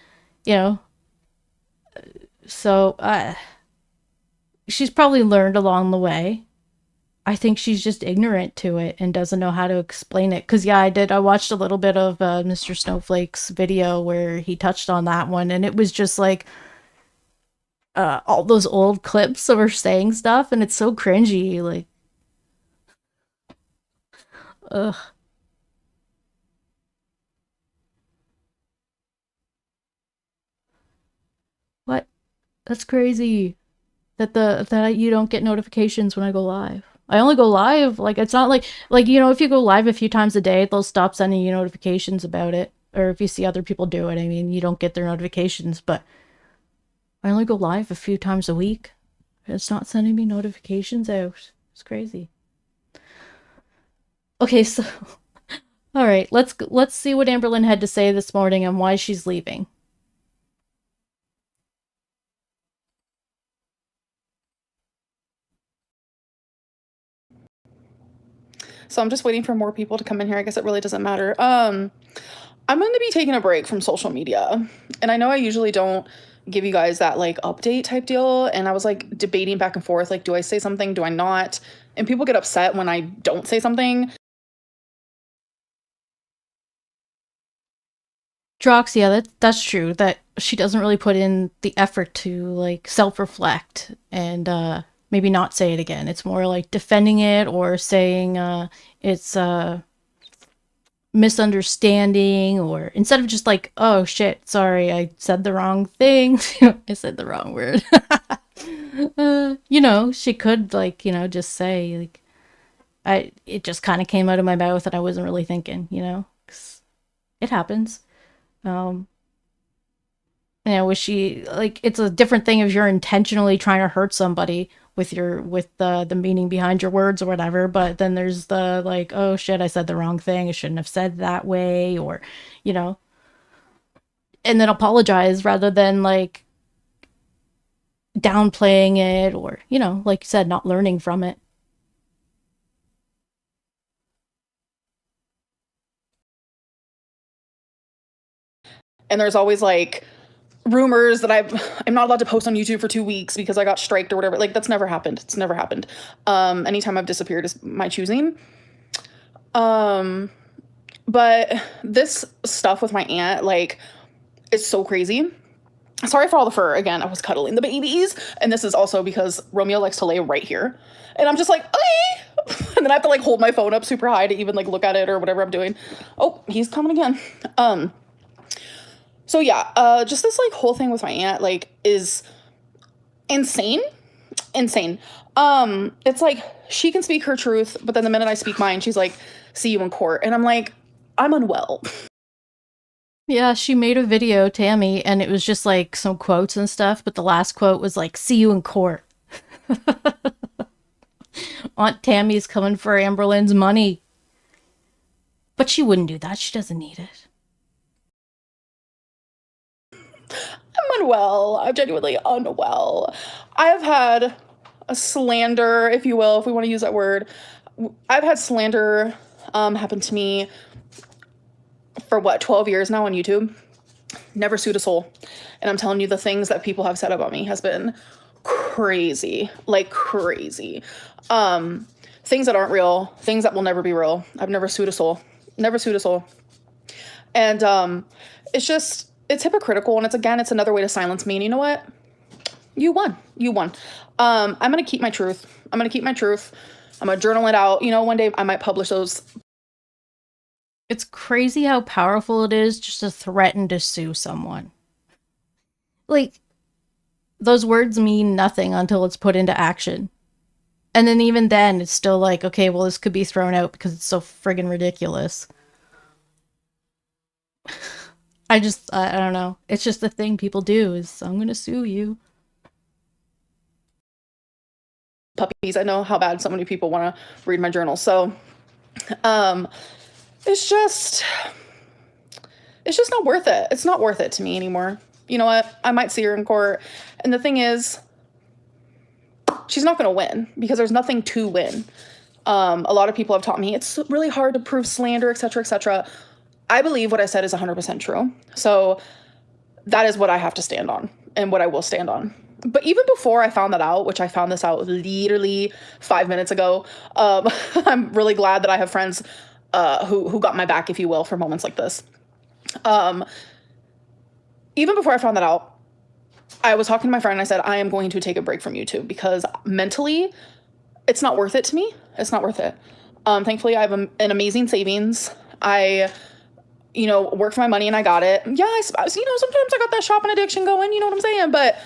you know. So, she's probably learned along the way. I think she's just ignorant to it and doesn't know how to explain it. Because, yeah, I watched a little bit of Mr. Snowflake's video where he touched on that one, and it was just like, all those old clips of her saying stuff, and it's so cringy, like, ugh. What? That's crazy. That you don't get notifications when I go live. I only go live, like, it's not like, you know, if you go live a few times a day, they'll stop sending you notifications about it. Or if you see other people do it, I mean, you don't get their notifications, but I only go live a few times a week. It's not sending me notifications out. It's crazy. Okay, so all right, let's see what Amberlynn had to say this morning and why she's leaving. So I'm just waiting for more people to come in here. I guess it really doesn't matter. I'm going to be taking a break from social media. And I know I usually don't give you guys that, like, update type deal. And I was, like, debating back and forth, like, do I say something? Do I not? And people get upset when I don't say something. Drox, yeah, that's true. That she doesn't really put in the effort to, like, self-reflect and maybe not say it again. It's more like defending it or saying it's misunderstanding, or instead of just like, oh shit, sorry, I said the wrong thing. I said the wrong word. You know, she could, like, you know, just say, like, it just kind of came out of my mouth and I wasn't really thinking, you know, 'cause it happens. You know, was she, like, it's a different thing if you're intentionally trying to hurt somebody with the meaning behind your words or whatever, but then there's the, like, oh shit, I said the wrong thing, I shouldn't have said that way, or, you know, and then apologize rather than, like, downplaying it, or, you know, like you said, not learning from it. And there's always, like, rumors that I'm not allowed to post on YouTube for 2 weeks because I got striked or whatever. Like, that's never happened. It's never happened. Anytime I've disappeared is my choosing. But this stuff with my aunt, like, is so crazy. Sorry for all the fur. Again, I was cuddling the babies. And this is also because Romeo likes to lay right here. And I'm just like, okay. And then I have to, like, hold my phone up super high to even, like, look at it or whatever I'm doing. Oh, he's coming again. So yeah, just this, like, whole thing with my aunt, like, is insane. It's like, she can speak her truth, but then the minute I speak mine, she's like, see you in court. And I'm like, I'm unwell. Yeah, she made a video, Tammie, and it was just, like, some quotes and stuff, but the last quote was like, see you in court. Aunt Tammie's coming for Amberlynn's money. But she wouldn't do that. She doesn't need it. I'm unwell. I'm genuinely unwell. I have had a slander, if you will, if we want to use that word. I've had slander happen to me for 12 years now on YouTube. Never sued a soul. And I'm telling you, the things that people have said about me has been crazy, like crazy. Things that aren't real, things that will never be real. I've never sued a soul. Never sued a soul. And it's hypocritical, and it's another way to silence me. And you know what? You won. I'm gonna keep my truth. I'm gonna journal it out. One day I might publish those. It's crazy how powerful it is just to threaten to sue someone. Like, those words mean nothing until it's put into action. And then even then, it's still like, okay, well, this could be thrown out because it's so friggin' ridiculous. I don't know. It's just the thing people do is, I'm gonna sue you. Puppies. I know how bad so many people want to read my journal. So, it's just not worth it. It's not worth it to me anymore. You know what? I might see her in court. And the thing is, she's not going to win because there's nothing to win. A lot of people have taught me it's really hard to prove slander, etc., etc. I believe what I said is 100% true. So that is what I have to stand on and what I will stand on. But even before I found that out, which I found this out literally 5 minutes ago, I'm really glad that I have friends who got my back, if you will, for moments like this. Even before I found that out, I was talking to my friend and I said, I am going to take a break from YouTube because mentally, it's not worth it to me. It's not worth it. Thankfully, I have an amazing savings. I work for my money and I got it. Yeah, sometimes I got that shopping addiction going, you know what I'm saying? But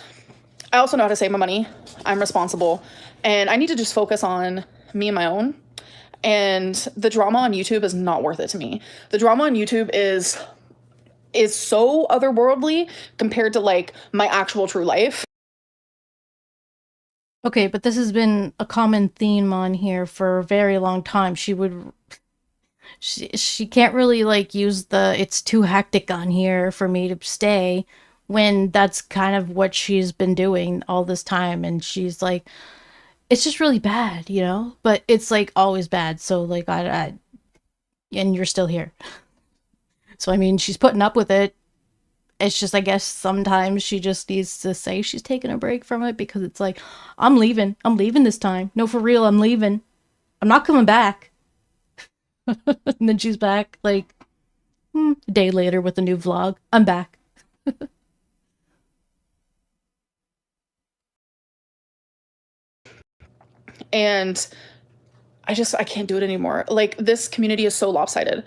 I also know how to save my money. I'm responsible. And I need to just focus on me and my own. And the drama on YouTube is not worth it to me. The drama on YouTube is so otherworldly compared to like my actual true life. Okay, but this has been a common theme on here for a very long time. She can't really like use it's too hectic on here for me to stay, when that's kind of what she's been doing all this time. And she's like, it's just really bad, but it's like always bad. So like, and you're still here. So, I mean, she's putting up with it. It's just, I guess sometimes she just needs to say she's taking a break from it because it's like, I'm leaving this time. No, for real, I'm leaving. I'm not coming back. And then she's back like a day later with a new vlog. I'm back. And I can't do it anymore. Like, this community is so lopsided.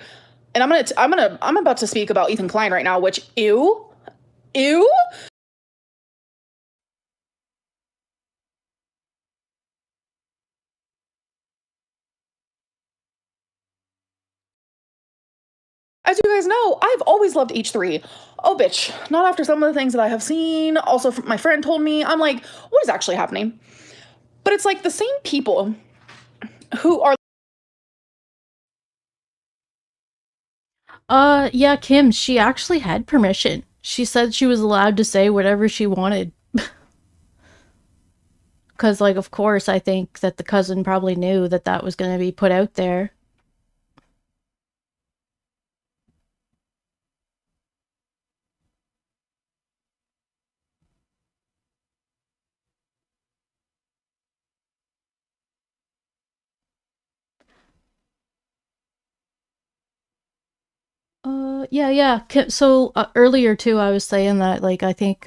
And I'm about to speak about Ethan Klein right now, which, ew. As you guys know, I've always loved H3. Oh, bitch. Not after some of the things that I have seen. Also, my friend told me. I'm like, what is actually happening? But it's like the same people who are... Yeah, Kim, she actually had permission. She said she was allowed to say whatever she wanted. Because, like, of course, I think that the cousin probably knew that that was going to be put out there. Yeah. So earlier too, I was saying that, like, I think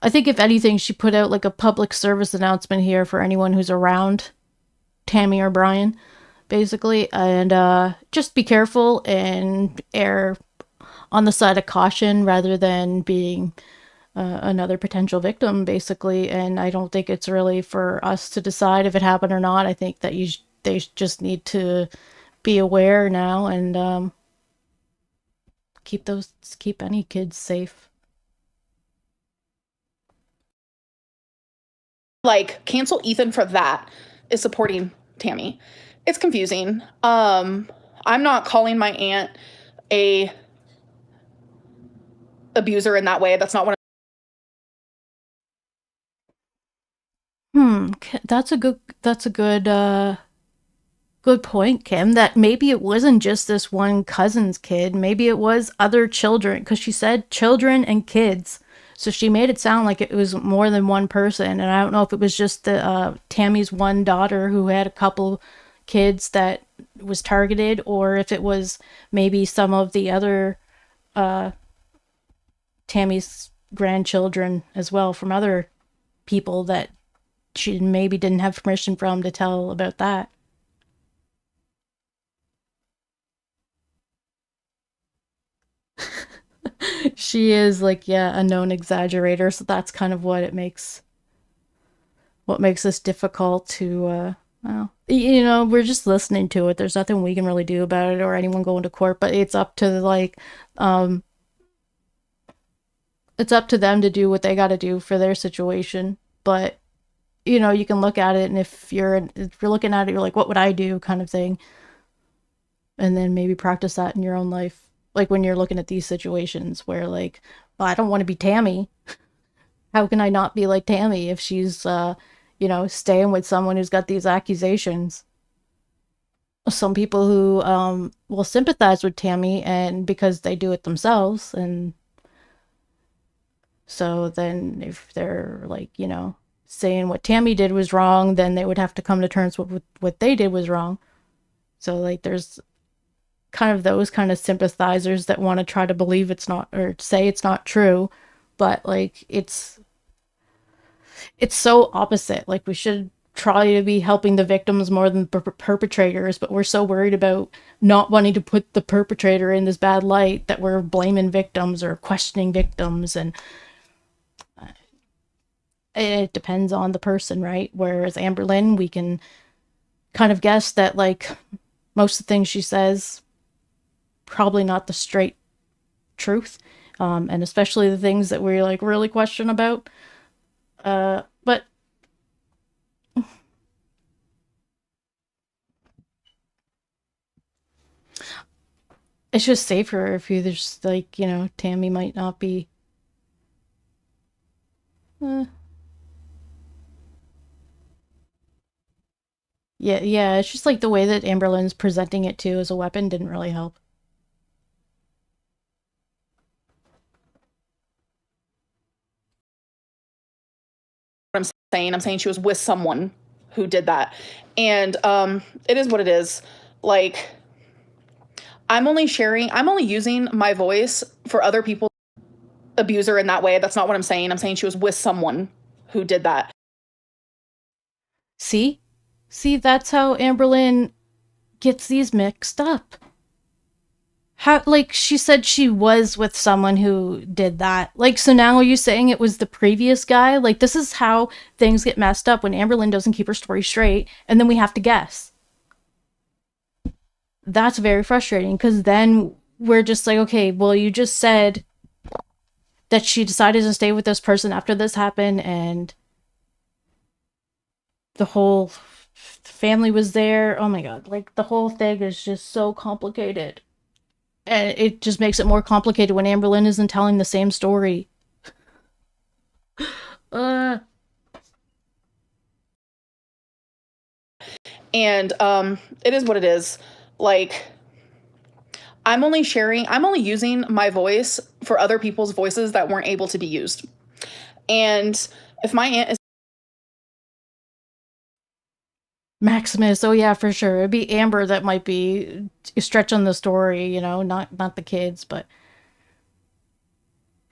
if anything, she put out like a public service announcement here for anyone who's around Tammie or Brian, basically, and just be careful and err on the side of caution rather than being another potential victim, basically. And I don't think it's really for us to decide if it happened or not. I think that they just need to be aware now and keep any kids safe. Like, cancel Ethan for that is supporting Tammie. It's confusing. I'm not calling my aunt a abuse her in that way. That's not what That's a good point, Kim, that maybe it wasn't just this one cousin's kid. Maybe it was other children, because she said children and kids. So she made it sound like it was more than one person. And I don't know if it was just the Tammie's one daughter who had a couple kids that was targeted, or if it was maybe some of the other Tammie's grandchildren as well from other people that she maybe didn't have permission from to tell about that. She is like, yeah, a known exaggerator, so that's kind of what makes this difficult to well, you know, we're just listening to it. There's nothing we can really do about it or anyone going to court, but it's up to like it's up to them to do what they got to do for their situation. But you know, you can look at it, and if you're looking at it, you're like, what would I do, kind of thing, and then maybe practice that in your own life. Like when you're looking at these situations where like, well, I don't want to be Tammie. How can I not be like Tammie if she's, you know, staying with someone who's got these accusations? Some people who will sympathize with Tammie and because they do it themselves. And so then if they're like, you know, saying what Tammie did was wrong, then they would have to come to terms with what they did was wrong. So like there's kind of those kind of sympathizers that want to try to believe it's not, or say it's not true, but like it's so opposite. Like we should try to be helping the victims more than perpetrators, but we're so worried about not wanting to put the perpetrator in this bad light that we're blaming victims or questioning victims. And it depends on the person, right? Whereas Amberlynn, we can kind of guess that like most of the things she says probably not the straight truth, and especially the things that we like really question about, but it's just safer if you just like, you know, Tammie might not be yeah, it's just like the way that Amberlynn's presenting it too as a weapon didn't really help. I'm saying she was with someone who did that. And it is what it is. Like I'm only using my voice for other people abuse her in that way. That's not what I'm saying. I'm saying she was with someone who did that. See, that's how Amberlynn gets these mixed up. How, like, she said she was with someone who did that. Like, so now are you saying it was the previous guy? Like, this is how things get messed up when Amberlynn doesn't keep her story straight, and then we have to guess. That's very frustrating, because then we're just like, okay, well, you just said that she decided to stay with this person after this happened, and the whole family was there. Oh my god, like, the whole thing is just so complicated. And it just makes it more complicated when Amberlynn isn't telling the same story. And it is what it is. Like I'm only using my voice for other people's voices that weren't able to be used. And if my aunt is Maximus, oh yeah, for sure. It'd be Amber that might be stretching the story, you know, not the kids, but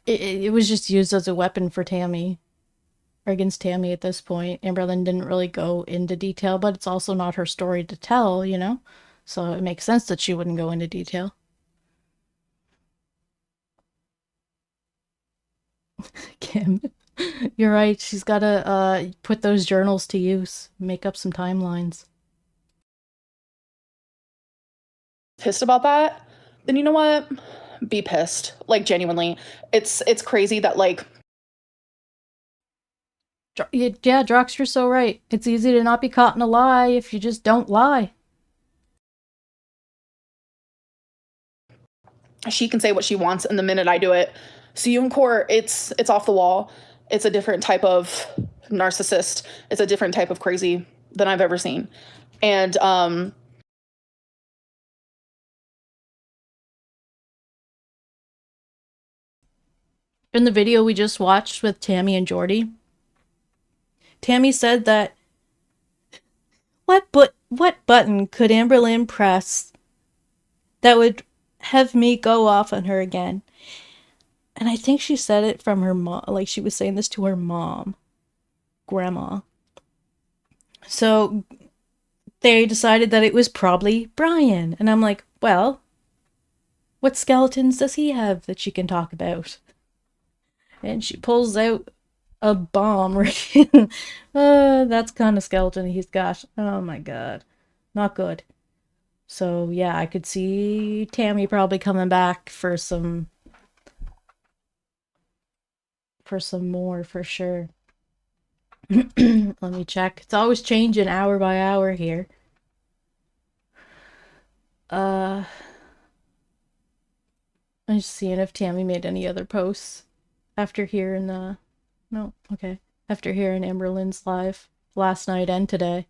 it was just used as a weapon for Tammie, or against Tammie at this point. Amberlynn didn't really go into detail, but it's also not her story to tell, you know? So it makes sense that she wouldn't go into detail. Kim, you're right. She's gotta put those journals to use, make up some timelines. Pissed about that, then you know what? Be pissed. Like genuinely. It's crazy that like yeah, Drox, you're so right. It's easy to not be caught in a lie if you just don't lie. She can say what she wants, and the minute I do it, See you in court. It's off the wall. It's a different type of narcissist. It's a different type of crazy than I've ever seen. And in the video we just watched with Tammie and Jordie, Tammie said that what button could Amberlynn press that would have me go off on her again? And I think she said it from her mom, like she was saying this to her mom, grandma. So they decided that it was probably Brian. And I'm like, well, what skeletons does he have that she can talk about? And she pulls out a bomb. That's kind of skeleton he's got. Oh my god. Not good. So yeah, I could see Tammie probably coming back for some more for sure. Let me check. It's always changing hour by hour here. I'm just seeing if Tammie made any other posts after hearing after hearing Amberlynn's live last night and today.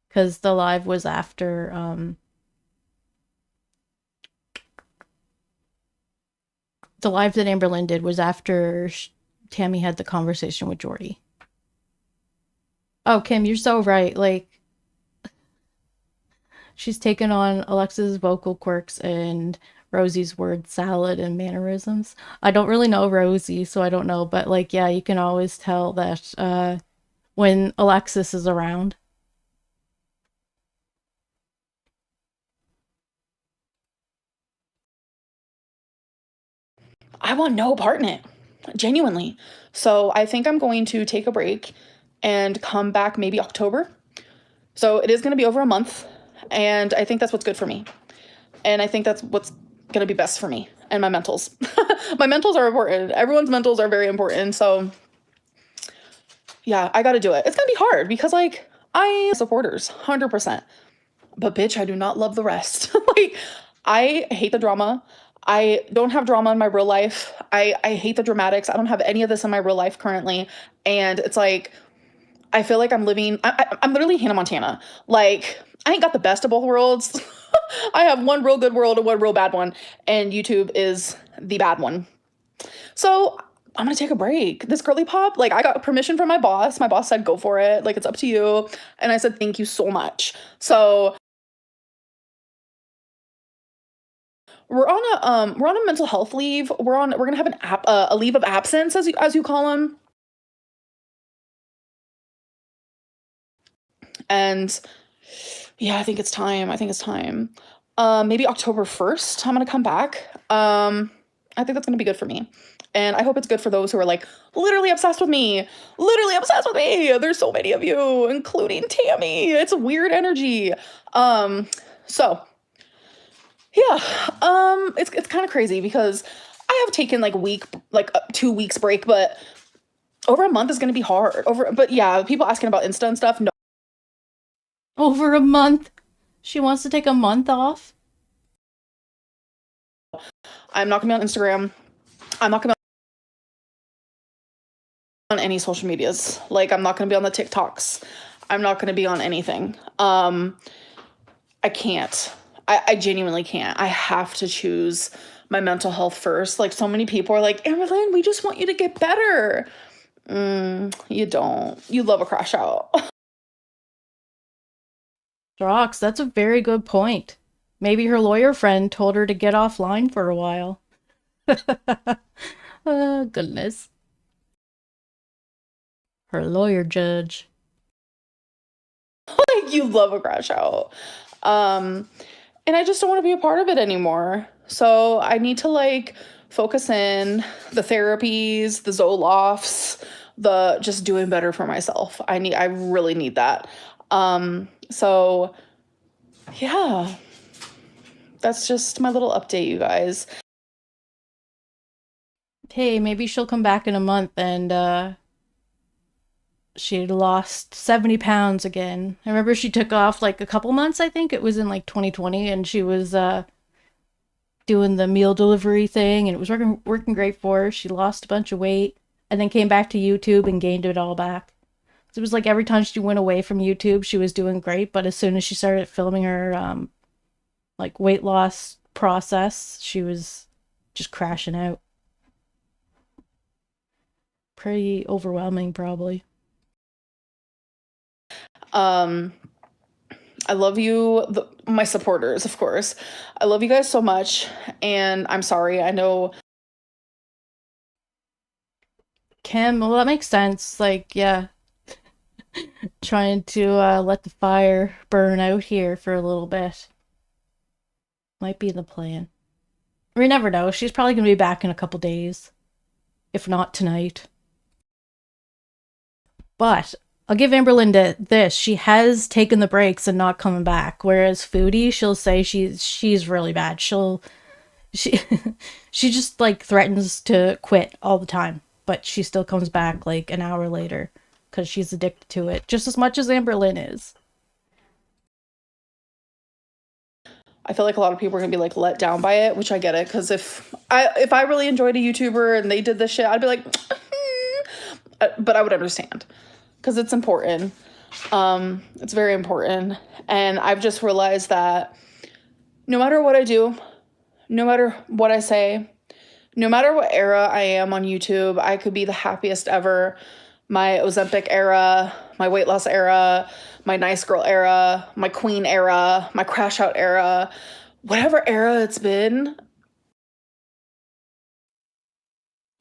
Because the live was after the live that Amberlynn did was after Tammie had the conversation with Jordie. Oh, Kim, you're so right. Like, she's taken on Alexa's vocal quirks and Rosie's word salad and mannerisms. I don't really know Rosie, so I don't know. But, like, yeah, you can always tell that when Alexis is around. I want no part in it, genuinely. So I think I'm going to take a break and come back maybe October. So it is going to be over a month, and I think that's what's good for me. And I think that's what's going to be best for me and my mentals. My mentals are important. Everyone's mentals are very important. So yeah, I got to do it. It's going to be hard because, like, I supporters 100%, but bitch, I do not love the rest. Like, I hate the drama. I don't have drama in my real life. I hate the dramatics. I don't have any of this in my real life currently. And it's like, I feel like I'm living, I'm literally Hannah Montana. Like, I ain't got the best of both worlds. I have one real good world and one real bad one. And YouTube is the bad one. So I'm going to take a break. This girly pop, like, I got permission from my boss. My boss said, go for it. Like, it's up to you. And I said, thank you so much. We're on a mental health leave. We're gonna have a leave of absence, as you call them. And yeah, I think it's time. Maybe October 1st, I'm gonna come back. I think that's gonna be good for me. And I hope it's good for those who are, like, literally obsessed with me. There's so many of you, including Tammie. It's a weird energy. So yeah, it's kind of crazy because I have taken like 2 weeks break, but over a month is going to be hard. But yeah, people asking about Insta and stuff. No. Over a month? She wants to take a month off? I'm not going to be on Instagram. I'm not going to be on any social medias. Like, I'm not going to be on the TikToks. I'm not going to be on anything. I can't. I genuinely can't. I have to choose my mental health first. Like, so many people are like, Amberlynn, we just want you to get better. You don't. You love a crash out. Drox, that's a very good point. Maybe her lawyer friend told her to get offline for a while. Oh, goodness. Her lawyer judge. Like, you love a crash out. And I just don't want to be a part of it anymore. So I need to, like, focus in the therapies, the Zolofts, the just doing better for myself. I really need that. So yeah, that's just my little update, you guys. Hey, maybe she'll come back in a month and, she'd lost 70 pounds again. I remember she took off like a couple months, I think. It was in like 2020, and she was doing the meal delivery thing, and it was working great for her. She lost a bunch of weight and then came back to YouTube and gained it all back. So it was like every time she went away from YouTube, she was doing great, but as soon as she started filming her like weight loss process, she was just crashing out. Pretty overwhelming, probably. I love you, my supporters, of course. I love you guys so much, and I'm sorry. I know. Kim, well, that makes sense. Like, yeah. Trying to let the fire burn out here for a little bit. Might be the plan. We never know. She's probably going to be back in a couple days. If not tonight. But I'll give Amberlynn this. She has taken the breaks and not coming back. Whereas Foodie, she'll say she's really bad. She just like threatens to quit all the time. But she still comes back like an hour later. Because she's addicted to it. Just as much as Amberlynn is. I feel like a lot of people are going to be like let down by it. Which I get it. Because if I really enjoyed a YouTuber and they did this shit, I'd be like... but I would understand. Because it's important. It's very important. And I've just realized that no matter what I do, no matter what I say, no matter what era I am on YouTube, I could be the happiest ever. My Ozempic era, my weight loss era, my nice girl era, my queen era, my crash out era, whatever era it's been.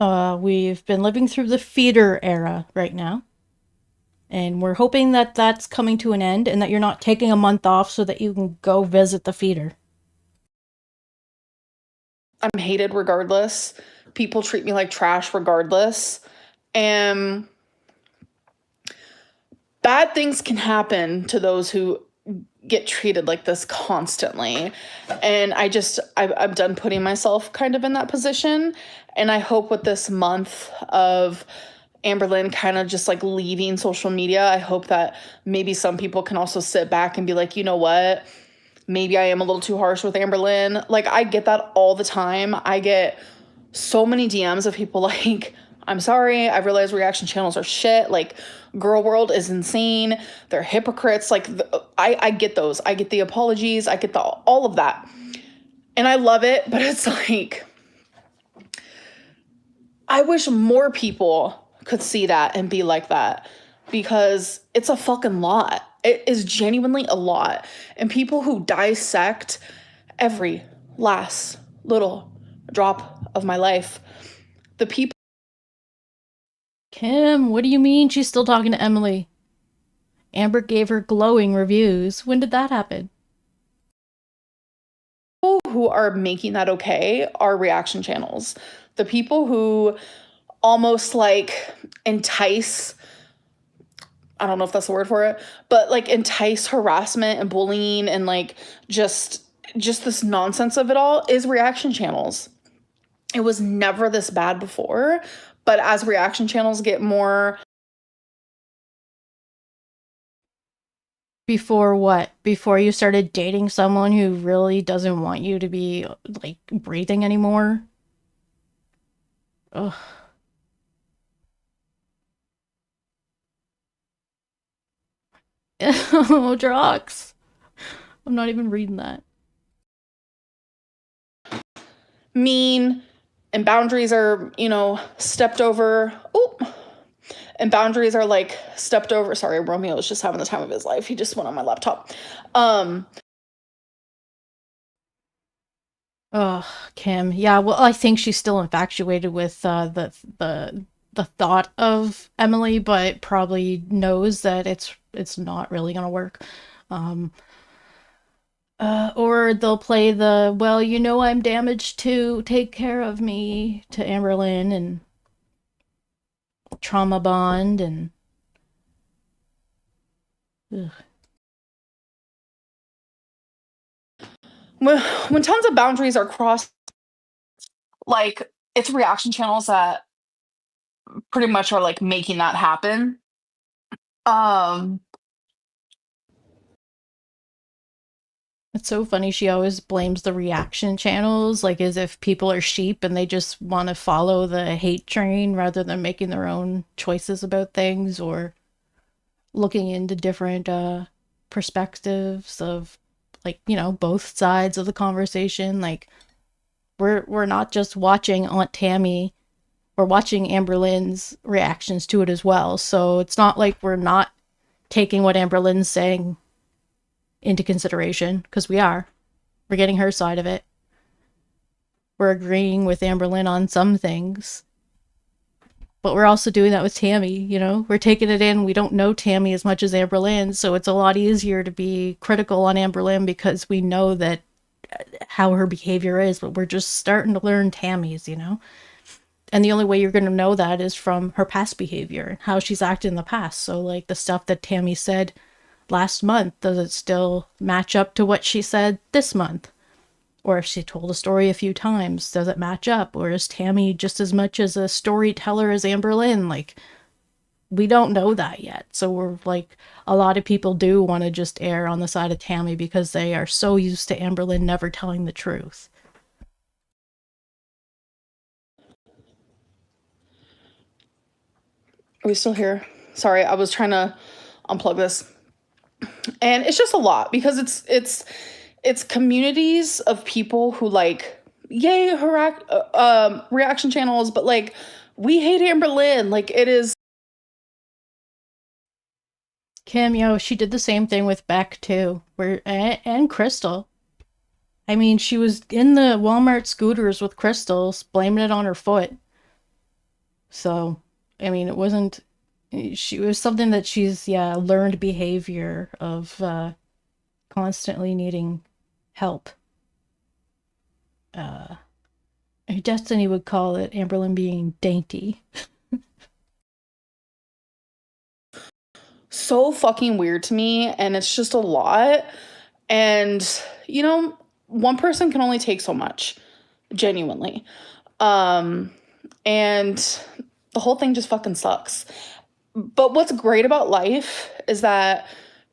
We've been living through the feeder era right now. And we're hoping that that's coming to an end and that you're not taking a month off so that you can go visit the feeder. I'm hated regardless. People treat me like trash regardless. And bad things can happen to those who get treated like this constantly. And I'm done putting myself kind of in that position. And I hope with this month of Amberlynn kind of just like leaving social media, I hope that maybe some people can also sit back and be like, you know what? Maybe I am a little too harsh with Amberlynn. Like, I get that all the time. I get so many DMs of people like, I'm sorry, I realize reaction channels are shit. Like, Girl World is insane. They're hypocrites. Like, I get those. I get the apologies. I get all of that. And I love it, but it's like, I wish more people could see that and be like that, because it's a fucking lot. It is genuinely a lot. And people who dissect every last little drop of my life, the people. Kim, what do you mean she's still talking to Emily? Amber gave her glowing reviews. When did that happen? People who are making that okay are reaction channels. The people who almost like entice, I don't know if that's the word for it, but like entice harassment and bullying and like just this nonsense of it all is reaction channels. It was never this bad before, but as reaction channels get more. Before what? Before you started dating someone who really doesn't want you to be like breathing anymore? Ugh. Oh, Drox. I'm not even reading that. Mean, and boundaries are, stepped over. Oh, and boundaries are like stepped over. Sorry, Romeo was just having the time of his life. He just went on my laptop. Oh, Kim. Yeah, well, I think she's still infatuated with the thought of Emily, but probably knows that it's not really gonna work. Or they'll play the, well, I'm damaged too, take care of me, to Amberlynn, and trauma bond, and ugh. When tons of boundaries are crossed, like, it's reaction channels that pretty much are like making that happen. It's It's so funny. She always blames the reaction channels, like as if people are sheep and they just want to follow the hate train rather than making their own choices about things or looking into different perspectives of, like, you know, both sides of the conversation. Like, we're not just watching Aunt Tammy, we're watching Amberlynn's reactions to it as well. So it's not like we're not taking what Amberlynn's saying into consideration, because we're getting her side of it. We're agreeing with Amberlynn on some things, but we're also doing that with Tammie, you know? We're taking it in. We don't know Tammie as much as Amberlynn, so it's a lot easier to be critical on Amberlynn because we know that how her behavior is, but we're just starting to learn Tammie's, you know? And the only way you're going to know that is from her past behavior and how she's acted in the past. So, like, the stuff that Tammie said last month, does it still match up to what she said this month? Or if she told a story a few times, does it match up? Or is Tammie just as much as a storyteller as Amberlynn? Like, we don't know that yet. So we're like, a lot of people do want to just err on the side of Tammie because they are so used to Amberlynn never telling the truth. Are we still here? Sorry, I was trying to unplug this. And it's just a lot because it's communities of people who, like, yay, reaction channels, but, like, we hate Amberlynn. Like, it is. Cameo, she did the same thing with Beck too, and Crystal. I mean, she was in the Walmart scooters with Crystals, blaming it on her foot. So, I mean, it wasn't. She was something that she's learned behavior of constantly needing help. Her destiny would call it Amberlynn being dainty. So fucking weird to me, and it's just a lot. And, you know, one person can only take so much, genuinely. And the whole thing just fucking sucks. But what's great about life is that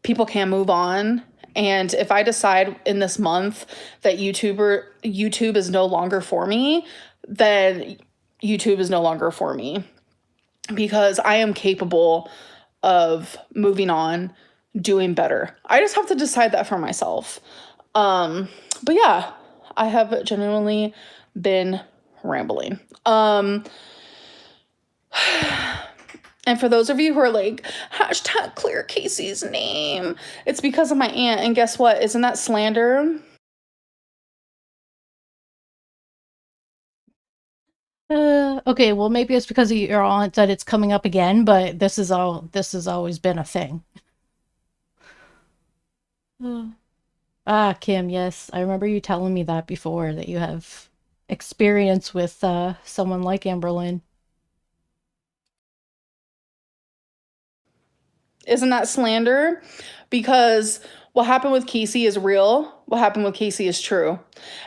people can move on. And if I decide in this month that YouTube is no longer for me, then YouTube is no longer for me, because I am capable of moving on, doing better. I just have to decide that for myself. But yeah, I have genuinely been rambling. And for those of you who are like, hashtag clear Casey's name, it's because of my aunt. And guess what? Isn't that slander? Okay, well, maybe it's because of your aunt that it's coming up again, but this has always been a thing. Kim, yes, I remember you telling me that before, that you have experience with someone like Amberlynn. Isn't that slander? Because what happened with Casey is real. What happened with Casey is true.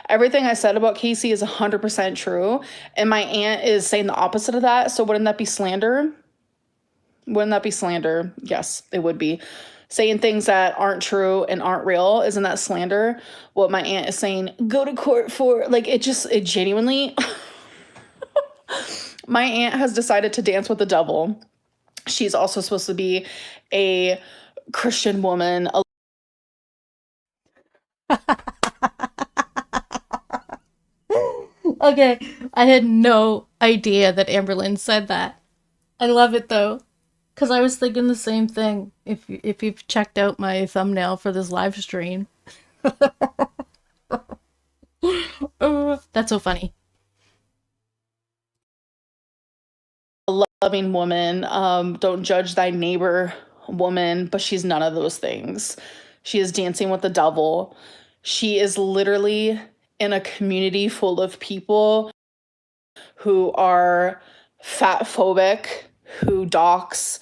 Everything I said about Casey is 100% true. And my aunt is saying the opposite of that. So wouldn't that be slander? Wouldn't that be slander? Yes, it would be. Saying things that aren't true and aren't real, isn't that slander? What my aunt is saying, go to court for, like, it genuinely. My aunt has decided to dance with the devil. She's also supposed to be a Christian woman. Okay, I had no idea that Amberlynn said that. I love it though, because I was thinking the same thing. If you've checked out my thumbnail for this live stream. That's so funny. A loving woman, don't judge thy neighbor woman, but she's none of those things. She is dancing with the devil. She is literally in a community full of people who are fat phobic, who dox.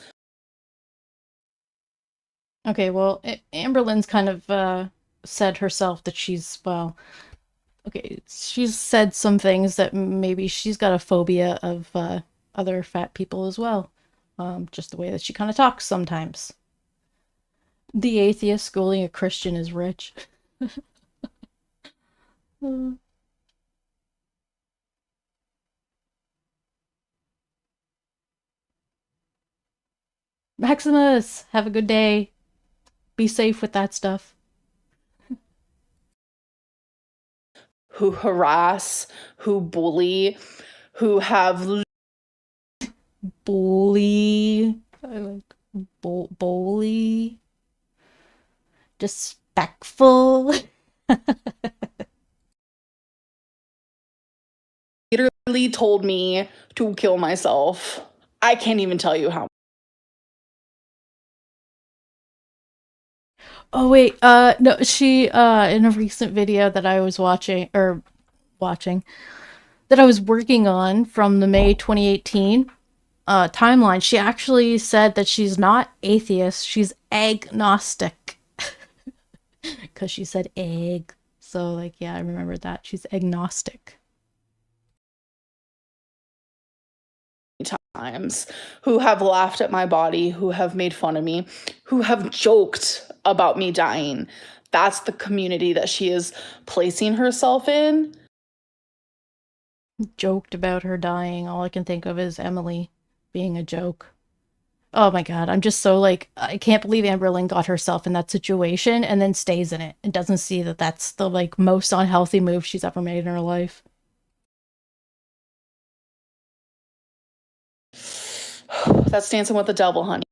Okay, well, Amberlynn's kind of said herself that she's, well, okay, she's said some things that maybe she's got a phobia of other fat people as well. Just the way that she kind of talks sometimes. The atheist schooling a Christian is rich. Maximus, have a good day. Be safe with that stuff. Who harass, who bully, who have Bully. I like bully. Disrespectful. literally told me to kill myself. I can't even tell you how. Oh wait, no, she in a recent video that I was watching that I was working on from the May 2018 timeline, she actually said that she's not atheist, she's agnostic. Because she said egg. So, like, yeah, I remember that. She's agnostic. Times, who have laughed at my body, who have made fun of me, who have joked about me dying. That's the community that she is placing herself in. Joked about her dying. All I can think of is Emily being a joke. Oh my god, I'm just so like, I can't believe Amberlynn got herself in that situation and then stays in it and doesn't see that that's the like most unhealthy move she's ever made in her life. That's dancing with the devil, honey.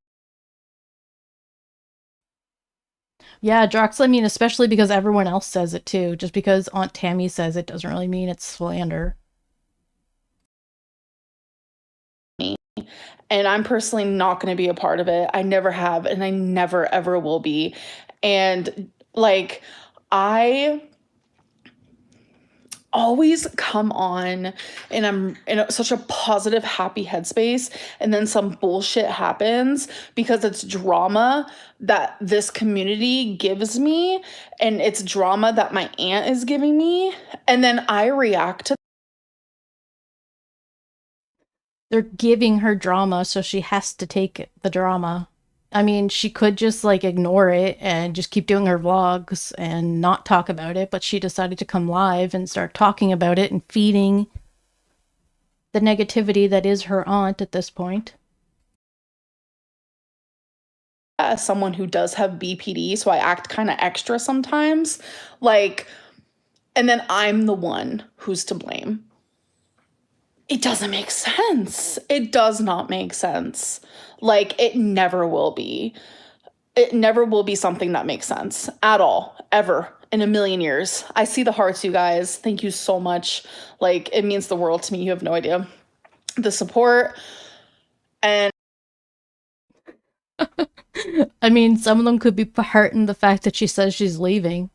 Yeah, Drox, I mean, especially because everyone else says it too. Just because Aunt Tammy says it doesn't really mean it's slander. And I'm personally not going to be a part of it. I never have, and I never ever will be. And like, I always come on and I'm in such a positive, happy headspace, and then some bullshit happens because it's drama that this community gives me, and it's drama that my aunt is giving me, and then I react to. They're giving her drama, so she has to take the drama. I mean, she could just like ignore it and just keep doing her vlogs and not talk about it, but she decided to come live and start talking about it and feeding the negativity that is her aunt at this point. As someone who does have BPD, so I act kind of extra sometimes, like, and then I'm the one who's to blame. It doesn't make sense. It does not make sense. Like, it never will be. It never will be something that makes sense at all, ever, in a million years. I see the hearts, you guys. Thank you so much. Like, it means the world to me. You have no idea. The support and I mean, some of them could be hurting the fact that she says she's leaving.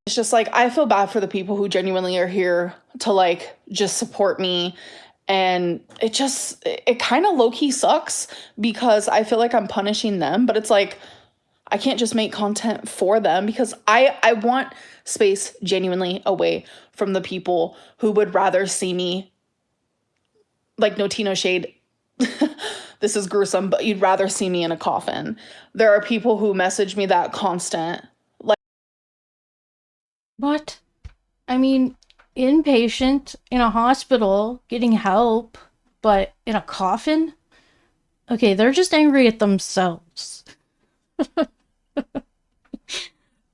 it's just like, I feel bad for the people who genuinely are here to like just support me. And it kind of low-key sucks because I feel like I'm punishing them, but it's like, I can't just make content for them because I want space genuinely away from the people who would rather see me, like, no tea, no shade. This is gruesome, but you'd rather see me in a coffin. There are people who message me that constant. Like, What? I mean, inpatient in a hospital getting help, but in a coffin? Okay, they're just angry at themselves.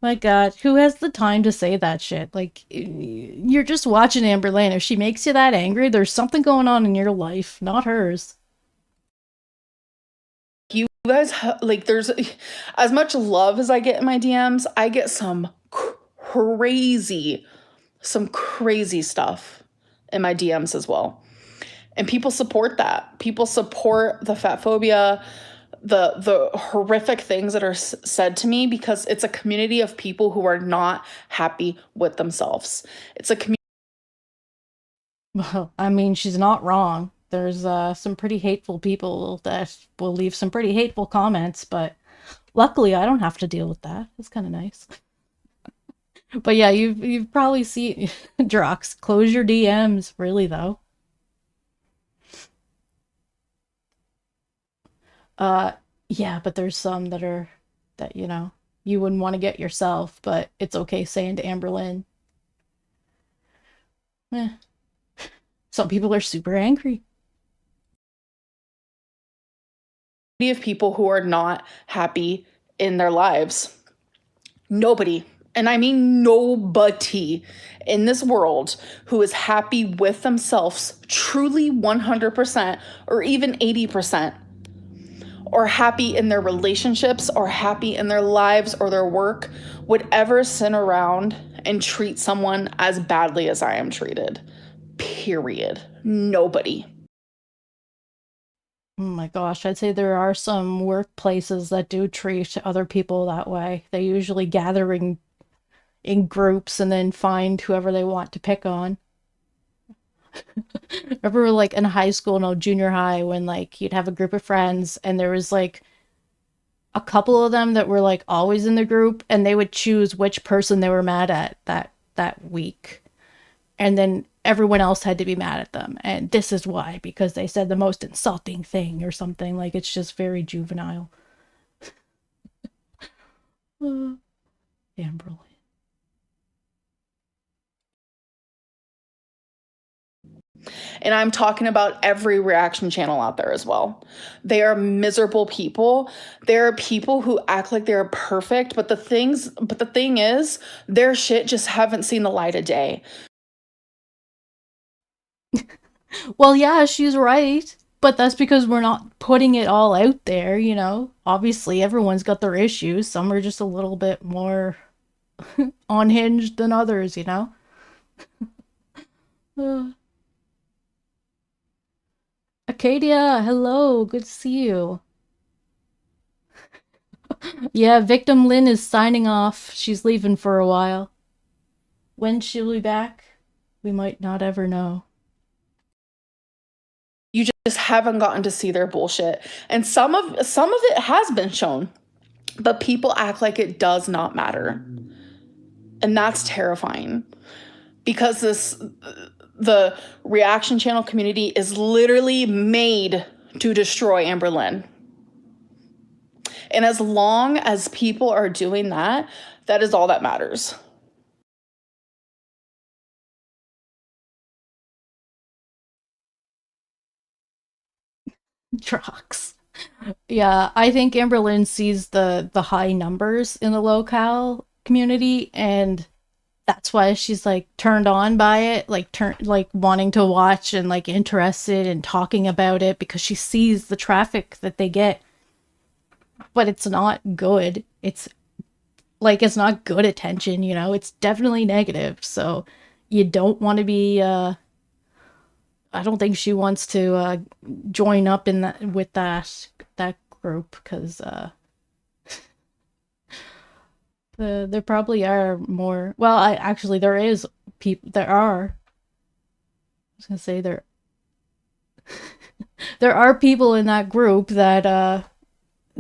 My god, who has the time to say that shit? Like, you're just watching Amberlynn. If she makes you that angry, there's something going on in your life, not hers. you guys, like, there's as much love as I get in my DMs, I get some crazy stuff in my DMs as well. And people support that. People support the fat phobia, the horrific things that are said to me, because it's a community of people who are not happy with themselves. It's a community. Well, I mean, she's not wrong. There's some pretty hateful people that will leave some pretty hateful comments, but luckily I don't have to deal with that. It's kind of nice. But yeah, you've probably seen Drox, close your DMs, really though. Yeah, but there's some that you know, you wouldn't want to get yourself, but it's okay saying to Amberlynn. Eh. Some people are super angry. Of people who are not happy in their lives. Nobody, and I mean nobody in this world who is happy with themselves truly 100% or even 80%, or happy in their relationships or happy in their lives or their work would ever sit around and treat someone as badly as I am treated. Period. Nobody. Oh my gosh, I'd say there are some workplaces that do treat other people that way. They usually gather in groups and then find whoever they want to pick on. Remember, like, in high school, no, junior high, when, like, you'd have a group of friends and there was, like, a couple of them that were, like, always in the group, and they would choose which person they were mad at that week. And then everyone else had to be mad at them. And this is why, because they said the most insulting thing or something. Like, it's just very juvenile. Amberlynn. And I'm talking about every reaction channel out there as well. They are miserable people. There are people who act like they're perfect, but the thing is, their shit just haven't seen the light of day. Well, yeah, she's right. But that's because we're not putting it all out there, you know? Obviously, everyone's got their issues. Some are just a little bit more unhinged than others, you know? Acadia, hello, good to see you. Yeah, Victim Lynn is signing off. She's leaving for a while. When she'll be back, we might not ever know. You just haven't gotten to see their bullshit. And some of it has been shown, but people act like it does not matter. And that's terrifying. Because the reaction channel community is literally made to destroy Amberlynn. And as long as people are doing that, that is all that matters. Drox. Yeah, I think Amberlynn sees the high numbers in the locale community, and that's why she's like turned on by it, like wanting to watch and like interested in talking about it, because she sees the traffic that they get. But it's not good. It's not good attention, you know? It's definitely negative. So you don't want to be I don't think she wants to join up in that with that group, because there probably are more. Well, there is people. There are. I was gonna say there are people in that group that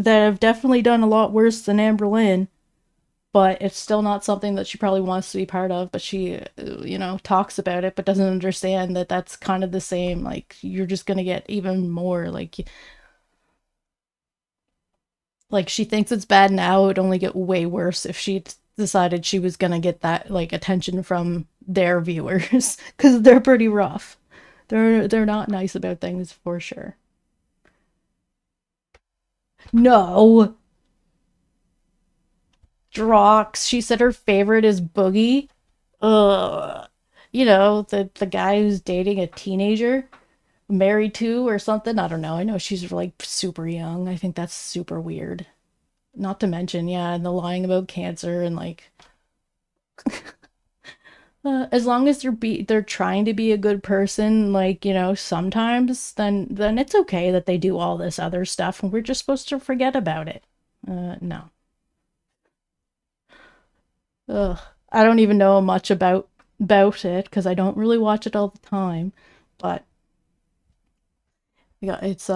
have definitely done a lot worse than Amberlynn, but it's still not something that she probably wants to be part of. But she, you know, talks about it, but doesn't understand that that's kind of the same. Like, you're just gonna get even more, like she thinks it's bad now. It would only get way worse if she decided she was gonna get that, like, attention from their viewers, because they're pretty rough. They're not nice about things, for sure. No. Drox, she said her favorite is Boogie. Ugh. You know, the guy who's dating a teenager, married to or something. I don't know. I know she's like super young. I think that's super weird. Not to mention, yeah, and the lying about cancer and like as long as they're trying to be a good person, like, you know, sometimes then it's okay that they do all this other stuff and we're just supposed to forget about it. No. Ugh. I don't even know much about it because I don't really watch it all the time, but yeah, it's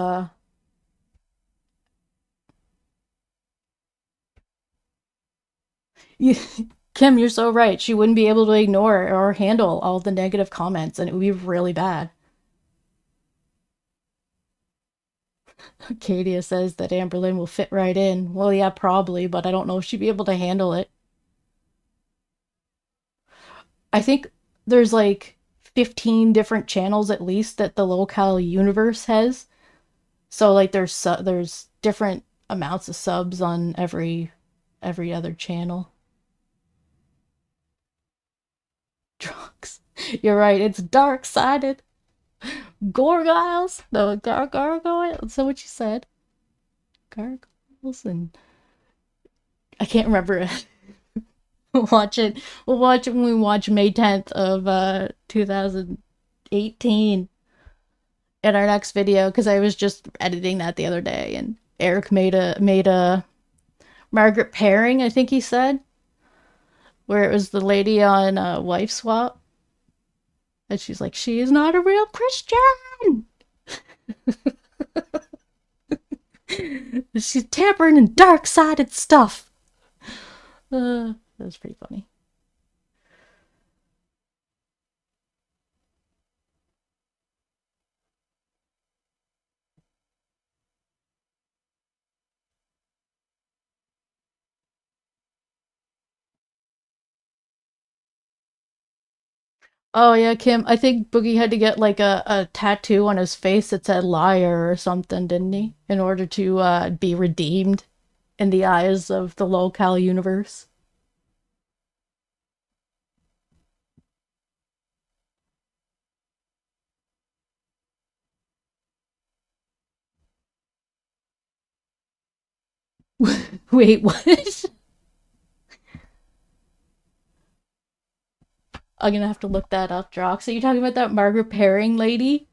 Kim, you're so right. She wouldn't be able to ignore or handle all the negative comments, and it would be really bad. Kadia says that Amberlynn will fit right in. Well, yeah, probably, but I don't know if she'd be able to handle it. I think there's like 15 different channels at least that the local universe has. So like there's different amounts of subs on every other channel. Drox. You're right, it's dark-sided. Gorgiles? No, gargoyle? Is that what you said? Gargoyles and... I can't remember it. We'll watch it when we watch May 10th of 2018 in our next video, because I was just editing that the other day and Eric made a Margaret pairing, I think he said, where it was the lady on Wife Swap. And she's like, she is not a real Christian! She's tampering in dark-sided stuff. That was pretty funny. Oh yeah, Kim, I think Boogie had to get like a tattoo on his face that said liar or something, didn't he? In order to be redeemed in the eyes of the local universe. Wait, what? I'm gonna have to look that up, Drox. Are you talking about that Margaret Pairing lady?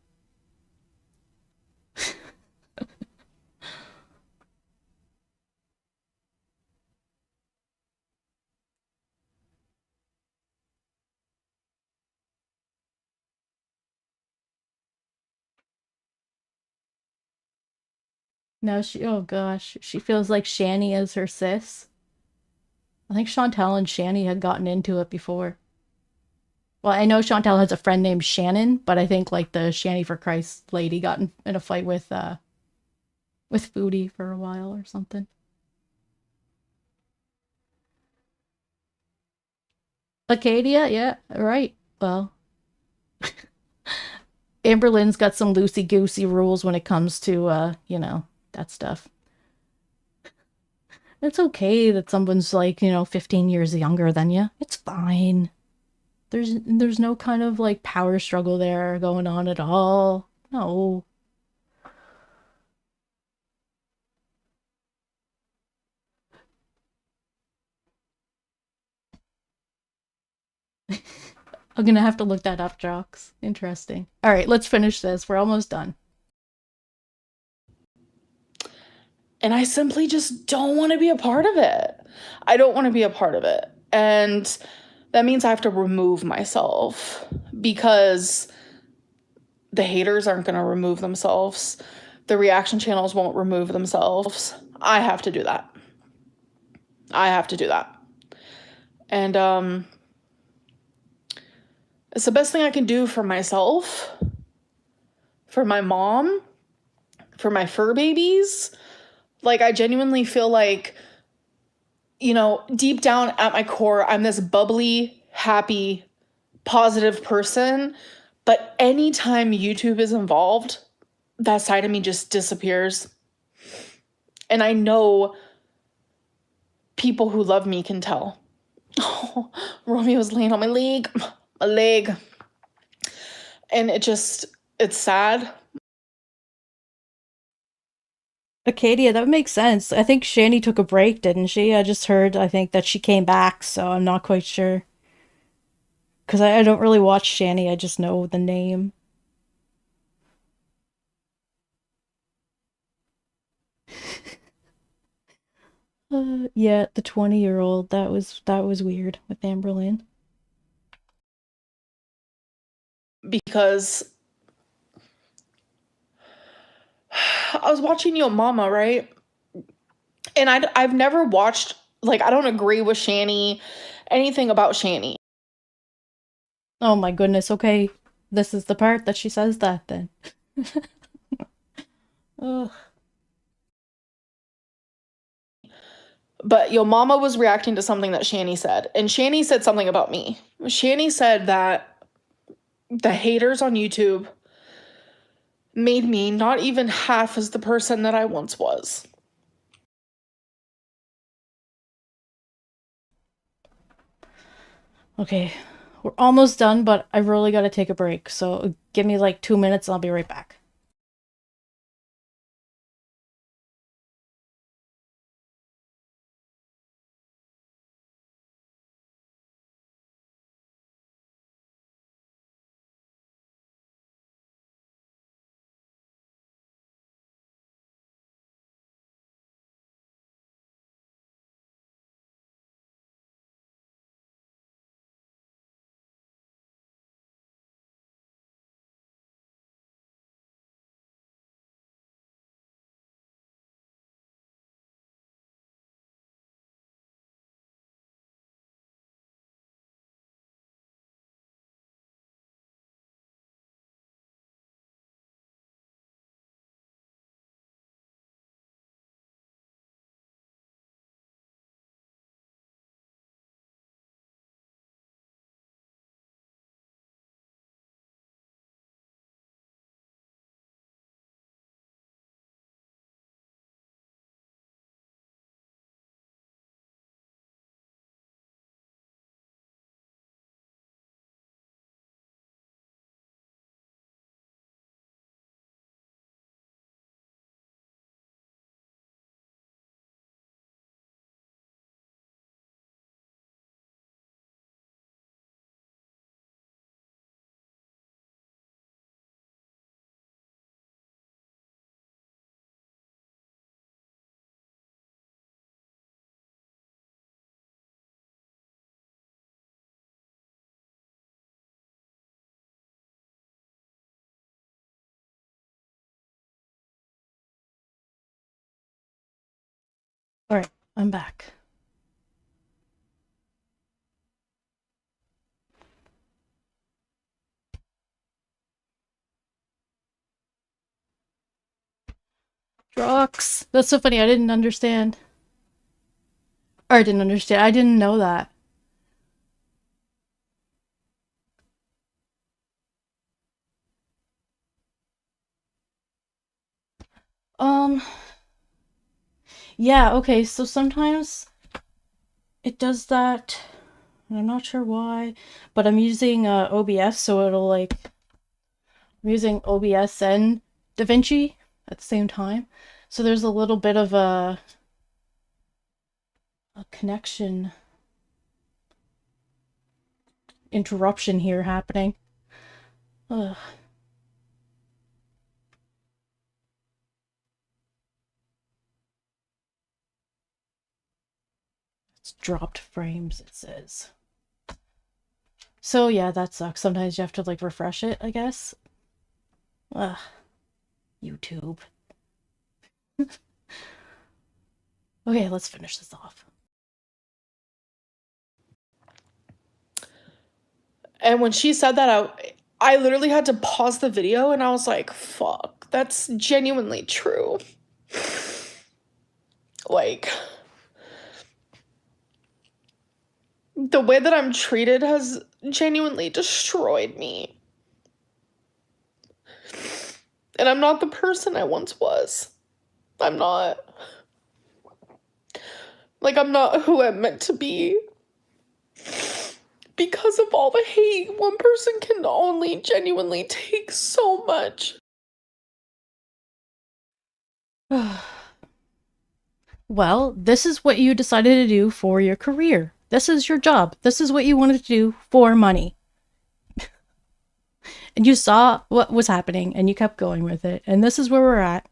No, oh gosh, she feels like Shani is her sis. I think Chantal and Shani had gotten into it before. Well, I know Chantal has a friend named Shannon, but I think like the Shani for Christ lady got in a fight with Foodie for a while or something. Acadia, yeah, right. Well, Amberlynn's got some loosey-goosey rules when it comes to, you know, that stuff. It's okay that someone's like, 15 years younger than you. It's fine. There's no kind of like power struggle there going on at all. No. I'm gonna have to look that up, Drox. Interesting. All right, let's finish this. We're almost done. And I simply just don't want to be a part of it. I don't want to be a part of it. And that means I have to remove myself because the haters aren't going to remove themselves. The reaction channels won't remove themselves. I have to do that. I have to do that. And it's the best thing I can do for myself, for my mom, for my fur babies. Like, I genuinely feel like, deep down at my core, I'm this bubbly, happy, positive person. But anytime YouTube is involved, that side of me just disappears. And I know people who love me can tell. Oh, Romeo's laying on my leg. And it's sad. Acadia, that makes sense. I think Shani took a break, didn't she? I just heard, I think, that she came back, so I'm not quite sure. Because I don't really watch Shani, I just know the name. Yeah, the 20-year-old, that was weird with Amberlynn. Because I was watching Yo Mama, right? And I've never watched, like, I don't agree with Shani, anything about Shani. Oh my goodness, okay. This is the part that she says that then. Ugh. But your mama was reacting to something that Shani said. And Shani said something about me. Shani said that the haters on YouTube made me not even half as the person that I once was. Okay, we're almost done, but I really gotta take a break. So give me like 2 minutes and I'll be right back. All right, I'm back. Drox. That's so funny. I didn't understand. Or I didn't understand. I didn't know that. Um, yeah, okay, so sometimes it does that. And I'm not sure why, but I'm using OBS, so it'll like, I'm using OBS and DaVinci at the same time. So there's a little bit of a connection interruption here happening. Ugh. It's dropped frames, it says. So yeah, that sucks. Sometimes you have to like refresh it, I guess. Ugh. YouTube. Okay, let's finish this off. And when she said that, I literally had to pause the video and I was like, fuck, that's genuinely true. Like, the way that I'm treated has genuinely destroyed me. And I'm not the person I once was. I'm not. Like, I'm not who I'm meant to be. Because of all the hate, one person can only genuinely take so much. Well, this is what you decided to do for your career. This is your job. This is what you wanted to do for money. And you saw what was happening and you kept going with it. And this is where we're at.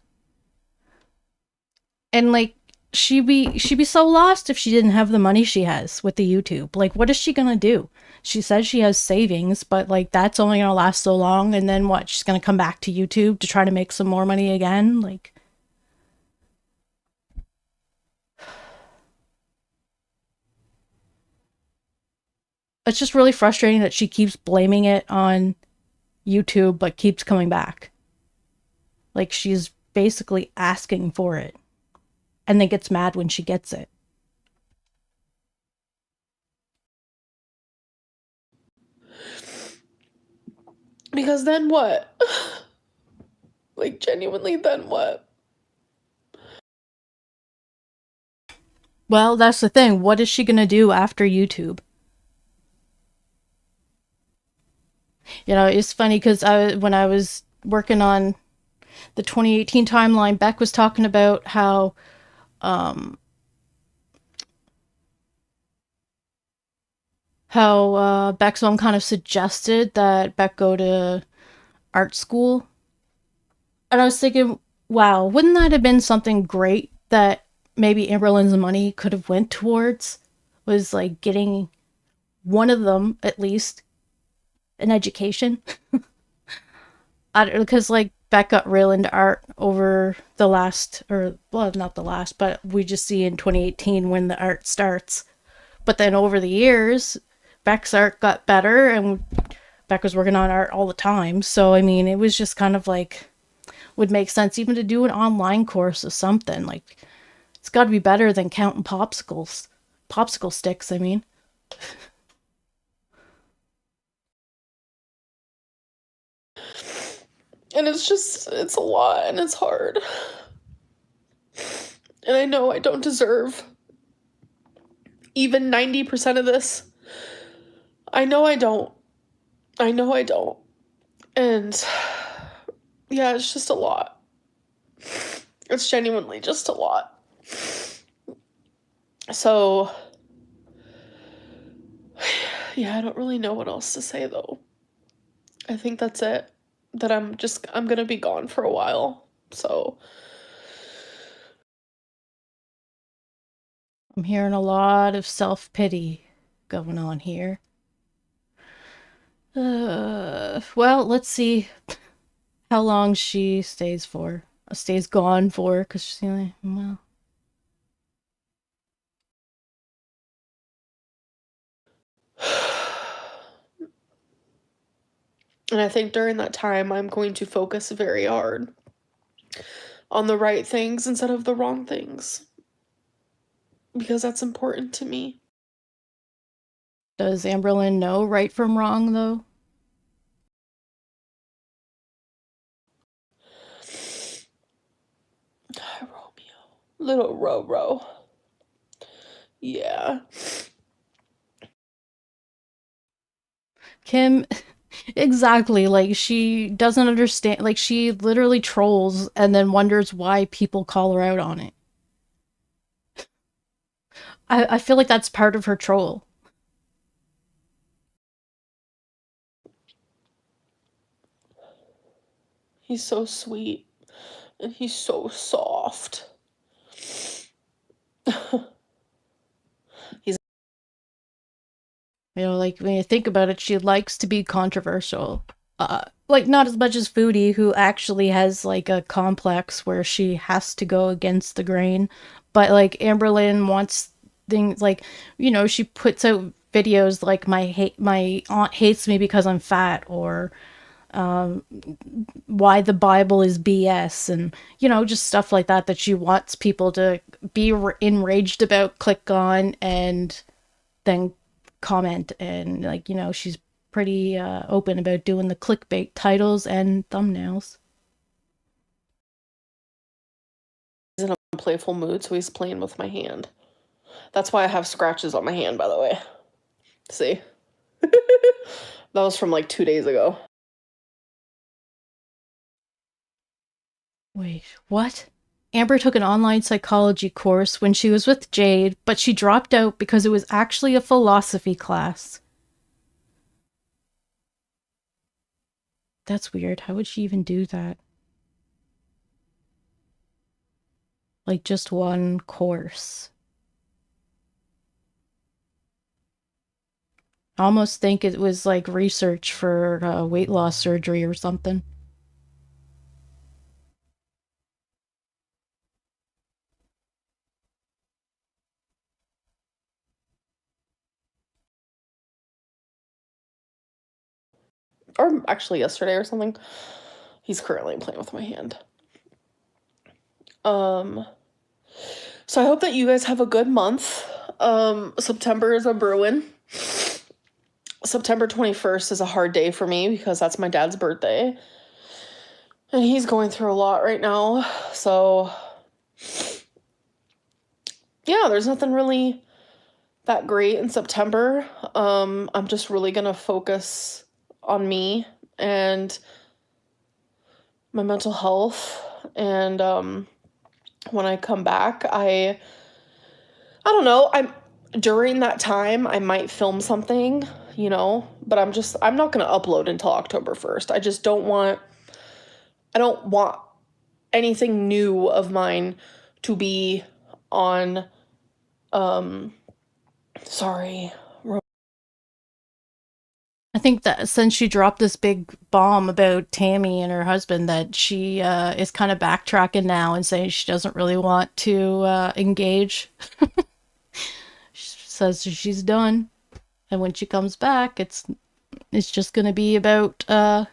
And like, she'd be so lost if she didn't have the money she has with the YouTube. Like, what is she gonna do? She says she has savings, but like, that's only gonna last so long. And then what? She's gonna come back to YouTube to try to make some more money again? Like, it's just really frustrating that she keeps blaming it on YouTube, but keeps coming back. Like, she's basically asking for it. And then gets mad when she gets it. Because then what? Like, genuinely, then what? Well, that's the thing. What is she gonna do after YouTube? You know, it's funny because when I was working on the 2018 timeline, Beck was talking about how Beck's mom kind of suggested that Beck go to art school. And I was thinking, wow, wouldn't that have been something great that maybe Amberlynn's money could have went towards? Was like getting one of them, at least, an education. Because like Beck got real into art over the last, or well, not the last, but we just see in 2018 when the art starts. But then over the years, Beck's art got better, and Beck was working on art all the time. So I mean, it was just kind of like, would make sense even to do an online course of something. Like, it's got to be better than counting popsicle sticks. I mean. And it's a lot, and it's hard. And I know I don't deserve even 90% of this. I know I don't. And yeah, it's just a lot. It's genuinely just a lot. So, yeah, I don't really know what else to say, though. I think that's it. That I'm gonna be gone for a while. So, I'm hearing a lot of self-pity going on here. Well, let's see how long she stays gone for, because she's like, well. and I think during that time, I'm going to focus very hard on the right things instead of the wrong things. Because that's important to me. Does Amberlynn know right from wrong, though? Hi, Romeo. Little Ro-Ro. Yeah. Kim, exactly, like, she doesn't understand, like, she literally trolls and then wonders why people call her out on it. I feel like that's part of her troll. He's so sweet. And he's so soft. You know, like, when you think about it, she likes to be controversial. Like, not as much as Foodie, who actually has, like, a complex where she has to go against the grain. But, like, Amberlynn wants things, like, you know, she puts out videos like, my aunt hates me because I'm fat, or why the Bible is BS, and, you know, just stuff like that she wants people to be enraged about, click on, and then comment. And, like, you know, she's pretty open about doing the clickbait titles and thumbnails. He's in a playful mood, so he's playing with my hand. That's why I have scratches on my hand, by the way. See? That was from like 2 days ago. Wait, what? Amber took an online psychology course when she was with Jade, but she dropped out because it was actually a philosophy class. That's weird. How would she even do that? Like, just one course. I almost think it was like research for weight loss surgery or something. Or actually yesterday or something. He's currently playing with my hand. So I hope that you guys have a good month. September is a brewing. September 21st is a hard day for me because that's my dad's birthday. And he's going through a lot right now. So, yeah, there's nothing really that great in September. I'm just really going to focus on me and my mental health. And when I come back, I don't know, during that time I might film something, you know, but I'm not going to upload until October 1st. I don't want anything new of mine to be on sorry. I think that since she dropped this big bomb about Tammie and her husband, that she is kind of backtracking now and saying she doesn't really want to engage. She says she's done, and when she comes back, it's just gonna be about the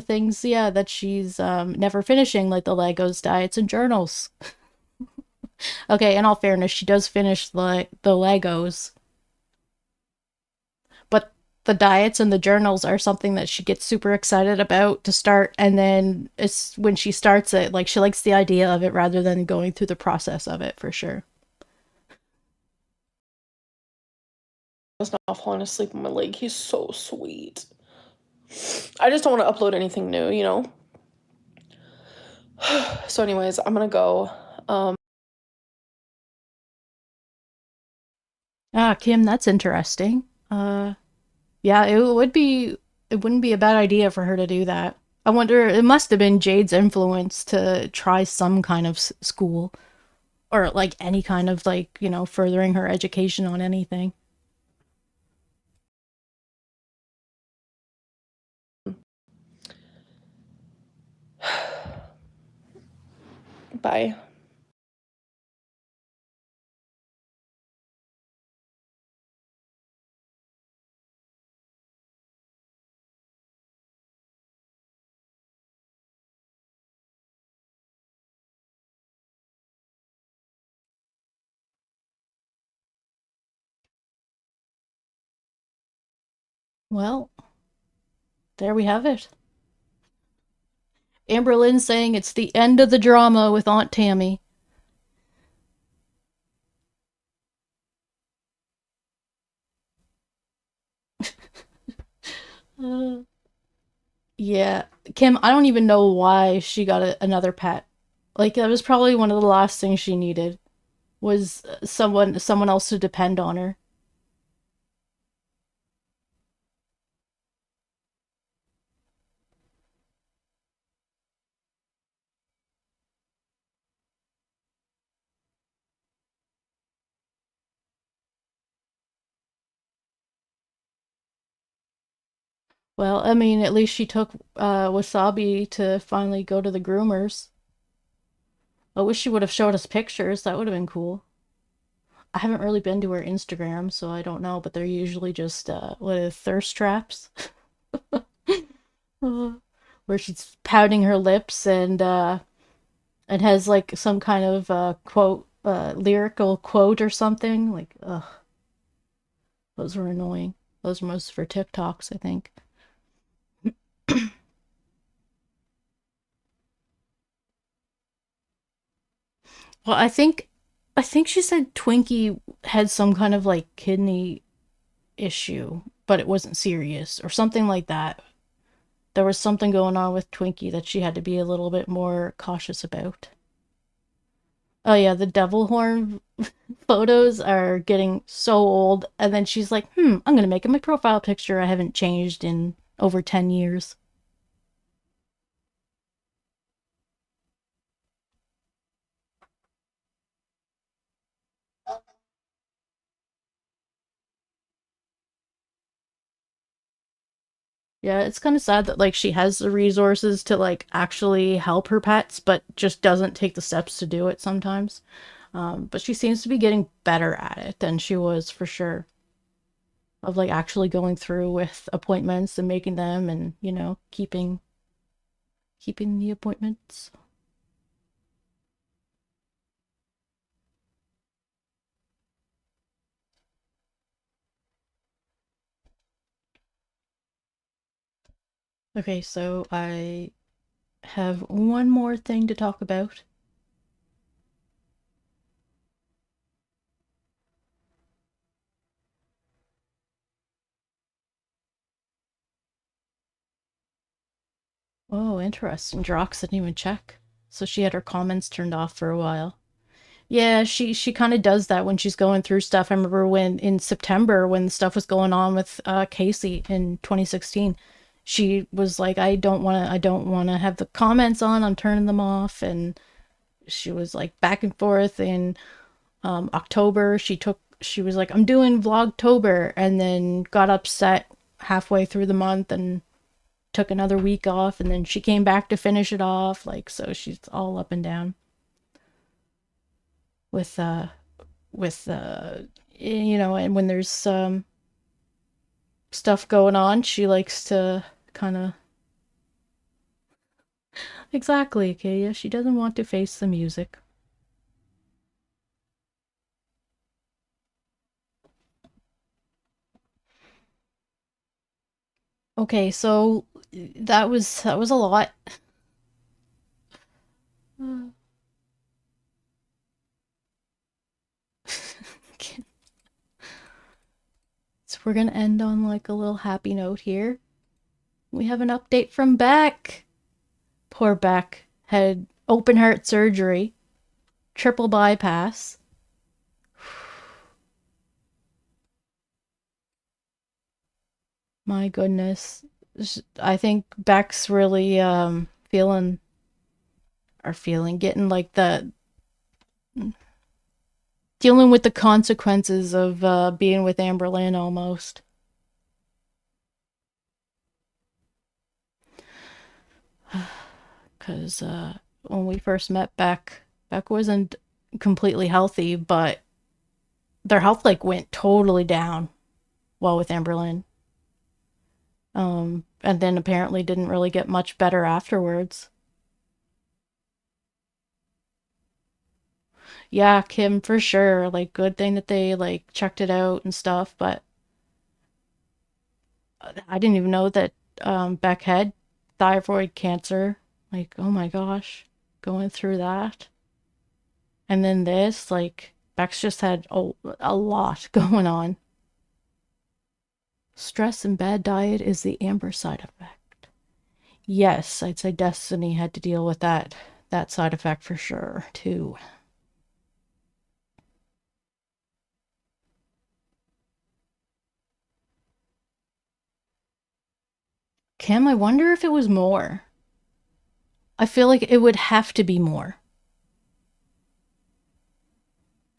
things, yeah, that she's never finishing, like the Legos, diets, and journals. Okay, in all fairness, she does finish the Legos. But the diets and the journals are something that she gets super excited about to start, and then it's when she starts it, like, she likes the idea of it rather than going through the process of it, for sure. I was not falling asleep on my leg. He's so sweet. I just don't want to upload anything new, you know? So anyways, I'm gonna go. Kim, that's interesting. Yeah, it wouldn't be a bad idea for her to do that. I wonder, it must have been Jade's influence to try some kind of school, or like any kind of, like, you know, furthering her education on anything. Bye. Well, there we have it. Amberlynn saying it's the end of the drama with Aunt Tammy. Yeah, Kim, I don't even know why she got another pet. Like, that was probably one of the last things she needed, was someone else to depend on her. Well, I mean, at least she took Wasabi to finally go to the groomers. I wish she would have showed us pictures. That would have been cool. I haven't really been to her Instagram, so I don't know, but they're usually just thirst traps. Where she's pouting her lips and has like some kind of quote, lyrical quote or something. Like, ugh. Those were annoying. Those were most for TikToks, I think. Well, I think she said Twinkie had some kind of like kidney issue, but it wasn't serious or something like that. There was something going on with Twinkie that she had to be a little bit more cautious about. Oh yeah, the devil horn photos are getting so old, and then she's like, I'm gonna make it my profile picture. I haven't changed in over 10 years. Yeah, it's kind of sad that, like, she has the resources to, like, actually help her pets, but just doesn't take the steps to do it sometimes. But she seems to be getting better at it than she was, for sure. Of, like, actually going through with appointments and making them, and, you know, keeping the appointments. Okay, so I have one more thing to talk about. Oh, interesting. Drox didn't even check. So she had her comments turned off for a while. Yeah, she kind of does that when she's going through stuff. I remember when in September when the stuff was going on with Casey in 2016, she was like, I don't want to have the comments on. I'm turning them off. And she was like back and forth. In October, she was like, I'm doing Vlogtober, and then got upset halfway through the month and took another week off, and then she came back to finish it off. Like, so she's all up and down with you know, and when there's stuff going on, she likes to kind of exactly, okay, yeah, she doesn't want to face the music. Okay, so that was a lot. So we're gonna end on like a little happy note here. We have an update from Beck. Poor Beck had open heart surgery, triple bypass. My goodness. I think Beck's really getting like the dealing with the consequences of being with Amberlynn almost. Because when we first met Beck wasn't completely healthy, but their health like went totally down while with Amberlynn. And then apparently didn't really get much better afterwards. Yeah, Kim, for sure. Like, good thing that they like checked it out and stuff, but I didn't even know that Beck had thyroid cancer. Like, oh my gosh, going through that. And then this, like, Beck's just had a lot going on. Stress and bad diet is the Amber side effect. Yes, I'd say Destiny had to deal with that side effect for sure, too. Kim, I wonder if it was more. I feel like it would have to be more.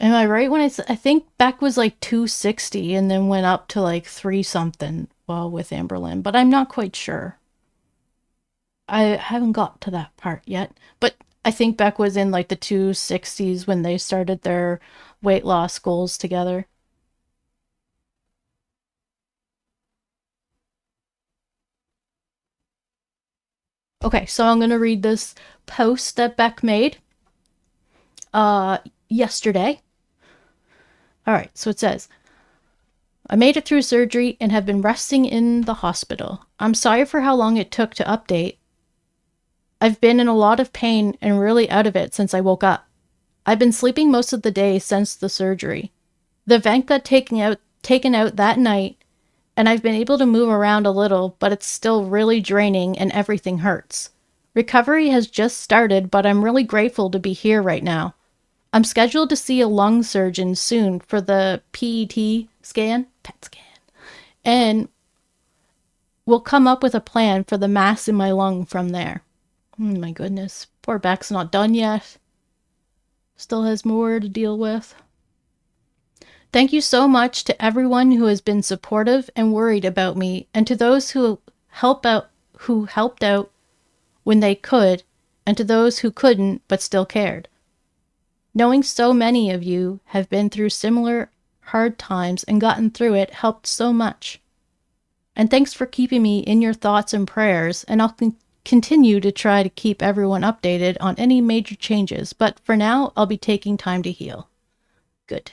Am I right when I think Beck was like 260 and then went up to like 3 something while with Amberlynn, but I'm not quite sure. I haven't got to that part yet, but I think Beck was in like the 260s when they started their weight loss goals together. Okay, so I'm going to read this post that Beck made yesterday. All right, so it says, I made it through surgery and have been resting in the hospital. I'm sorry for how long it took to update. I've been in a lot of pain and really out of it since I woke up. I've been sleeping most of the day since the surgery. The vent got taken out that night, and I've been able to move around a little, but it's still really draining and everything hurts. Recovery has just started, but I'm really grateful to be here right now. I'm scheduled to see a lung surgeon soon for the PET scan, and we'll come up with a plan for the mass in my lung from there. My goodness, poor Beck's not done yet. Still has more to deal with. Thank you so much to everyone who has been supportive and worried about me, and to those who helped out when they could, and to those who couldn't but still cared. Knowing so many of you have been through similar hard times and gotten through it helped so much. And thanks for keeping me in your thoughts and prayers, and I'll continue to try to keep everyone updated on any major changes, but for now, I'll be taking time to heal. Good.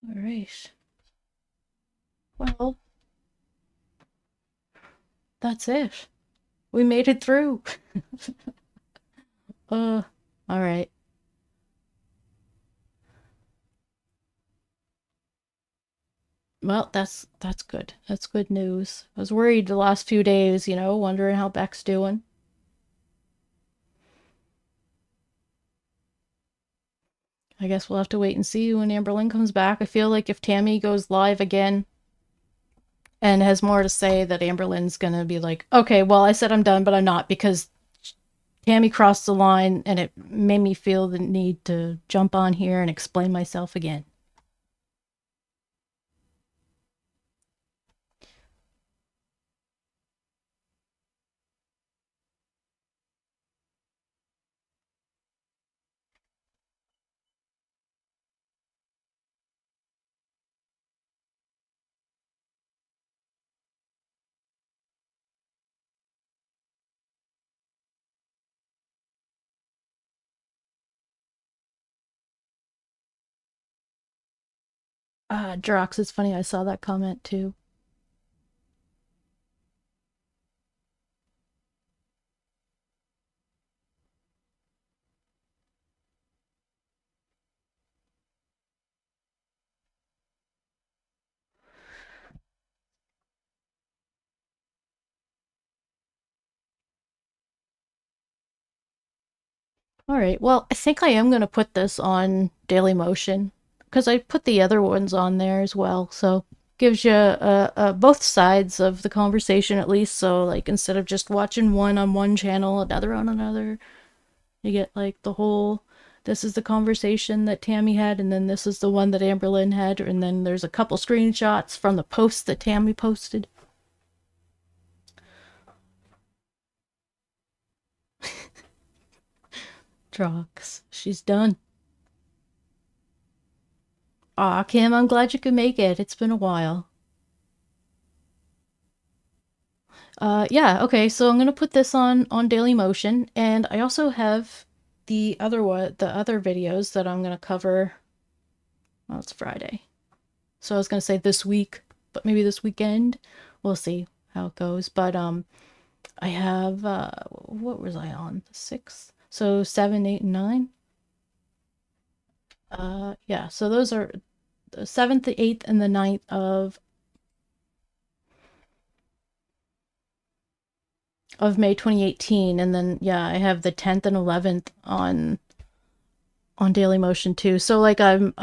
All right. Well, that's it. We made it through. All right. Well, that's good. That's good news. I was worried the last few days, wondering how Beck's doing. I guess we'll have to wait and see when Amberlynn comes back. I feel like if Tammie goes live again and has more to say, that Amberlynn's gonna be like, okay, well, I said I'm done, but I'm not, because Tammie crossed the line and it made me feel the need to jump on here and explain myself again. Drox, it's funny, I saw that comment too. All right, well, I think I am going to put this on Daily Motion, because I put the other ones on there as well, so gives you both sides of the conversation at least. So like, instead of just watching one on one channel, another on another, you get like the whole, this is the conversation that Tammie had, and then this is the one that Amberlynn had, and then there's a couple screenshots from the post that Tammie posted. Drox, she's done. Aw, Kim, I'm glad you could make it. It's been a while. Yeah, okay, so I'm gonna put this on Daily Motion, and I also have the other videos that I'm gonna cover. Well, it's Friday, so I was gonna say this week, but maybe this weekend. We'll see how it goes. But I have what was I on? The 6th, so 7, 8, and 9. Yeah, so those are the 7th, the 8th, and the 9th of May 2018, and then yeah, I have the 10th and 11th on Daily Motion too. So like I'm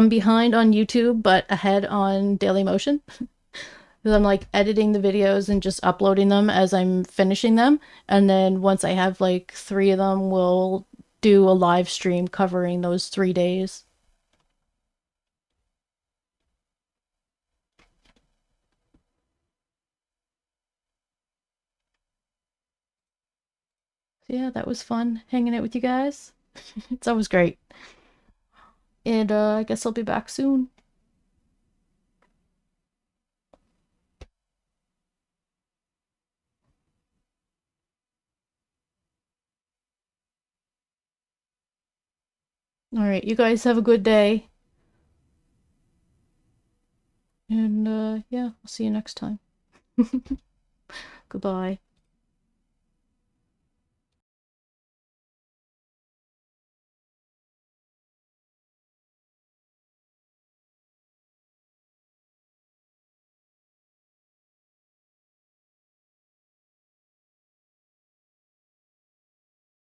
behind on YouTube, but ahead on Daily Motion. Because I'm like editing the videos and just uploading them as I'm finishing them, and then once I have like 3 of them, we'll do a live stream covering those 3 days. So yeah, that was fun hanging out with you guys. It's always great. And I guess I'll be back soon. All right, you guys have a good day. And yeah, I'll see you next time. Goodbye.